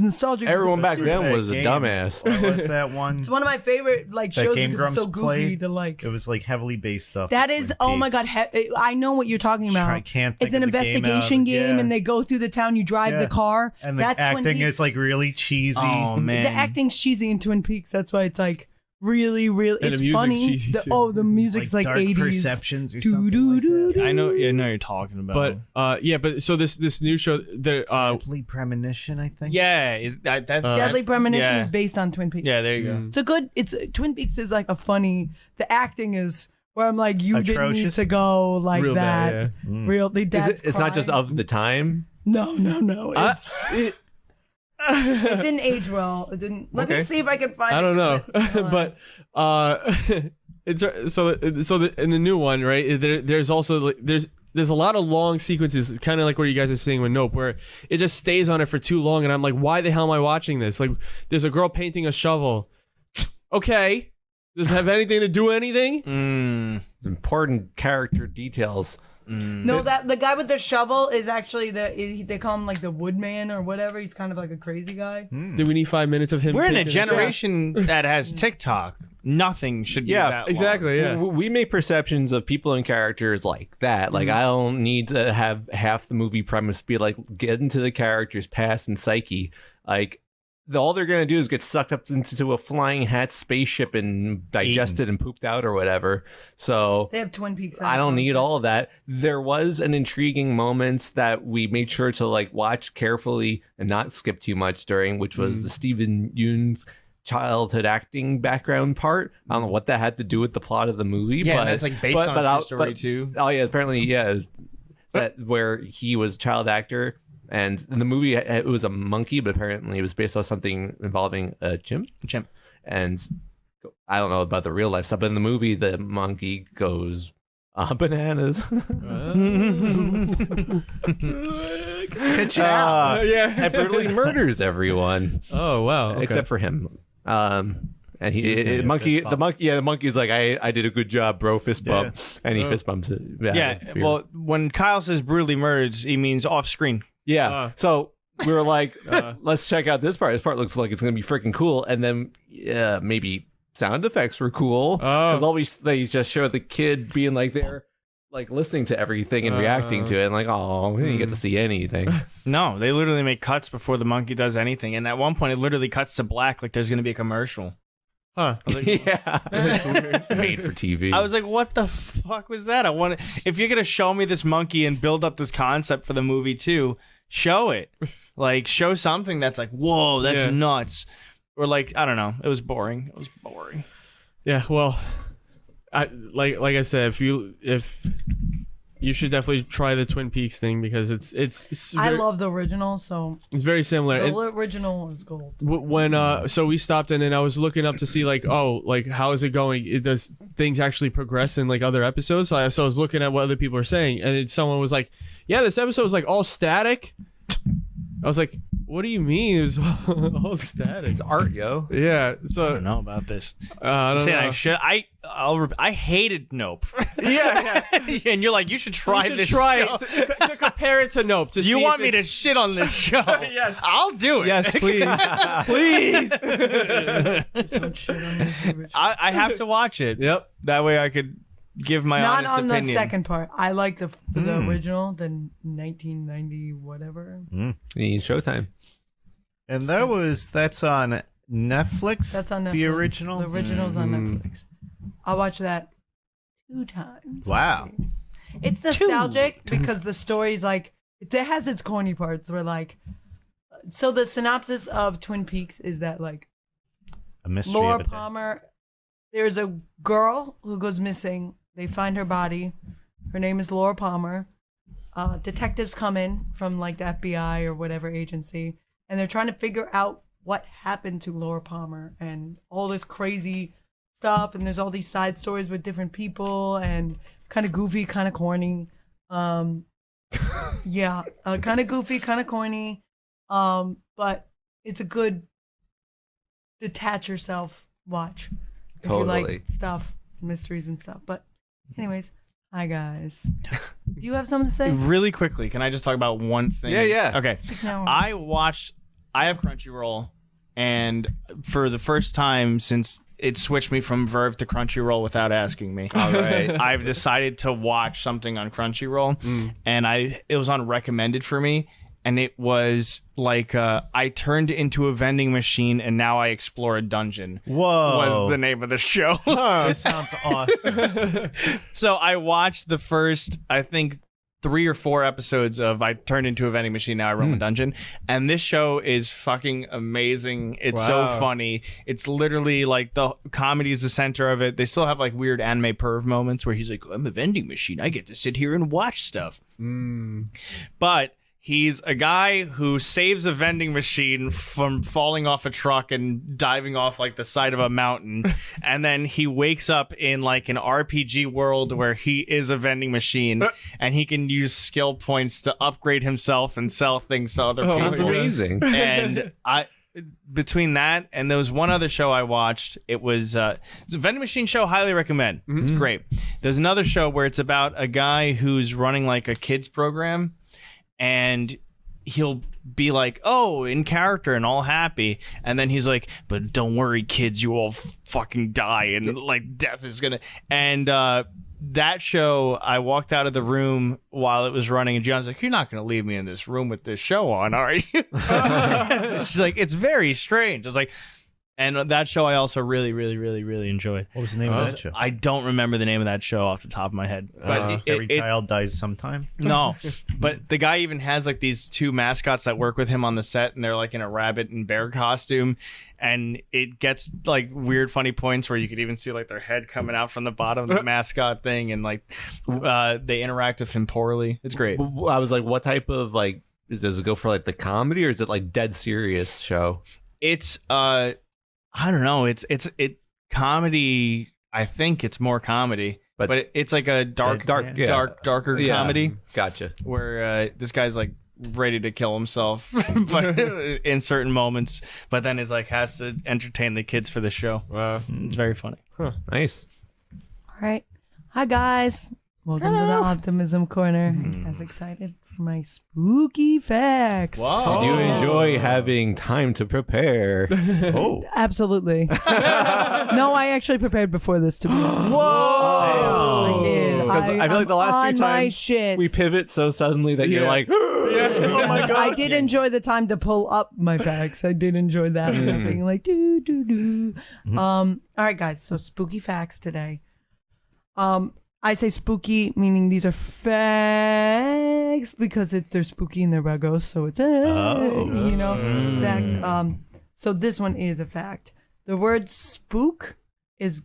nostalgic. Everyone back because then was a Game. dumbass. What was that one? it's one of my favorite like That shows Game because it's so Grumps goofy played? to like. It was like heavily based stuff. That is, Twin oh my Peaks. god, I know what you're talking about. I can't think It's an of the game investigation out. game, Yeah. and they go through the town. You drive Yeah. the car. And the That's Twin acting Peaks. is like really cheesy. Oh man, The acting's cheesy in Twin Peaks. That's why it's like really. And the It's music's funny. cheesy, too. The music's like Dark 80s. Perceptions or Doo, something doo, like doo, that. doo. I know you're talking about. But but so this new show, Deadly Premonition, I think. yeah, is that Deadly Premonition yeah. is based on Twin Peaks. Yeah, there you go. It's a good. It's Twin Peaks is like a funny. The acting is where I'm like, you didn't need Atrocious. to go like Real that. bad, Really, Is that's it's not just crying. of the time. No. It didn't age well. It didn't. Let me Okay. see if I can find. I a don't know, clip. Hold on. but it's in the new one, right? There's also like, there's a lot of long sequences, kind of like what you guys are seeing with Nope, where it just stays on it for too long, and I'm like, why the hell am I watching this? Like, there's a girl painting a shovel. Okay, does it have anything to do anything? Important character details No, that the guy with the shovel is actually they call him like the Woodman or whatever. He's kind of like a crazy guy. Do we need 5 minutes of him? We're in a taking generation that has TikTok. Nothing should be that long. exactly. Yeah. We make perceptions of people and characters like that. Like, I don't need to have half the movie premise be like, get into the character's past and psyche. Like, all they're going to do is get sucked up into a flying hat spaceship and digested and pooped out or whatever. So They have Twin Peaks. I don't need all of that. There was an intriguing moments that we made sure to like watch carefully and not skip too much during, which was the Stephen Yoon's childhood acting background part. I don't know what that had to do with the plot of the movie. Yeah, but that's like based on a true story too. Oh yeah, apparently that where he was a child actor, and in the movie it was a monkey, but apparently it was based on something involving a chimp. And I don't know about the real life stuff, but in the movie the monkey goes bananas. And brutally murders everyone. Oh wow. Okay. Except for him. And the monkey's like, I did a good job, bro. Fist bump, and he fist bumps it. Well, when Kyle says brutally murdered, he means off screen. Yeah. So we were like, let's check out this part. This part looks like it's gonna be freaking cool. And then maybe sound effects were cool because they just showed the kid being like there, like listening to everything and reacting to it, and like, oh, we didn't get to see anything. No, they literally make cuts before the monkey does anything, and at one point it literally cuts to black, like there's gonna be a commercial. Huh. Like, yeah, it's made for TV. I was like, what the fuck was that? If you're gonna show me this monkey and build up this concept for the movie too, show it. Like, show something that's like, whoa, that's nuts. Or like, I don't know. It was boring. Yeah. Well, like I said, if you should definitely try the Twin Peaks thing because it's I love the original, so it's very similar. the original is gold. When so we stopped in and I was looking up to see like, oh, like how is it going? Does things actually progress in like other episodes? So I was looking at what other people are saying, and someone was like, yeah, this episode was like all static. I was like, what do you mean it was all static? It's art, yo. Yeah. So I don't know about this. I don't know. I hated Nope. Yeah. And you're like, you should try this. Try show. it to compare it to Nope. To You see want if me to shit on this show? Yes. I'll do it. Yes, please. Please. Some shit on YouTube. I have to watch it. Yep. That way I could give my Not honest on opinion. the second part. I like the original, the 1990 whatever. You need Showtime. And that's on Netflix. That's on Netflix. The original. The original's on Netflix. I watched that 2 times. Wow. It's nostalgic because the story's like, it has its corny parts where like, so the synopsis of Twin Peaks is that like A mystery Laura of a day. Palmer, there's a girl who goes missing. They find her body. Her name is Laura Palmer. Detectives come in from like the FBI or whatever agency, and they're trying to figure out what happened to Laura Palmer and all this crazy stuff. And there's all these side stories with different people and kind of goofy, kind of corny. Kind of goofy, kind of corny. But it's a good detach yourself watch if you like stuff, mysteries and stuff. But anyways, hi guys. Do you have something to say? Really quickly, can I just talk about one thing? Yeah. Okay. I have Crunchyroll, and for the first time since it switched me from Verve to Crunchyroll without asking me. All right. I've decided to watch something on Crunchyroll, and it was on recommended for me, and it was like I turned into a vending machine and now I explore a dungeon. Whoa. Was the name of the show. This sounds awesome. So I watched the first, I think, 3 or 4 episodes of I turned into a vending machine, now I roam a dungeon. And this show is fucking amazing. It's so funny. It's literally like the comedy is the center of it. They still have like weird anime perv moments where he's like, I'm a vending machine. I get to sit here and watch stuff. But he's a guy who saves a vending machine from falling off a truck and diving off like the side of a mountain. And then he wakes up in like an RPG world where he is a vending machine and he can use skill points to upgrade himself and sell things to other people. Sounds amazing. And between that and there was one other show I watched. It was it's a vending machine show. Highly recommend. It's great. There's another show where it's about a guy who's running like a kids program, and he'll be like, oh, in character and all happy, and then he's like, but don't worry, kids, you all fucking die, and like death is gonna. And that show, I walked out of the room while it was running, and John's like, you're not going to leave me in this room with this show on, are you? She's like, it's very strange. I was like, and that show I also really, really, really, really enjoyed. What was the name of that show? I don't remember the name of that show off the top of my head. But Every child dies sometime. No, but the guy even has like these two mascots that work with him on the set, and they're like in a rabbit and bear costume, and it gets like weird, funny points where you could even see like their head coming out from the bottom of the mascot thing, and like they interact with him poorly. It's great. I was like, what type of like does it go for like the comedy, or is it like dead serious show? It's I don't know. It's comedy. I think it's more comedy, but it's like a darker comedy. Gotcha. Where this guy's like ready to kill himself, but in certain moments, but then is like has to entertain the kids for the show. Wow, it's very funny. Huh, nice. All right. Hi, guys. Welcome to the Optimism Corner. As excited for my spooky facts. Wow. Did you enjoy having time to prepare? Absolutely. No, I actually prepared before this, to be honest. Whoa! I did. Because I feel like the last few times we pivot so suddenly that you're like, oh my God. I did enjoy the time to pull up my facts. I did enjoy that. Being like, do, do, do. All right, guys. So spooky facts today. I say spooky, meaning these are facts because they're spooky and they're about ghosts. So it's, facts. So this one is a fact. The word spook is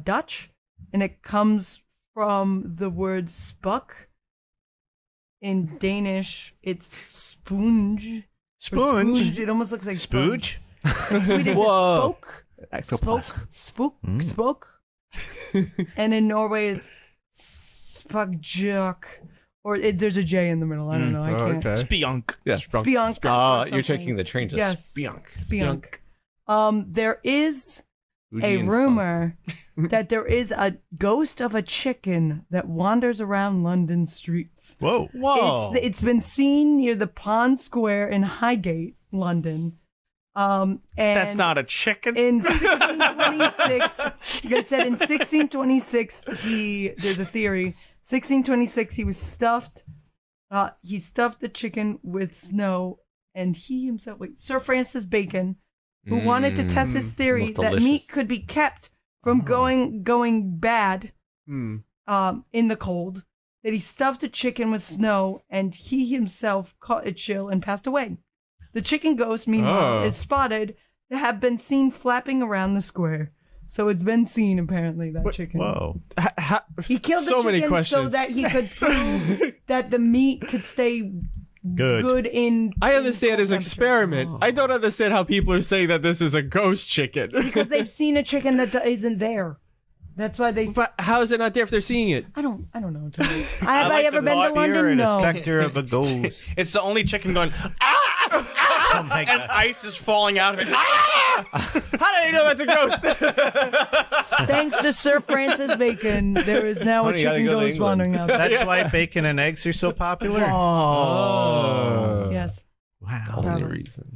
Dutch, and it comes from the word spuk. In Danish, it's sponge. Sponge? It almost looks like Spooge? In Swedish, it's spook. Spook. And in Norway, it's spagjuk. Or there's a J in the middle. I don't know. I can't. Okay. Spionk. Yeah, Spionk. You're checking the train. Yes. Spionk. There is a rumor that there is a ghost of a chicken that wanders around London streets. Whoa. It's been seen near the Pond Square in Highgate, London. And that's not a chicken. In 1626, like I said, in 1626, there's a theory. 1626, he was stuffed. He stuffed the chicken with snow, and he himself, Sir Francis Bacon, who wanted to test his theory that meat could be kept from going bad in the cold, that he stuffed the chicken with snow, and he himself caught a chill and passed away. The chicken ghost, meanwhile, is spotted to have been seen flapping around the square. So it's been seen, apparently, that chicken. Whoa. He killed the many chicken questions. so that he could prove that the meat could stay good in... I understand his experiment. I don't understand how people are saying that this is a ghost chicken. Because they've seen a chicken that isn't there. That's why they... But how is it not there if they're seeing it? I don't know. Have I ever been to London? No. A specter of a ghost. It's the only chicken going, and ice is falling out of it. How did they know that's a ghost? Thanks to Sir Francis Bacon, there is now a chicken ghost wandering out. That's why bacon and eggs are so popular? Yes. Wow. Only reason.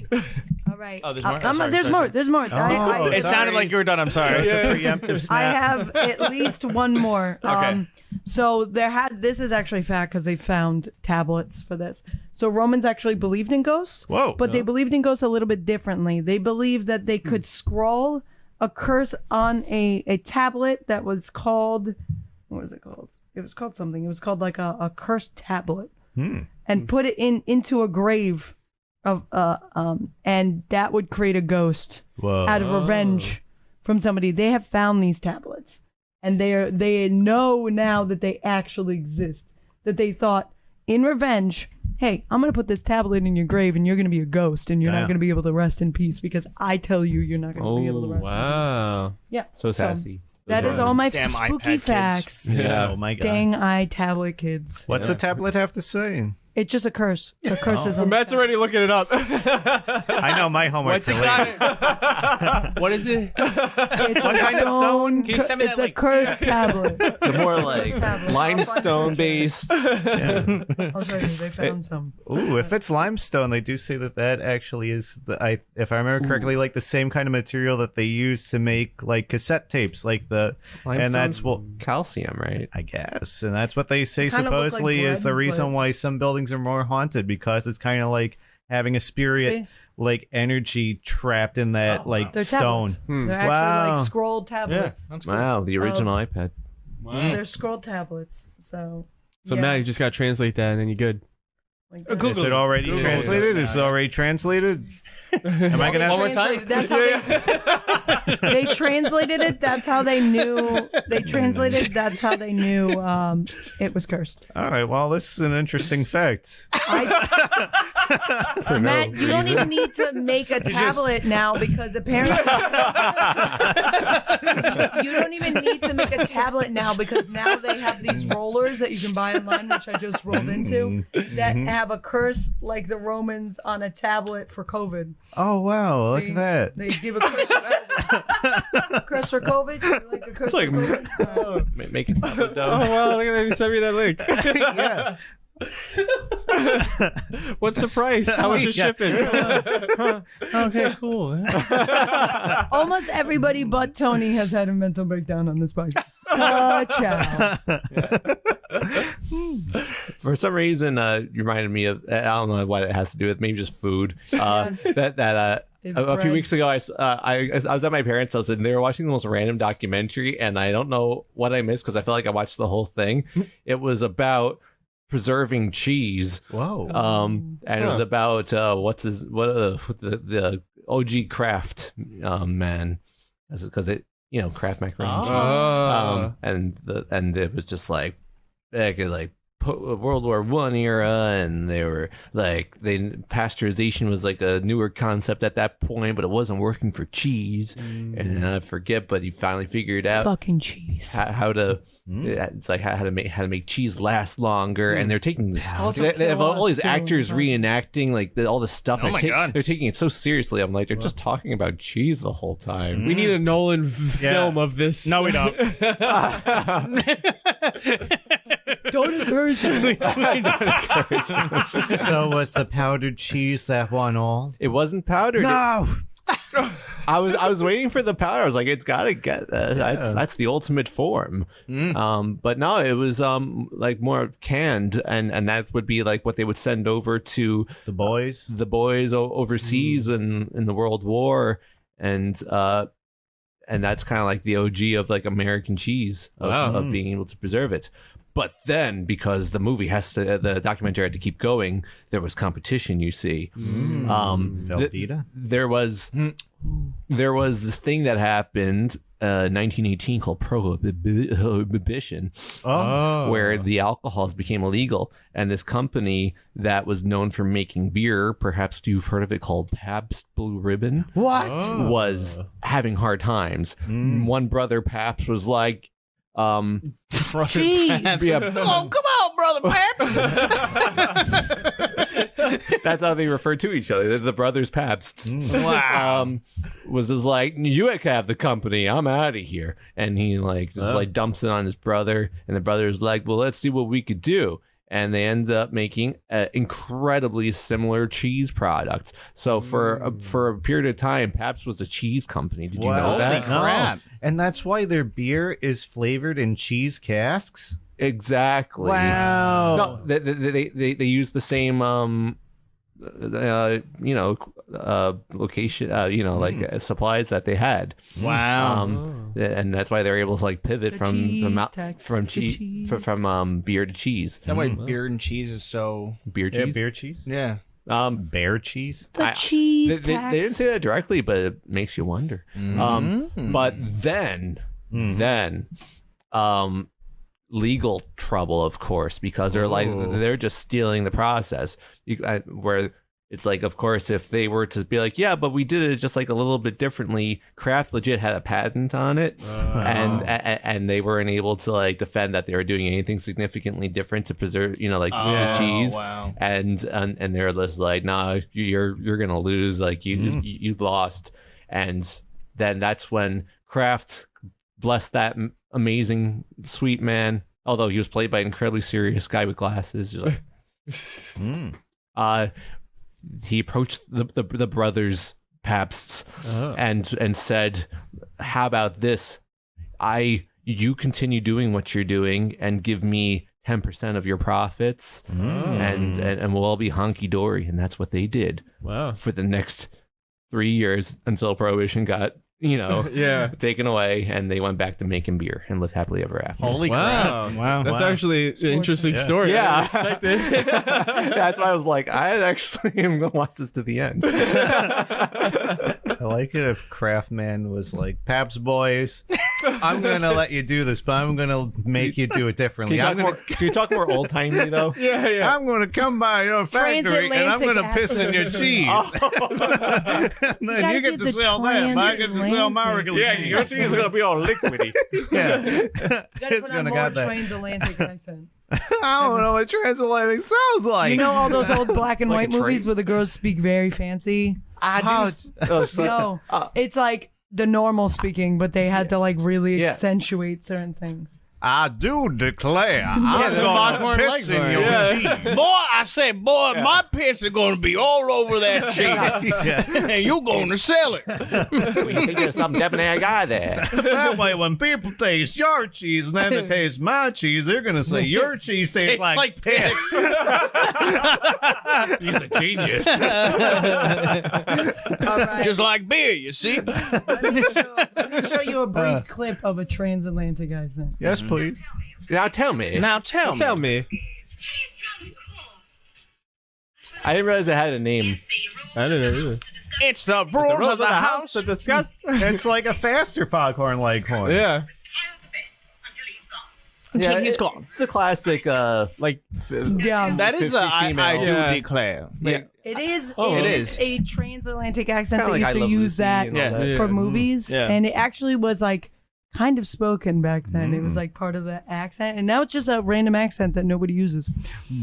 All right. Oh, there's more? There's more. There's more. It sounded like you were done. I'm sorry. It's a preemptive snap. I have at least one more. Okay. So this is actually fact because they found tablets for this. So Romans actually believed in ghosts. Whoa. But they believed in ghosts a little bit differently. They believed that they could scroll a curse on a tablet that was called, what was it called? It was called something. It was called like a cursed tablet. And put it into a grave of and that would create a ghost out of revenge from somebody. They have found these tablets, and they know now that they actually exist. That they thought in revenge, hey, I'm gonna put this tablet in your grave, and you're gonna be a ghost, and you're not gonna be able to rest in peace because I tell you you're not gonna be able to rest. Wow. In peace. Yeah. So sassy. That is all my Damn spooky iPad facts. Yeah. Oh my God. Dang tablet kids. What's the tablet have to say? It's just a curse. The curse is on Matt's already looking it up. I know my homework. What's it got? What is it? It's What kind of stone? Can you send me It's that a link? cursed tablet. They're more like Tablet. limestone based. Yeah. I'll show you. They found some. Ooh, if it's limestone, they do say that actually is if I remember correctly, like the same kind of material that they use to make like cassette tapes, like and that's what calcium, right? I guess, and that's what they say Kinda look like supposedly is the bread, reason but- why some buildings are more haunted, because it's kind of like having a spirit, See? like energy trapped in that like They're stone. tablets. They're actually Wow. like scrolled tablets. That's cool. Wow, the original iPad. They're scrolled tablets. So. So yeah. Matt, you just got to translate that and then you're good. Like Google Is it already Google. translated? Is it already translated? Am I gonna One more time? That's how they translated it. That's how they knew. They translated. That's how they knew it was cursed. All right. Well, this is an interesting fact. Matt, you don't even need to make a tablet now because apparently you don't even need to make a tablet now because now they have these rollers that you can buy online, which I just rolled into, that have a curse like the Romans on a tablet for COVID. Oh wow! Look See? at that. They give a curse for COVID. Curse for COVID? You like a curse for COVID? Make it double Oh, down. wow. Look at that. He sent me that link. Yeah. What's the price? How much is Yeah. shipping? Okay, cool. Almost everybody but Tony has had a mental breakdown on this podcast. Ciao. For some reason, you reminded me of, I don't know what it has to do with, maybe just food. A few bread. weeks ago, I was at my parents' house and they were watching the most random documentary, and I don't know what I missed because I feel like I watched the whole thing. It was about preserving cheese. Whoa. And it was about the OG Kraft man, because it Kraft macaroni and cheese. And it was just like back in like World War I era, and they were like pasteurization was like a newer concept at that point, but it wasn't working for cheese. And I forget, but he finally figured out Fucking cheese. how to. It's like how to make cheese last longer, and they're taking this. Also They have kill all us these too, actors but- reenacting like all the stuff. Oh my God. They're taking it so seriously. I'm like, they're just talking about cheese the whole time. We need a Nolan film of this. No, we don't. Don't encourage me. So was the powdered cheese that won all? It wasn't powdered. No. I was waiting for the powder. I was like, it's gotta get that's the ultimate form. But no, it was like more canned, and that would be like what they would send over to The boys. the boys overseas in the World War, and that's kind of like the OG of like American cheese of being able to preserve it. But then, because the documentary had to keep going, there was competition. You see, Velveeta. there was this thing that happened 1918 called prohibition, where the alcohols became illegal, and this company that was known for making beer, perhaps you've heard of it, called Pabst Blue Ribbon, was having hard times. One brother Pabst was like, Cheese. Oh, come on, brother Paps. that's how they refer to each other. They're the brothers Pabsts. Wow. Was just like, you can have the company, I'm out of here. And he like just like dumps it on his brother, and the brother's like, well, let's see what we could do. And they end up making incredibly similar cheese products. So for a period of time, Pabst was a cheese company. Did you know that? Holy crap. And that's why their beer is flavored in cheese casks? Exactly. Wow. No, they use the same location, like supplies that they had. Wow. And that's why they're able to like pivot The from cheese from cheese. beer to cheese. Is that why beer and cheese is so... Beer Yeah, cheese. beer cheese? Yeah. Bear cheese? The They cheese didn't say that directly, but it makes you wonder. But then, legal trouble, of course, because they're just stealing the process. Where it's like, of course, if they were to be like, yeah, but we did it just like a little bit differently, Kraft legit had a patent on it, and they weren't able to like defend that they were doing anything significantly different to preserve, the cheese. Wow. And they're just like, nah, you're gonna lose, like you've lost. And then that's when Kraft blessed that amazing sweet man, although he was played by an incredibly serious guy with glasses, just like he approached the brothers Pabsts and said, how about this, you continue doing what you're doing and give me 10% of your profits, and we'll all be honky-dory. And that's what they did for the next 3 years until Prohibition got taken away, and they went back to making beer and lived happily ever after. Holy crap. Wow. That's actually an interesting story. Yeah. I didn't expect it. That's why I was like, I actually am going to watch this to the end. I like it if Craftman was like, Paps boys, I'm going to let you do this, but I'm going to make you do it differently. Can you talk more old-timey, though? Yeah. I'm going to come by your factory and I'm going to piss in your cheese. And then you get to sell that, and I get to sell my regular cheese. Your cheese is going to be all liquidy. Yeah. You gotta It's put on gonna more got that. transatlantic accent. I don't know what transatlantic sounds like. You know all those old black and Like white a movies train? where the girls speak very fancy? No, it's like the normal speaking, but they had to like really accentuate certain things. I do declare, I'm the going Foghorn to piss in Leghorn. your cheese. Boy, I say, my piss is going to be all over that cheese. And you're going to sell it. We think there's some debonair guy there. That way, when people taste your cheese and then they taste my cheese, they're going to say your cheese tastes like piss. He's a genius. All right. Just like beer, you see? Let me show you a brief clip of a transatlantic accent. Yes, please. Now tell me. Now tell me. I didn't realize it had a name. I didn't know either. It's the rules of the house. to discuss. It's like a faster Foghorn Leghorn. Yeah. Until he's gone. It's a classic, Yeah. That is the I female. do Yeah. declare. Yeah. It is. Oh, it it is a transatlantic accent Kinda that like used I to Love use Lucy that and all that. for movies, Yeah. and it actually was like kind of spoken back then. It was like part of the accent, and now it's just a random accent that nobody uses.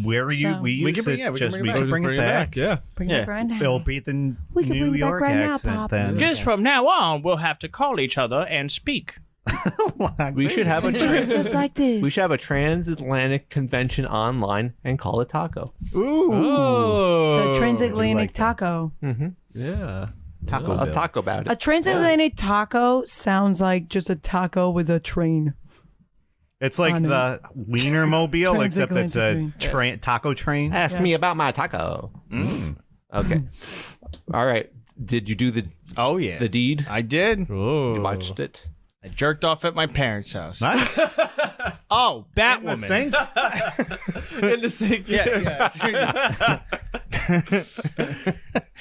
Where are you? So- We We used can it. bring- yeah, we can Just bring we it can back. bring it back. Yeah. Bring Yeah. it right now. It'll be the We can New bring it back York right now, accent Pop. then. Just from now on, we'll have to call each other and speak. We should have a Just like this. we should have a transatlantic convention online and call it taco. Oh. the transatlantic that. taco. Yeah. Taco Let's Bill. talk about A it. transatlantic taco sounds like just a taco with a train. It's like On the Wienermobile, except it's a Transatlantic taco train. Ask me about my taco. Okay. All right. Did you do the Oh, yeah. deed? I did. Oh. You watched it? I jerked off at my parents' house. Nice. Oh, The Batwoman. sink? In the sink. Yeah.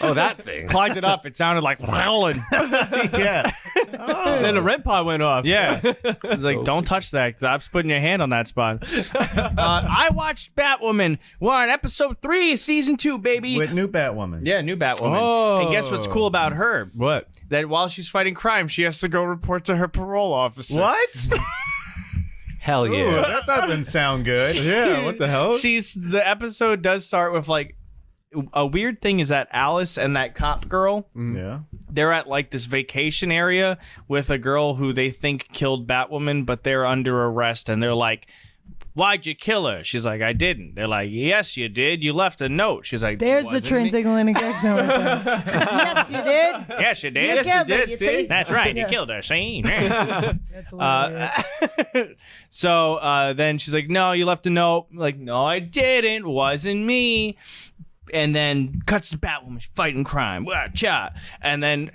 Oh, that thing. Clogged it up. It sounded like wailing. Yeah. And then the red pot went off. Yeah. I was like, don't touch that. Stop putting your hand on that spot. I watched Batwoman. We're on episode 3, season 2, baby. With new Batwoman. Yeah, new Batwoman. Oh. And guess what's cool about her? What? That while she's fighting crime, she has to go report to her parole officer. What? Hell Ooh, yeah. that doesn't sound good. Yeah. What the hell? The episode does start with like a weird thing is that Alice and that cop girl, Yeah. they're at like this vacation area with a girl who they think killed Batwoman, but they're under arrest and they're like, why'd you kill her? She's like, I didn't. They're like, yes, you did. You left a note. She's like, There's the "Wasn't me?" transatlantic accent right there. Yes, you did. Yes, you did. You killed her, you see? That's right. You killed her. See? That's hilarious. So then she's like, no, you left a note. I'm like, no, I didn't. Wasn't me. And then cuts to Batwoman fighting crime. Wah-cha. And then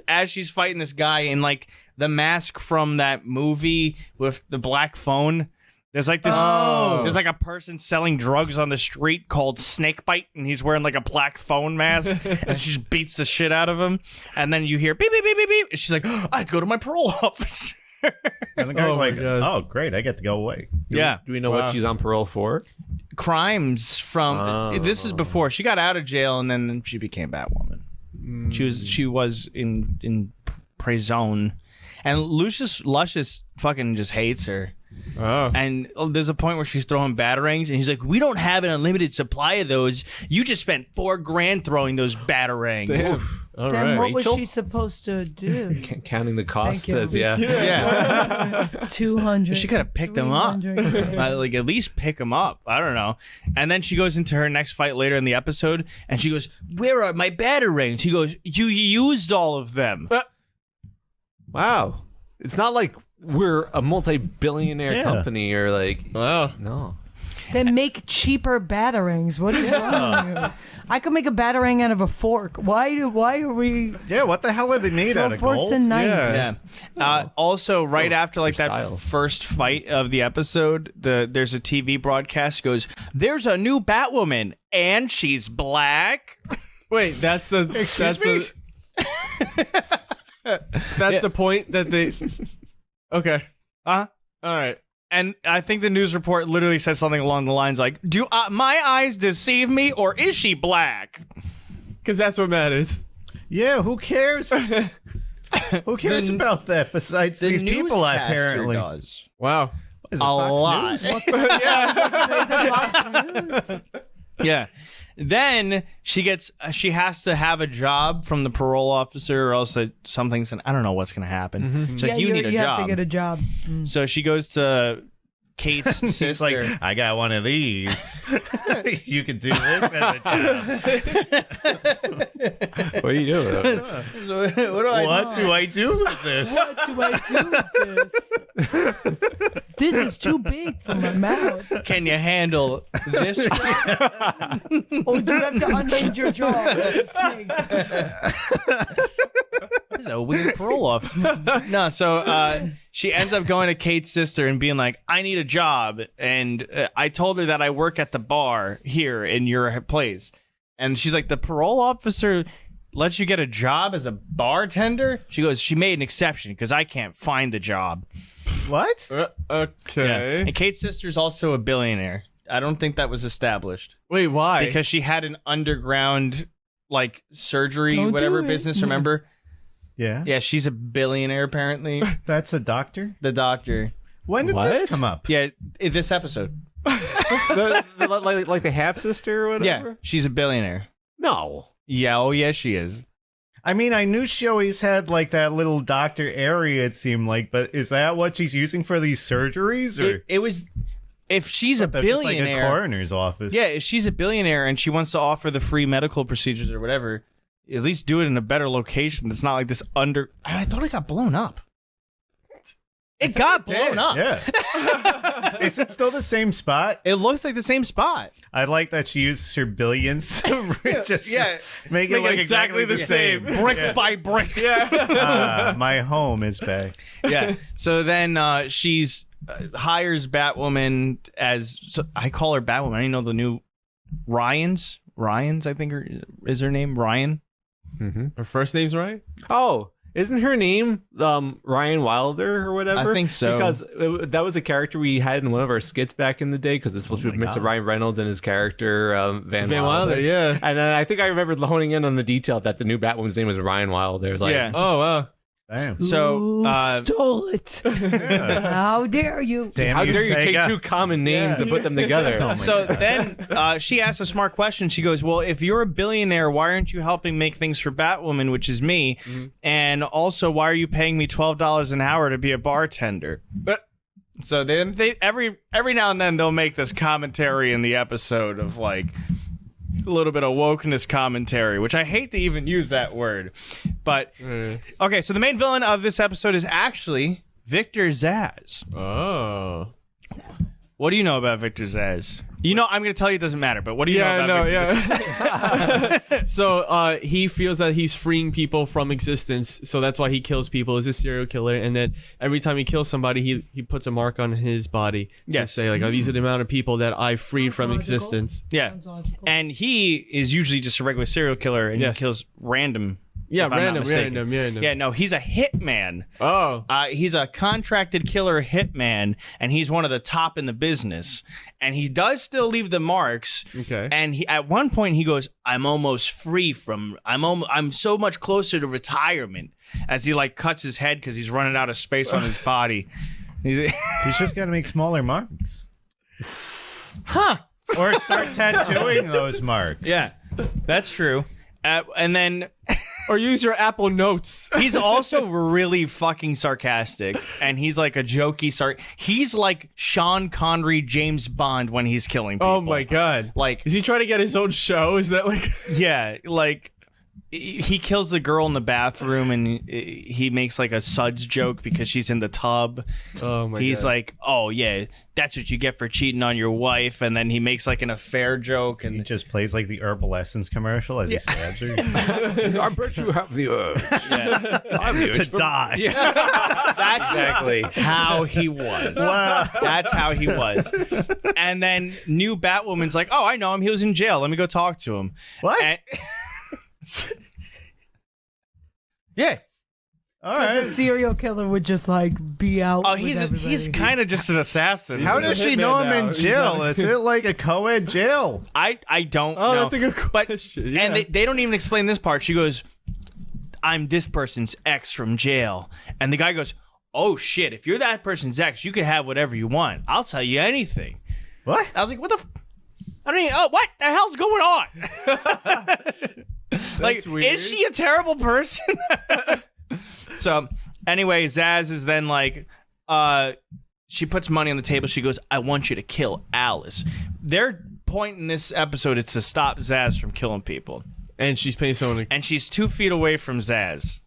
as she's fighting this guy in like the mask from that movie with the black phone, there's like this. There's like a person selling drugs on the street called Snakebite, and he's wearing like a black phone mask, and she just beats the shit out of him. And then you hear beep beep beep beep beep. And she's like, I'd go to my parole office. And the guy's Oh my like, God. oh, great. I get to go away. Yeah. Do we know what she's on parole for? crimes from. This is before she got out of jail, and then she became Batwoman. She was in prison, and Luscious fucking just hates her. Oh. And there's a point where she's throwing batarangs, and he's like, "We don't have an unlimited supply of those. You just spent $4,000 throwing those batarangs." Damn. All Then right. what was Rachel? she supposed to do? Counting the cost Thank you. says, yeah. Yeah. 200. She could have picked them up. 300. Like, at least pick them up. I don't know. And then she goes into her next fight later in the episode, and she goes, "Where are my batarangs?" He goes, "You used all of them." Wow. It's not like we're a multi-billionaire Yeah. company or like, Wow. no. Then make cheaper batarangs. What is wrong with you? I could make a batarang out of a fork. Why are we Yeah, what the hell are they made out of forks gold? and knives? Yeah. Also, right after like that style. first fight of the episode, there's a TV broadcast goes, "There's a new Batwoman, and she's black." Wait, that's the Excuse me? That's the point that they. Okay. Huh? All right. And I think the news report literally says something along the lines like, "Do my eyes deceive me, or is she black?" Because that's what matters. Yeah, who cares? Who cares about that besides these people, apparently? does. Wow. Is it A Fox lot. News? Is that Fox News? Yeah. Then she has to have a job from the parole officer, or else something's I don't know what's gonna happen. She's like, "You need a you job." have to get a job. So she goes to Kate's sister. He's like, I got one of these. You can do this as a job. What are you doing? What do I do with this? What do I do with this? This is too big for my mouth. Can you handle this? Oh, do you have to unhinge your jaw? This is a weird parole officer. No, so she ends up going to Kate's sister and being like, "I need a job." And I told her that I work at the bar here in your place. And she's like, "The parole officer lets you get a job as a bartender?" She goes, "She made an exception because I can't find the job." What? Okay. And Kate's sister's also a billionaire. I don't think that was established. Wait, why? Because she had an underground, like, surgery, Don't whatever do it. business, remember? Yeah. Yeah, she's a billionaire, apparently. That's a doctor? The doctor. When did What? this come up? Yeah, in this episode. like the half sister or whatever? Yeah, she's a billionaire. No. Yeah, oh yeah, she is. I mean, I knew she always had like that little doctor area, it seemed like, but is that what she's using for these surgeries? Or It was, if she's a they're just like a billionaire, coroner's office? yeah, if she's a billionaire and she wants to offer the free medical procedures or whatever, at least do it in a better location. That's not like this I thought it got blown up. It got blown up. Yeah. Is it still the same spot? It looks like the same spot. I like that she uses her billions to just Yeah. make it look exactly the same. Brick by brick. My home is back. Yeah. So then she's hires Batwoman as I call her Batwoman. I didn't know the new Ryan's, I think is her name, Ryan. Her first name's right? Oh, isn't her name Ryan Wilder or whatever? I think so. Because that was a character we had in one of our skits back in the day, because it's supposed to be a mix of Ryan Reynolds and his character Van Wilder. yeah. And then I think I remember honing in on the detail that the new Batwoman's name was Ryan Wilder. It was like, Yeah. Oh, wow. Damn. So Who stole it? How dare you? Damn how you, dare you take Sega. two common names and put them together? Oh my So then she asks a smart question. She goes, "Well, if you're a billionaire, why aren't you helping make things for Batwoman, which is me? And also, why are you paying me $12 an hour to be a bartender?" So they every now and then they'll make this commentary in the episode of like a little bit of wokeness commentary, which I hate to even use that word. But okay, so the main villain of this episode is actually Victor Zsasz. Oh. What do you know about Victor Zsasz? You know, I'm going to tell you it doesn't matter, but what do you know about Victor Zsasz? So he feels that he's freeing people from existence, so that's why he kills people. He's a serial killer, and then every time he kills somebody, he puts a mark on his body to say, like, oh, these are the amount of people that I freed from existence. Yeah. And he is usually just a regular serial killer, and he kills random Yeah, if I'm not mistaken. random. Yeah, no, he's a hitman. Oh. He's a contracted killer hitman, and he's one of the top in the business. And he does still leave the marks. Okay. And he, at one point, he goes, "I'm almost free from. I'm so much closer to retirement." As he like cuts his head because he's running out of space on his body. He's just got to make smaller marks. Huh? Or start tattooing those marks. Yeah, that's true. And then. Or use your Apple Notes. He's also really fucking sarcastic, and he's like a jokey he's like Sean Connery, James Bond when he's killing people. Oh my god! Like, is he trying to get his own show? Is that like? Yeah, like he kills the girl in the bathroom, and he makes like a suds joke because she's in the tub. Oh my! He's god. like, "Oh yeah, that's what you get for cheating on your wife," and then he makes like an affair joke, and he just plays like the Herbal Essence commercial as he stabs her. I bet you have the urge. Yeah. To die. Yeah. That's exactly how he was. Wow. That's how he was. And then new Batwoman's like, "Oh, I know him. He was in jail. Let me go talk to him." What? And yeah. All The right. serial killer would just like be out. Oh, with he's everybody. kind of just an assassin. How He's does a she hitman know him now. in He's jail? not- Is it like a co-ed jail? I don't Oh, know. that's a good But question. Yeah. and they don't even explain this part. She goes, "I'm this person's ex from jail," and the guy goes, "Oh shit! If you're that person's ex, you can have whatever you want. I'll tell you anything." What? I was like, "What the? I mean, what the hell's going on?" Like, weird. is she a terrible person? So, anyway, Zaz is then like, she puts money on the table. She goes, "I want you to kill Alice." Their point in this episode is to stop Zaz from killing people. and she's paying someone. To- And she's 2 feet away from Zaz.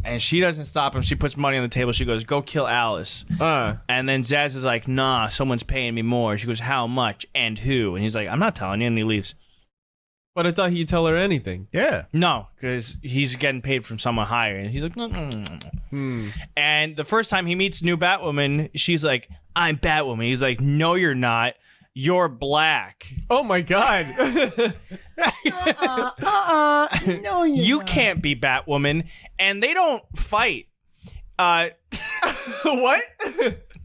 And she doesn't stop him. She puts money on the table. She goes, "Go kill Alice." And then Zaz is like, "Nah, someone's paying me more." She goes, "How much and who?" And he's like, "I'm not telling you." And he leaves. But I thought he'd tell her anything. Yeah. No, because he's getting paid from someone higher. And he's like, "No, no, no, no." And the first time he meets new Batwoman, she's like, "I'm Batwoman." He's like, "No, you're not. You're black. Oh my god! No, You can't be Batwoman." And they don't fight. What?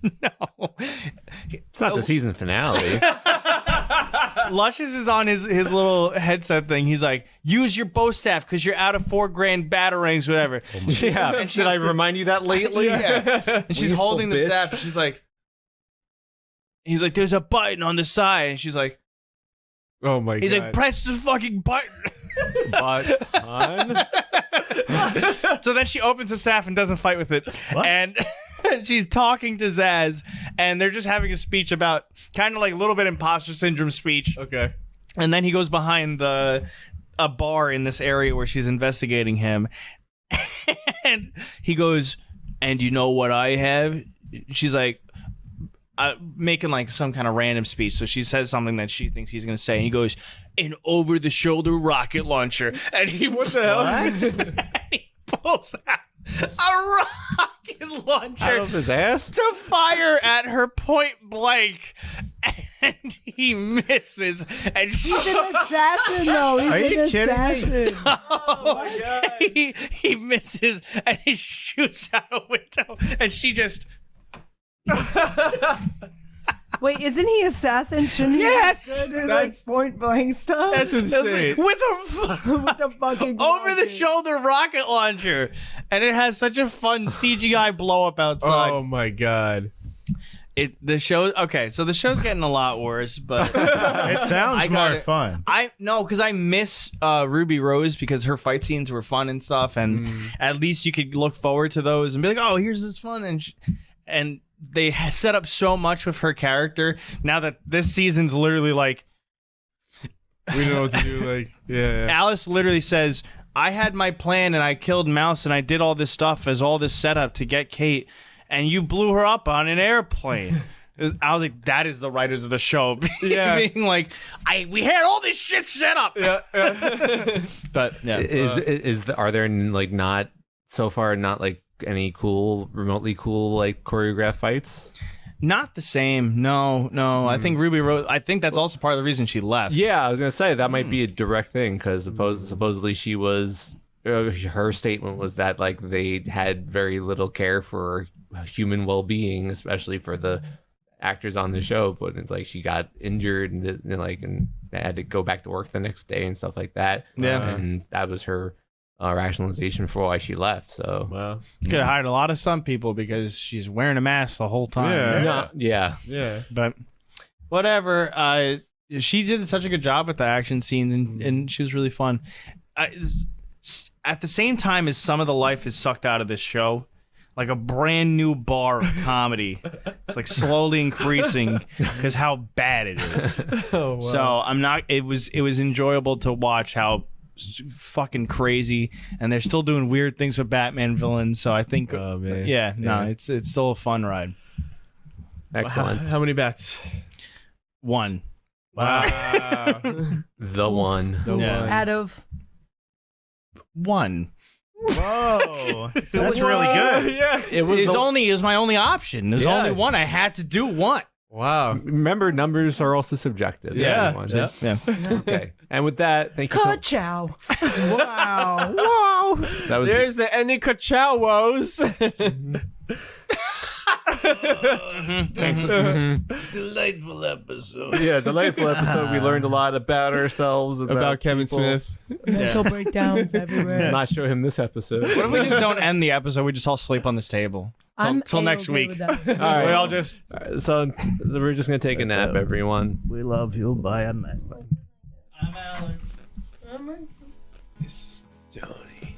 No. It's not the season finale. Luscious is on his little headset thing. He's like, "Use your bow staff because you're out of $4,000 batarangs, whatever." Yeah. Did I remind you that lately? Yeah. And she's Wasteful holding the bitch. staff. And she's like, he's like, "There's a button on the side." And she's like, Oh my he's god! like, "Press the fucking button." But on. So then she opens the staff and doesn't fight with it. What? And she's talking to Zaz, and they're just having a speech about kind of like a little bit imposter syndrome speech. Okay. And then he goes behind a bar in this area where she's investigating him. And he goes, "And you know what I have?" She's like, making like some kind of random speech. So she says something that she thinks he's going to say. And he goes, "An over-the-shoulder rocket launcher." And he, what the hell? And he pulls out a rocket launcher Out of his ass? to fire at her point blank. And he misses. And He's an assassin, though. He's Are an you kidding me? assassin. Oh my God. He misses and he shoots out a window. And she just... Wait, isn't he assassin? Shouldn't he? Yes! Good at, That's- like point blank stuff. That's insane. With a with the fucking over the shoulder rocket launcher, and it has such a fun CGI blow up outside. Oh my god! The show. Okay, so the show's getting a lot worse, but It sounds I got more it. fun. because I miss Ruby Rose because her fight scenes were fun and stuff, and at least you could look forward to those and be like, "Oh, here's this fun," and they set up so much with her character. Now that this season's literally like, We don't know what to do. Like, yeah. Alice literally says, "I had my plan and I killed Mouse and I did all this stuff as all this setup to get Kate, and you blew her up on an airplane." I was like, that is the writers of the show. Yeah. Being like, we had all this shit set up. Yeah. But yeah. Are there like not so far not like any remotely cool like choreographed fights? Not the same. No. I think Ruby Rose, I think that's also part of the reason she left. Yeah, I was gonna say that might be a direct thing because supposedly she was her statement was that like they had very little care for human well-being, especially for the actors on the show. But it's like she got injured and had to go back to work the next day and stuff like that. Yeah. And that was her rationalization for why she left. So Wow. Could have hired a lot of stunt people because she's wearing a mask the whole time. Yeah. But whatever. She did such a good job with the action scenes, and she was really fun. At the same time as some of the life is sucked out of this show, like a brand new bar of comedy. It's like slowly increasing because how bad it is. Oh, wow. So I'm not. It was enjoyable to watch how fucking crazy, and they're still doing weird things with Batman villains. So I think, it's still a fun ride. excellent. How many bets? One. Wow. The one. Yeah. Out of One. Whoa, that's really good. Yeah. It was It was my only option. There's Yeah. only one. I had to do one. Wow. Remember, numbers are also subjective. Yeah. everyone. Yeah. Okay. And with that, thank you so much. Ka-chow. Wow. Wow. That was There's the Any Kachawos. thanks. Delightful episode. Yeah, it's a delightful episode. We learned a lot about ourselves, About Kevin people. Smith. Mental breakdowns everywhere. Not show him this episode. What if we just don't end the episode? We just all sleep on this table till next A-okay week. with that. All right. We all just. All right, so we're just gonna take a nap, everyone. We love you. Bye. I'm I'm Alex. This is Johnny.